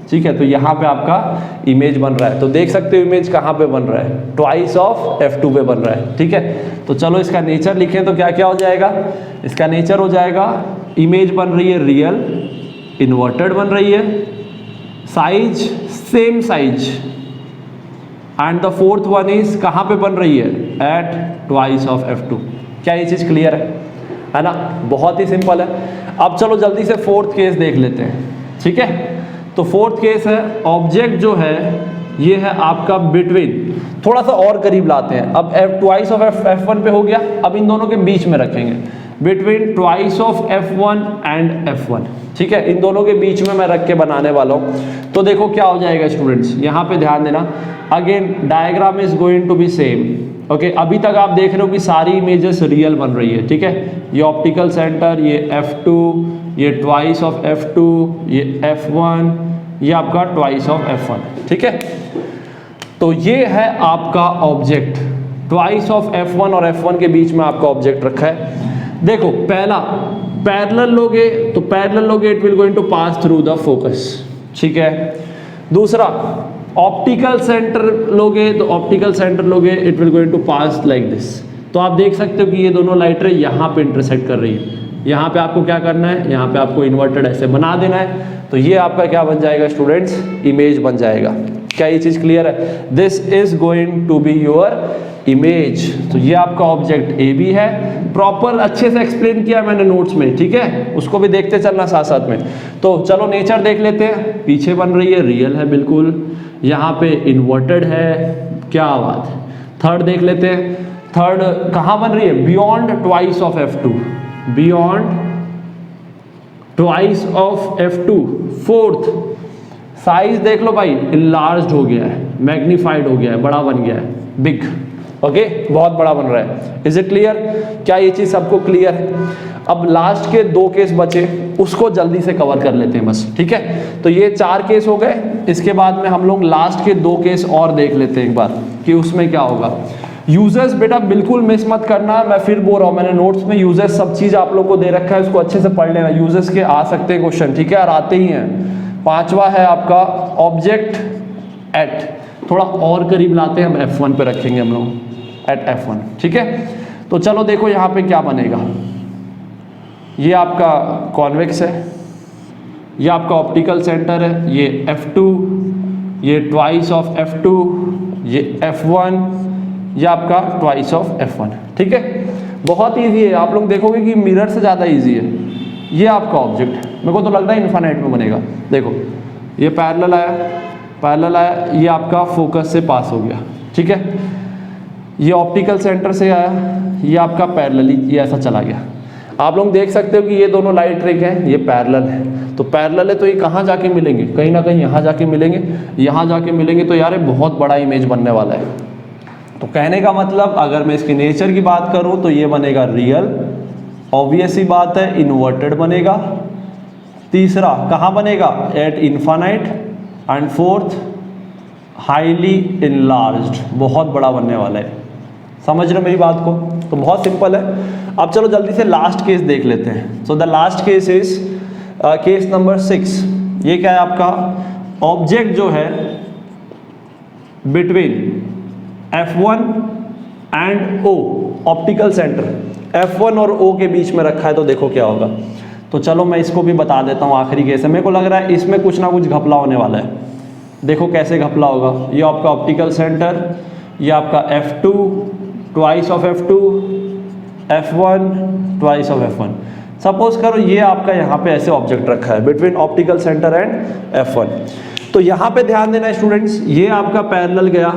ठीक है। तो यहाँ पे आपका इमेज बन रहा है। तो देख सकते हो इमेज कहाँ पे बन रहा है? ट्वाइस ऑफ F2 पे बन रहा है, ठीक है। तो चलो इसका नेचर लिखें तो क्या क्या हो जाएगा? इसका नेचर हो जाएगा, इमेज बन रही है रियल, इन्वर्टेड बन रही है, size same size, and the fourth one is कहाँ पे बन रही है? At twice of F2। क्या ये चीज़ क्लियर है ना? बहुत ही सिंपल है। अब चलो जल्दी से फोर्थ केस देख लेते हैं, ठीक है। तो फोर्थ केस है, ऑब्जेक्ट जो है ये है आपका बिटवीन, थोड़ा सा और करीब लाते हैं। अब ट्वाइस ऑफ F1 पे हो गया, अब इन दोनों के बीच में रखेंगे, between twice of F1 and F1, ठीक है। इन दोनों के बीच में मैं रख के बनाने वाला हूँ। तो देखो क्या हो जाएगा स्टूडेंट्स, यहाँ पे ध्यान देना। Again diagram is going to be same, okay अभी तक आप देख रहे हो कि सारी इमेजेस रियल बन रही है, ठीक है। ये ऑप्टिकल सेंटर, ये F2, ये ट्वाइस ऑफ F2, ये F1, ये आपका ट्वाइस ऑफ F1, ठीक है। तो ये है आपका ऑब्जेक्ट, ट्वाइस ऑफ F1 और F1 के बीच में आपका ऑब्जेक्ट रखा है। देखो पहला पैरेलल लोगे तो पैरेलल लोगे it will going to pass through the focus, ठीक है। दूसरा ऑप्टिकल सेंटर लोगे तो ऑप्टिकल सेंटर लोगे it will going to pass like this. तो आप देख सकते हो कि ये दोनों लाइट रे यहाँ पे इंटरसेक्ट कर रही है। यहाँ पे आपको क्या करना है, यहाँ पे आपको इन्वर्टेड ऐसे बना देना है, तो ये आपका क्या बन जाएगा स्टूडेंट्स, इमेज बन जाएगा। क्या ये चीज़ क्लियर है? This is going to be your image. तो ये आपका ऑब्जेक्ट ए बी है, प्रॉपर अच्छे से एक्सप्लेन किया मैंने नोट्स में, ठीक है, उसको भी देखते चलना साथ साथ में। तो चलो नेचर देख लेते हैं। पीछे बन रही है, रियल है बिल्कुल, यहाँ पे इन्वर्टेड है, क्या बात है। थर्ड देख लेते हैं, थर्ड कहाँ बन रही है, beyond twice of F2, beyond twice of F2। Fourth size देख लो भाई, इनलार्ज्ड हो गया है, मैग्नीफाइड हो गया है, बड़ा बन गया है, बिग, ओके, बहुत बड़ा बन रहा है। Is it clear? क्या ये चीज सबको क्लियर है? अब लास्ट के 2 केस बचे, उसको जल्दी से कवर कर लेते हैं बस, ठीक है। तो ये 4 केस हो गए, इसके बाद में हम लोग लास्ट के 2 केस और देख लेते हैं एक बार कि उसमें क्या होगा। यूजर्स बेटा बिल्कुल मिस मत करना, मैं फिर बोल रहा हूँ, मैंने नोट्स में यूजर्स सब चीज आप लोग को दे रखा है, उसको अच्छे से पढ़ लेना। यूजर्स के आ सकते हैं क्वेश्चन, ठीक है, और आते ही हैं। 5वां है आपका ऑब्जेक्ट एट, थोड़ा और करीब लाते हैं हम, F1 पे रखेंगे हम लोग, एट F1, ठीक है। तो चलो देखो यहाँ पे क्या बनेगा। ये आपका कॉन्वेक्स है, ये आपका ऑप्टिकल सेंटर है, ये F2, ये ट्वाइस ऑफ F2, ये F1, ये आपका ट्वाइस ऑफ F1, ठीक है। बहुत ईजी है, आप लोग देखोगे कि मिरर से ज़्यादा ईजी है। ये आपका ऑब्जेक्ट मेरे को तो लगता है इन्फिनिट में बनेगा। देखो ये पैरेलल आया, पैरेलल आया, ये आपका फोकस से पास हो गया, ठीक है। ये ऑप्टिकल सेंटर से आया, ये आपका पैरेलली ये ऐसा चला गया। आप लोग देख सकते हो कि ये दोनों लाइट रे हैं, ये पैरेलल है, तो पैरेलल है तो ये कहाँ जाके मिलेंगे, कहीं ना कहीं यहाँ जाके मिलेंगे, यहाँ जाके मिलेंगे, तो यार ये बहुत बड़ा इमेज बनने वाला है। तो कहने का मतलब अगर मैं इसकी नेचर की बात करूँ तो ये बनेगा रियल, ऑब्वियस ही बात है, इन्वर्टेड बनेगा। तीसरा कहाँ बनेगा, at infinite. And fourth highly enlarged, बहुत बड़ा बनने वाला है। समझ रहे हो मेरी बात को? तो बहुत सिंपल है। अब चलो जल्दी से लास्ट केस देख लेते हैं। So the last case is case number 6। ये क्या है आपका, ऑब्जेक्ट जो है between F1 and O, optical centre F1 और O के बीच में रखा है, तो देखो क्या होगा। तो चलो मैं इसको भी बता देता हूँ, आखिरी केस है, मेरे को लग रहा है इसमें कुछ ना कुछ घपला होने वाला है। देखो कैसे घपला होगा। ये आपका ऑप्टिकल सेंटर, ये आपका F2 twice of F2, F1 twice of F1। Suppose करो ये आपका यहाँ पे ऐसे ऑब्जेक्ट रखा है between optical centre and F1। तो यहाँ पे ध्यान देना है स्टूडेंट्स, ये आपका पैरेलल गया,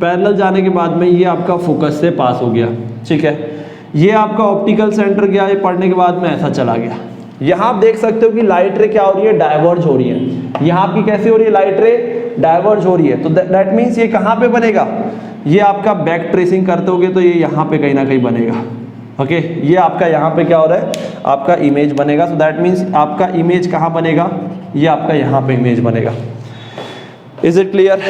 पैरेलल जाने के बाद में ये आपका फोकस से पास हो गया, ठीक है। ये आपका ऑप्टिकल सेंटर गया, ये पढ़ने के बाद में ऐसा चला गया। यहाँ आप देख सकते हो कि लाइट रे क्या हो रही है, डाइवर्ज हो रही है। यहाँ आपकी कैसे हो रही है, लाइट रे डाइवर्ज हो रही है। तो दैट मीन्स ये कहाँ पे बनेगा, ये आपका बैक ट्रेसिंग करते होगे तो ये यहाँ पे कहीं ना कहीं बनेगा, ओके। ये आपका यहाँ पे क्या हो रहा है, आपका इमेज बनेगा। सो दैट मीन्स आपका इमेज कहाँ बनेगा, ये आपका यहाँ पे इमेज बनेगा। Is it clear?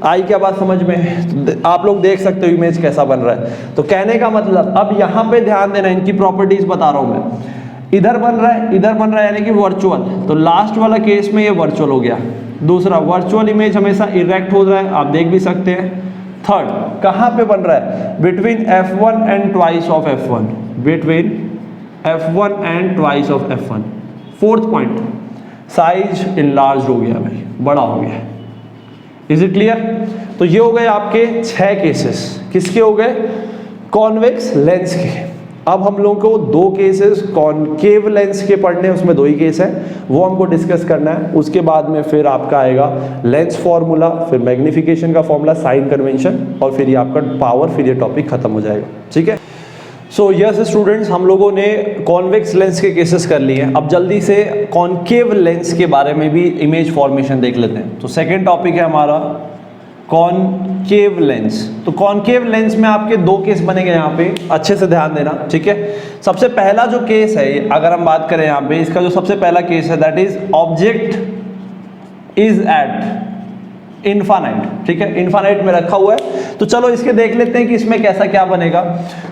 आई क्या बात समझ में? आप लोग देख सकते हो इमेज कैसा बन रहा है। तो कहने का मतलब अब यहाँ पे ध्यान देना, इनकी प्रॉपर्टीज बता रहा हूँ मैं। इधर बन रहा है, इधर बन रहा है, यानी कि वर्चुअल। तो लास्ट वाला केस में ये वर्चुअल हो गया। दूसरा, वर्चुअल इमेज हमेशा इरेक्ट हो रहा है, आप देख भी सकते हैं। थर्ड, कहाँ पे बन रहा है, between F1 and twice of F1, between F1 and twice of F1। Fourth point, size enlarge हो गया भाई, बड़ा हो गया। Is it clear? तो ये हो गए आपके 6 केसेस। किसके हो गए, कॉन्वेक्स लेंस के। अब हम लोगों को 2 केसेस कॉनकेव लेंस के पढ़ने हैं, उसमें 2 ही केस हैं, वो हमको डिस्कस करना है। उसके बाद में फिर आपका आएगा लेंस फॉर्मूला, फिर मैग्निफिकेशन का फॉर्मूला, साइन कन्वेंशन, और फिर ये आपका पावर, फिर ये टॉपिक खत्म हो जाएगा, ठीक है। सो यस स्टूडेंट्स, हम लोगों ने कॉन्वेक्स लेंस के केसेस कर लिए हैं। अब जल्दी से कॉनकेव लेंस के बारे में भी इमेज फॉर्मेशन देख लेते हैं। तो सेकेंड टॉपिक है हमारा कॉनकेव लेंस। तो कॉनकेव लेंस में आपके दो केस बनेंगे यहाँ पे, अच्छे से ध्यान देना, ठीक है। सबसे पहला जो केस है, अगर हम बात करें यहाँ पे, इसका जो सबसे पहला केस है that is object is eight infinite, ठीक है, इनफाइनाइट में रखा हुआ है। तो चलो इसके देख लेते हैं कि इसमें कैसा क्या बनेगा।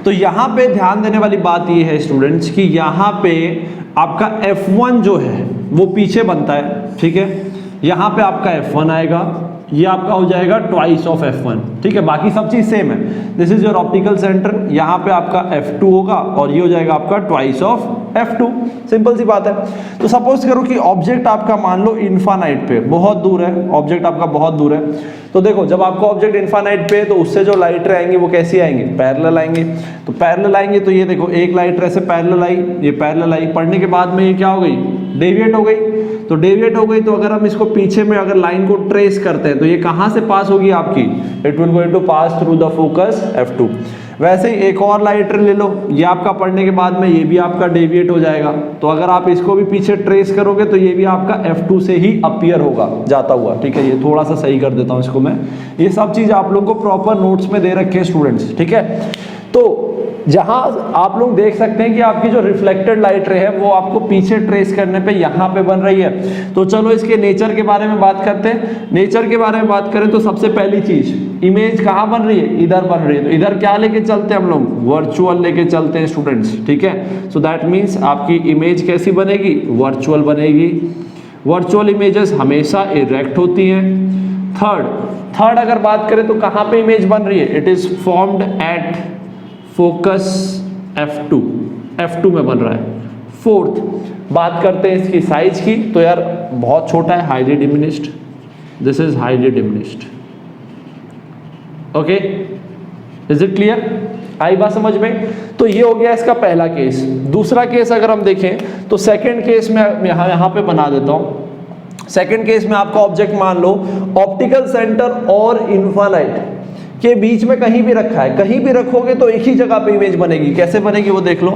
तो यहाँ पे ध्यान देने वाली बात ये है स्टूडेंट्स कि यहाँ पे आपका F1 जो है वो पीछे बनता है, ठीक है। यहाँ पे आपका F1 आएगा, ये आपका हो जाएगा ट्वाइस ऑफ F1, ठीक है। बाकी सब चीज सेम है। This is your optical centre, यहाँ पे आपका F2 होगा और ये हो जाएगा आपका ट्वाइस ऑफ F2, सिंपल सी बात है। तो सपोज करो कि ऑब्जेक्ट आपका मान लो इनफाइनाइट पे बहुत दूर है, ऑब्जेक्ट आपका बहुत दूर है। तो देखो जब आपका ऑब्जेक्ट इनफाइनाइट पे है तो उससे जो लाइट रे आएंगी वो कैसी आएंगी, पैरेलल आएंगे। तो पैरेलल आएंगे तो ये देखो एक लाइट रे से पैरेलल आई, ये पैरेलल आई, पढ़ने के बाद में ये क्या हो गई, डेविएट हो गई। तो डेविएट हो गई तो अगर हम इसको पीछे में अगर लाइन को ट्रेस करते हैं तो ये कहां से पास होगी आपकी, it will going to pass through the focus F2। वैसे ही एक और लाइट रे ले लो, ये आपका पढ़ने के बाद में ये भी आपका डेविएट हो जाएगा। तो अगर आप इसको भी पीछे ट्रेस करोगे तो ये भी आपका F2 से ही अपीयर होगा जाता हुआ, ठीक है। ये थोड़ा सा सही कर देता हूं इसको मैं, ये सब चीज आप लोगों को प्रॉपर नोट्स में दे रखे हैं स्टूडेंट्स, ठीक है। तो जहां आप लोग देख सकते हैं कि आपकी जो रिफ्लेक्टेड लाइट रे है वो आपको पीछे ट्रेस करने पे यहाँ पे बन रही है। तो चलो इसके नेचर के बारे में बात करते हैं। नेचर के बारे में बात करें तो सबसे पहली चीज, इमेज कहाँ बन रही है, इधर बन रही है। तो इधर क्या लेके चलते हैं हम लोग, वर्चुअल लेके चलते हैं स्टूडेंट्स, ठीक है। सो दैट मीन्स आपकी इमेज कैसी बनेगी, वर्चुअल बनेगी। वर्चुअल इमेजेस हमेशा इरेक्ट होती हैं। थर्ड अगर बात करें तो कहाँ पे इमेज बन रही है, it is formed at focus F2 में बन रहा है। फोर्थ बात करते हैं इसकी साइज की, तो यार बहुत छोटा है, highly diminished, this is highly diminished, okay, is it clear, आई बात समझ में। तो ये हो गया इसका पहला केस। दूसरा केस अगर हम देखें तो सेकंड केस में यहाँ पे बना देता हूं। सेकंड केस में आपका ऑब्जेक्ट मान लो ऑप्टिकल सेंटर और इनफाइनाइट के बीच में कहीं भी रखा है, कहीं भी रखोगे तो एक ही जगह पे इमेज बनेगी। कैसे बनेगी वो देख लो।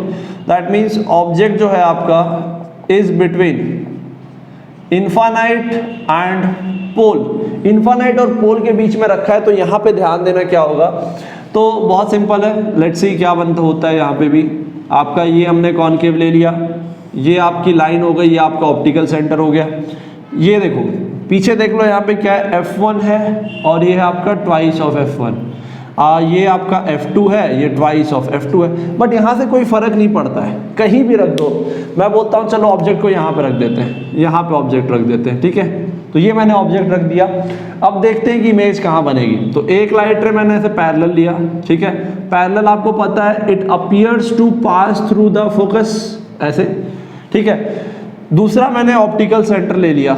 दैट मीन्स ऑब्जेक्ट जो है आपका is between infinite and pole, infinite और पोल के बीच में रखा है। तो यहाँ पे ध्यान देना क्या होगा, तो बहुत सिंपल है, लेट्स सी क्या बनता होता है। यहाँ पे भी आपका ये हमने कॉनकेव ले लिया, ये आपकी लाइन हो गई, ये आपका ऑप्टिकल सेंटर हो गया। ये देखो पीछे देख लो, यहाँ पे क्या है, F1 है और ये है आपका ट्वाइस ऑफ F1। ये आपका F2 है, ये ट्वाइस ऑफ F2 है। बट यहाँ से कोई फर्क नहीं पड़ता है, कहीं भी रख दो। मैं बोलता हूँ चलो ऑब्जेक्ट को यहाँ पे रख देते हैं, यहाँ पे ऑब्जेक्ट रख देते हैं, ठीक है। तो ये मैंने ऑब्जेक्ट रख दिया। अब देखते हैं कि इमेज कहाँ बनेगी। तो एक लाइट रे मैंने ऐसे पैरेलल लिया, ठीक है। पैरेलल आपको पता है it appears to pass through the focus, ऐसे, ठीक है। दूसरा मैंने ऑप्टिकल सेंटर ले लिया,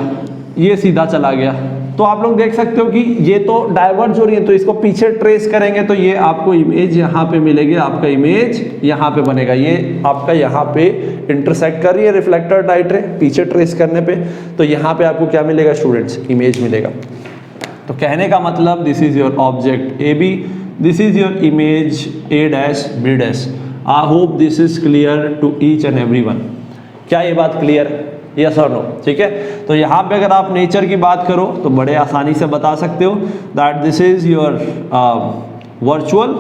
ये सीधा चला गया। तो आप लोग देख सकते हो कि ये तो डाइवर्ज हो रही है, तो इसको पीछे ट्रेस करेंगे तो ये आपको इमेज यहाँ पे मिलेगी, आपका इमेज यहाँ पे बनेगा। ये आपका यहाँ पे इंटरसेक्ट कर रही है रिफ्लेक्टेड लाइट रे, पीछे ट्रेस करने पे तो यहाँ पे आपको क्या मिलेगा स्टूडेंट्स, इमेज मिलेगा। तो कहने का मतलब this is your object A B, this is your image A dash B dash. I hope this is clear to each and everyone. क्या ये बात क्लियर है, यस और नो, ठीक है। तो यहाँ पे अगर आप नेचर की बात करो तो बड़े आसानी से बता सकते हो that this is your virtual,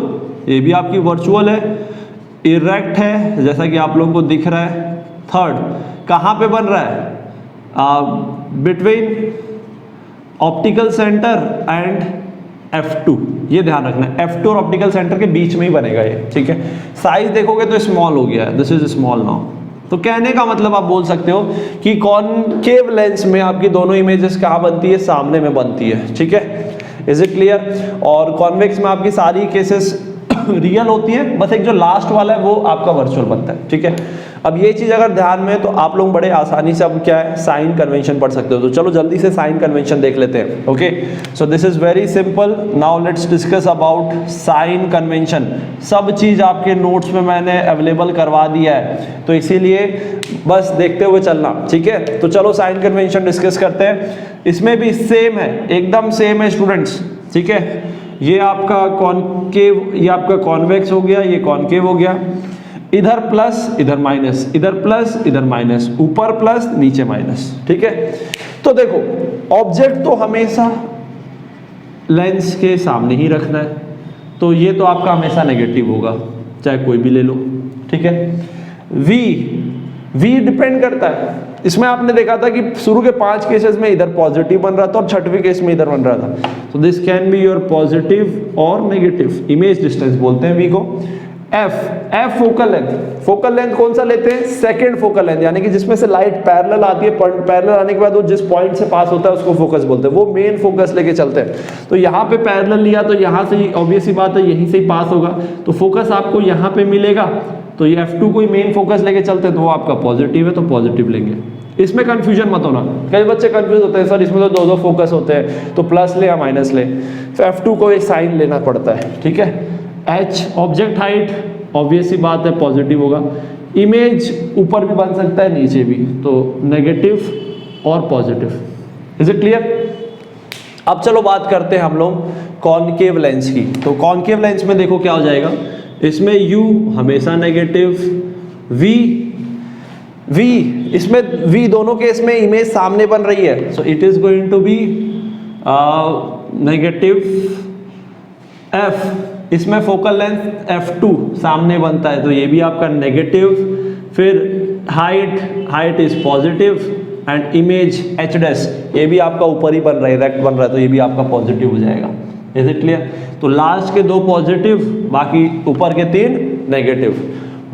ये भी आपकी वर्चुअल है, इरेक्ट है जैसा कि आप लोगों को दिख रहा है। थर्ड कहाँ पे बन रहा है, between optical centre and F2, ये ध्यान रखना है, F2 और ऑप्टिकल सेंटर के बीच में ही बनेगा ये, ठीक है। साइज देखोगे तो स्मॉल हो गया है, दिस इज स्मॉल नाउ। तो कहने का मतलब आप बोल सकते हो कि कॉनकेव लेंस में आपकी दोनों इमेजेस कहाँ बनती है, सामने में बनती है, ठीक है। Is it clear. और कॉन्वेक्स में आपकी सारी केसेस रियल होती है, बस एक जो लास्ट वाला है वो आपका वर्चुअल बनता है, ठीक है। अब ये चीज अगर ध्यान में तो आप लोग बड़े आसानी से अब क्या है, साइन कन्वेंशन पढ़ सकते हो। तो चलो जल्दी से साइन कन्वेंशन देख लेते हैं, okay. So this is very simple. Now let's discuss about sign convention. सब चीज आपके नोट्स में मैंने अवेलेबल करवा दिया है, तो इसीलिए बस देखते हुए चलना, ठीक है। तो चलो साइन कन्वेंशन डिस्कस करते हैं। इसमें भी सेम है, एकदम सेम है स्टूडेंट्स, ठीक है। ये आपका कॉनकेव, ये आपका कॉन्वेक्स हो गया, ये कॉनकेव हो गया। इधर प्लस इधर माइनस, इधर प्लस इधर माइनस, ऊपर प्लस नीचे माइनस, ठीक है। तो देखो ऑब्जेक्ट तो हमेशा लेंस के सामने ही रखना है, तो ये तो आपका हमेशा नेगेटिव होगा, चाहे कोई भी ले लो, ठीक है। वी डिपेंड करता है, इसमें आपने देखा था कि शुरू के 5 केसेस में इधर पॉजिटिव बन रहा था और 6वें केस में इधर बन रहा था। So this can be your positive और नेगेटिव। इमेज डिस्टेंस बोलते हैं वी को। F focal length. Focal length कौन सा लेते हैं? सेकंड फोकल लेंथ, यानी कि जिसमें से लाइट पैरेलल आती है, पैरेलल आने के बाद वो जिस पॉइंट से पास होता है उसको फोकस बोलते हैं, वो मेन फोकस लेके चलते हैं। तो यहाँ पे पैरेलल लिया तो यहाँ से ही ऑब्वियस सी बात है यहीं से ही पास होगा, तो फोकस आपको यहाँ पे मिलेगा। तो ये F2 कोई मेन फोकस लेके चलते हैं तो वो आपका पॉजिटिव है, तो पॉजिटिव लेंगे। इसमें कंफ्यूजन मत होना, कई बच्चे कंफ्यूज होते हैं, सर इसमें तो 2 फोकस होते हैं, तो प्लस ले या माइनस ले। तो F2 को एक साइन लेना पड़ता है, ठीक है। H ऑब्जेक्ट हाइट, ऑब्वियस सी बात है पॉजिटिव होगा। इमेज ऊपर भी बन सकता है नीचे भी, तो नेगेटिव और पॉजिटिव। Is it clear? अब चलो बात करते हैं हम लोग कॉनकेव लेंस की। तो कॉनकेव लेंस में देखो क्या हो जाएगा, इसमें U हमेशा नेगेटिव, V इसमें V दोनों केस में इमेज सामने बन रही है, so it is going to be negative. F इसमें फोकल लेंथ F2 सामने बनता है, तो ये भी आपका नेगेटिव। फिर height is positive and image H dash, ये भी आपका ऊपर ही बन रहा है, रेक्ट बन रहा है, तो ये भी आपका पॉजिटिव हो जाएगा। Is it clear? तो लास्ट के 2 पॉजिटिव, बाकी ऊपर के 3 नेगेटिव।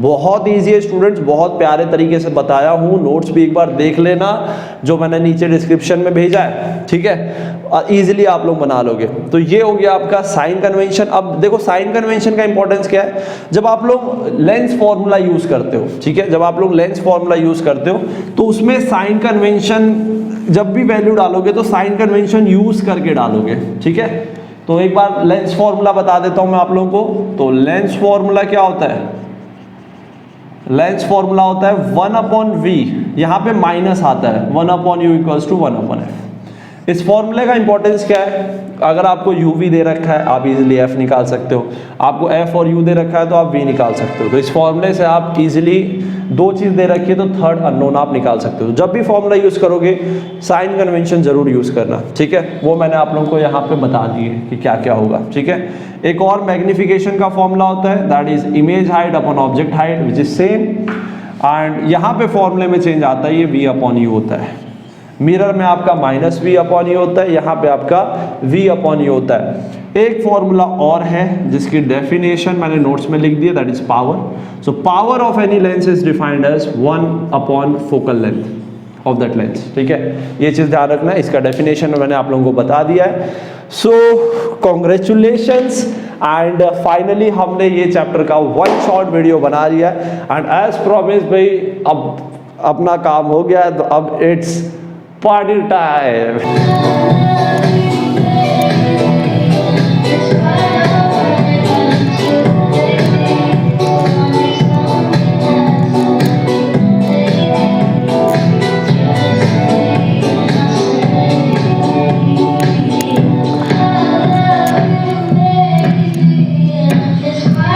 बहुत ईजी है स्टूडेंट्स, बहुत प्यारे तरीके से बताया हूँ। नोट्स भी एक बार देख लेना जो मैंने नीचे डिस्क्रिप्शन में भेजा है, ठीक है। इजीली आप लोग बना लोगे। तो ये हो गया आपका साइन कन्वेंशन। अब देखो साइन कन्वेंशन का इंपॉर्टेंस क्या है, जब आप लोग लेंस फॉर्मूला यूज करते हो, ठीक है, जब आप लोग लेंस फॉर्मूला यूज करते हो तो उसमें साइन कन्वेंशन, जब भी वैल्यू डालोगे तो साइन कन्वेंशन यूज करके डालोगे, ठीक है। तो एक बार लेंस फॉर्मूला बता देता हूं मैं आप लोगों को। तो लेंस फॉर्मूला क्या होता है? लेंस फॉर्मूला होता है 1/v, यहाँ पे माइनस आता है, 1/u इक्वल्स टू 1/f। इस फॉर्मूले का इंपॉर्टेंस क्या है? अगर आपको uv दे रखा है आप इजीली f निकाल सकते हो, आपको f और u दे रखा है तो आप v निकाल सकते हो। तो इस फॉर्मूले से आप इजीली 2 चीज दे रखी है तो थर्ड अननोन आप निकाल सकते हो। जब भी फॉर्मूला यूज करोगे साइन कन्वेंशन जरूर यूज करना, ठीक है। वो मैंने आप लोगों को यहाँ पे बता दिए कि क्या क्या होगा, ठीक है। एक और मैग्निफिकेशन का फॉर्मूला होता है, that is image height upon object height which is same. And यहाँ पे फॉर्मूले में चेंज आता है, ये v/u होता है। मिरर में आपका -v/u होता है, यहाँ पे आपका v/u होता है। एक फॉर्मूला और है जिसकी डेफिनेशन मैंने नोट्स में लिख दिया, that is power. So power of any lens is defined as 1/ focal length of that lens, ठीक है। ये चीज ध्यान रखना है, इसका डेफिनेशन मैंने आप लोगों को बता दिया है। सो कॉन्ग्रेचुलेशंस, एंड फाइनली हमने ये चैप्टर का 1 शॉर्ट वीडियो बना लिया है। एंड एज प्रॉमिस भाई अब अपना काम हो गया है, तो अब it's party time.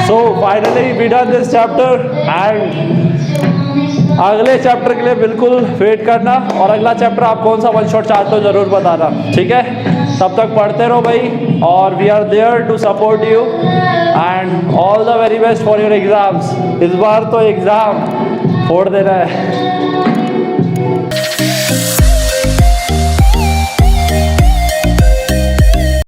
So finally we done this chapter and अगले चैप्टर के लिए बिल्कुल वेट करना, और अगला चैप्टर आप कौन सा 1 शॉट चाहते हो जरूर बताना, ठीक है। तब तक पढ़ते रहो भाई, और we are there to support you and all the very best for your exams. इस बार तो एग्जाम फोड़ देना है।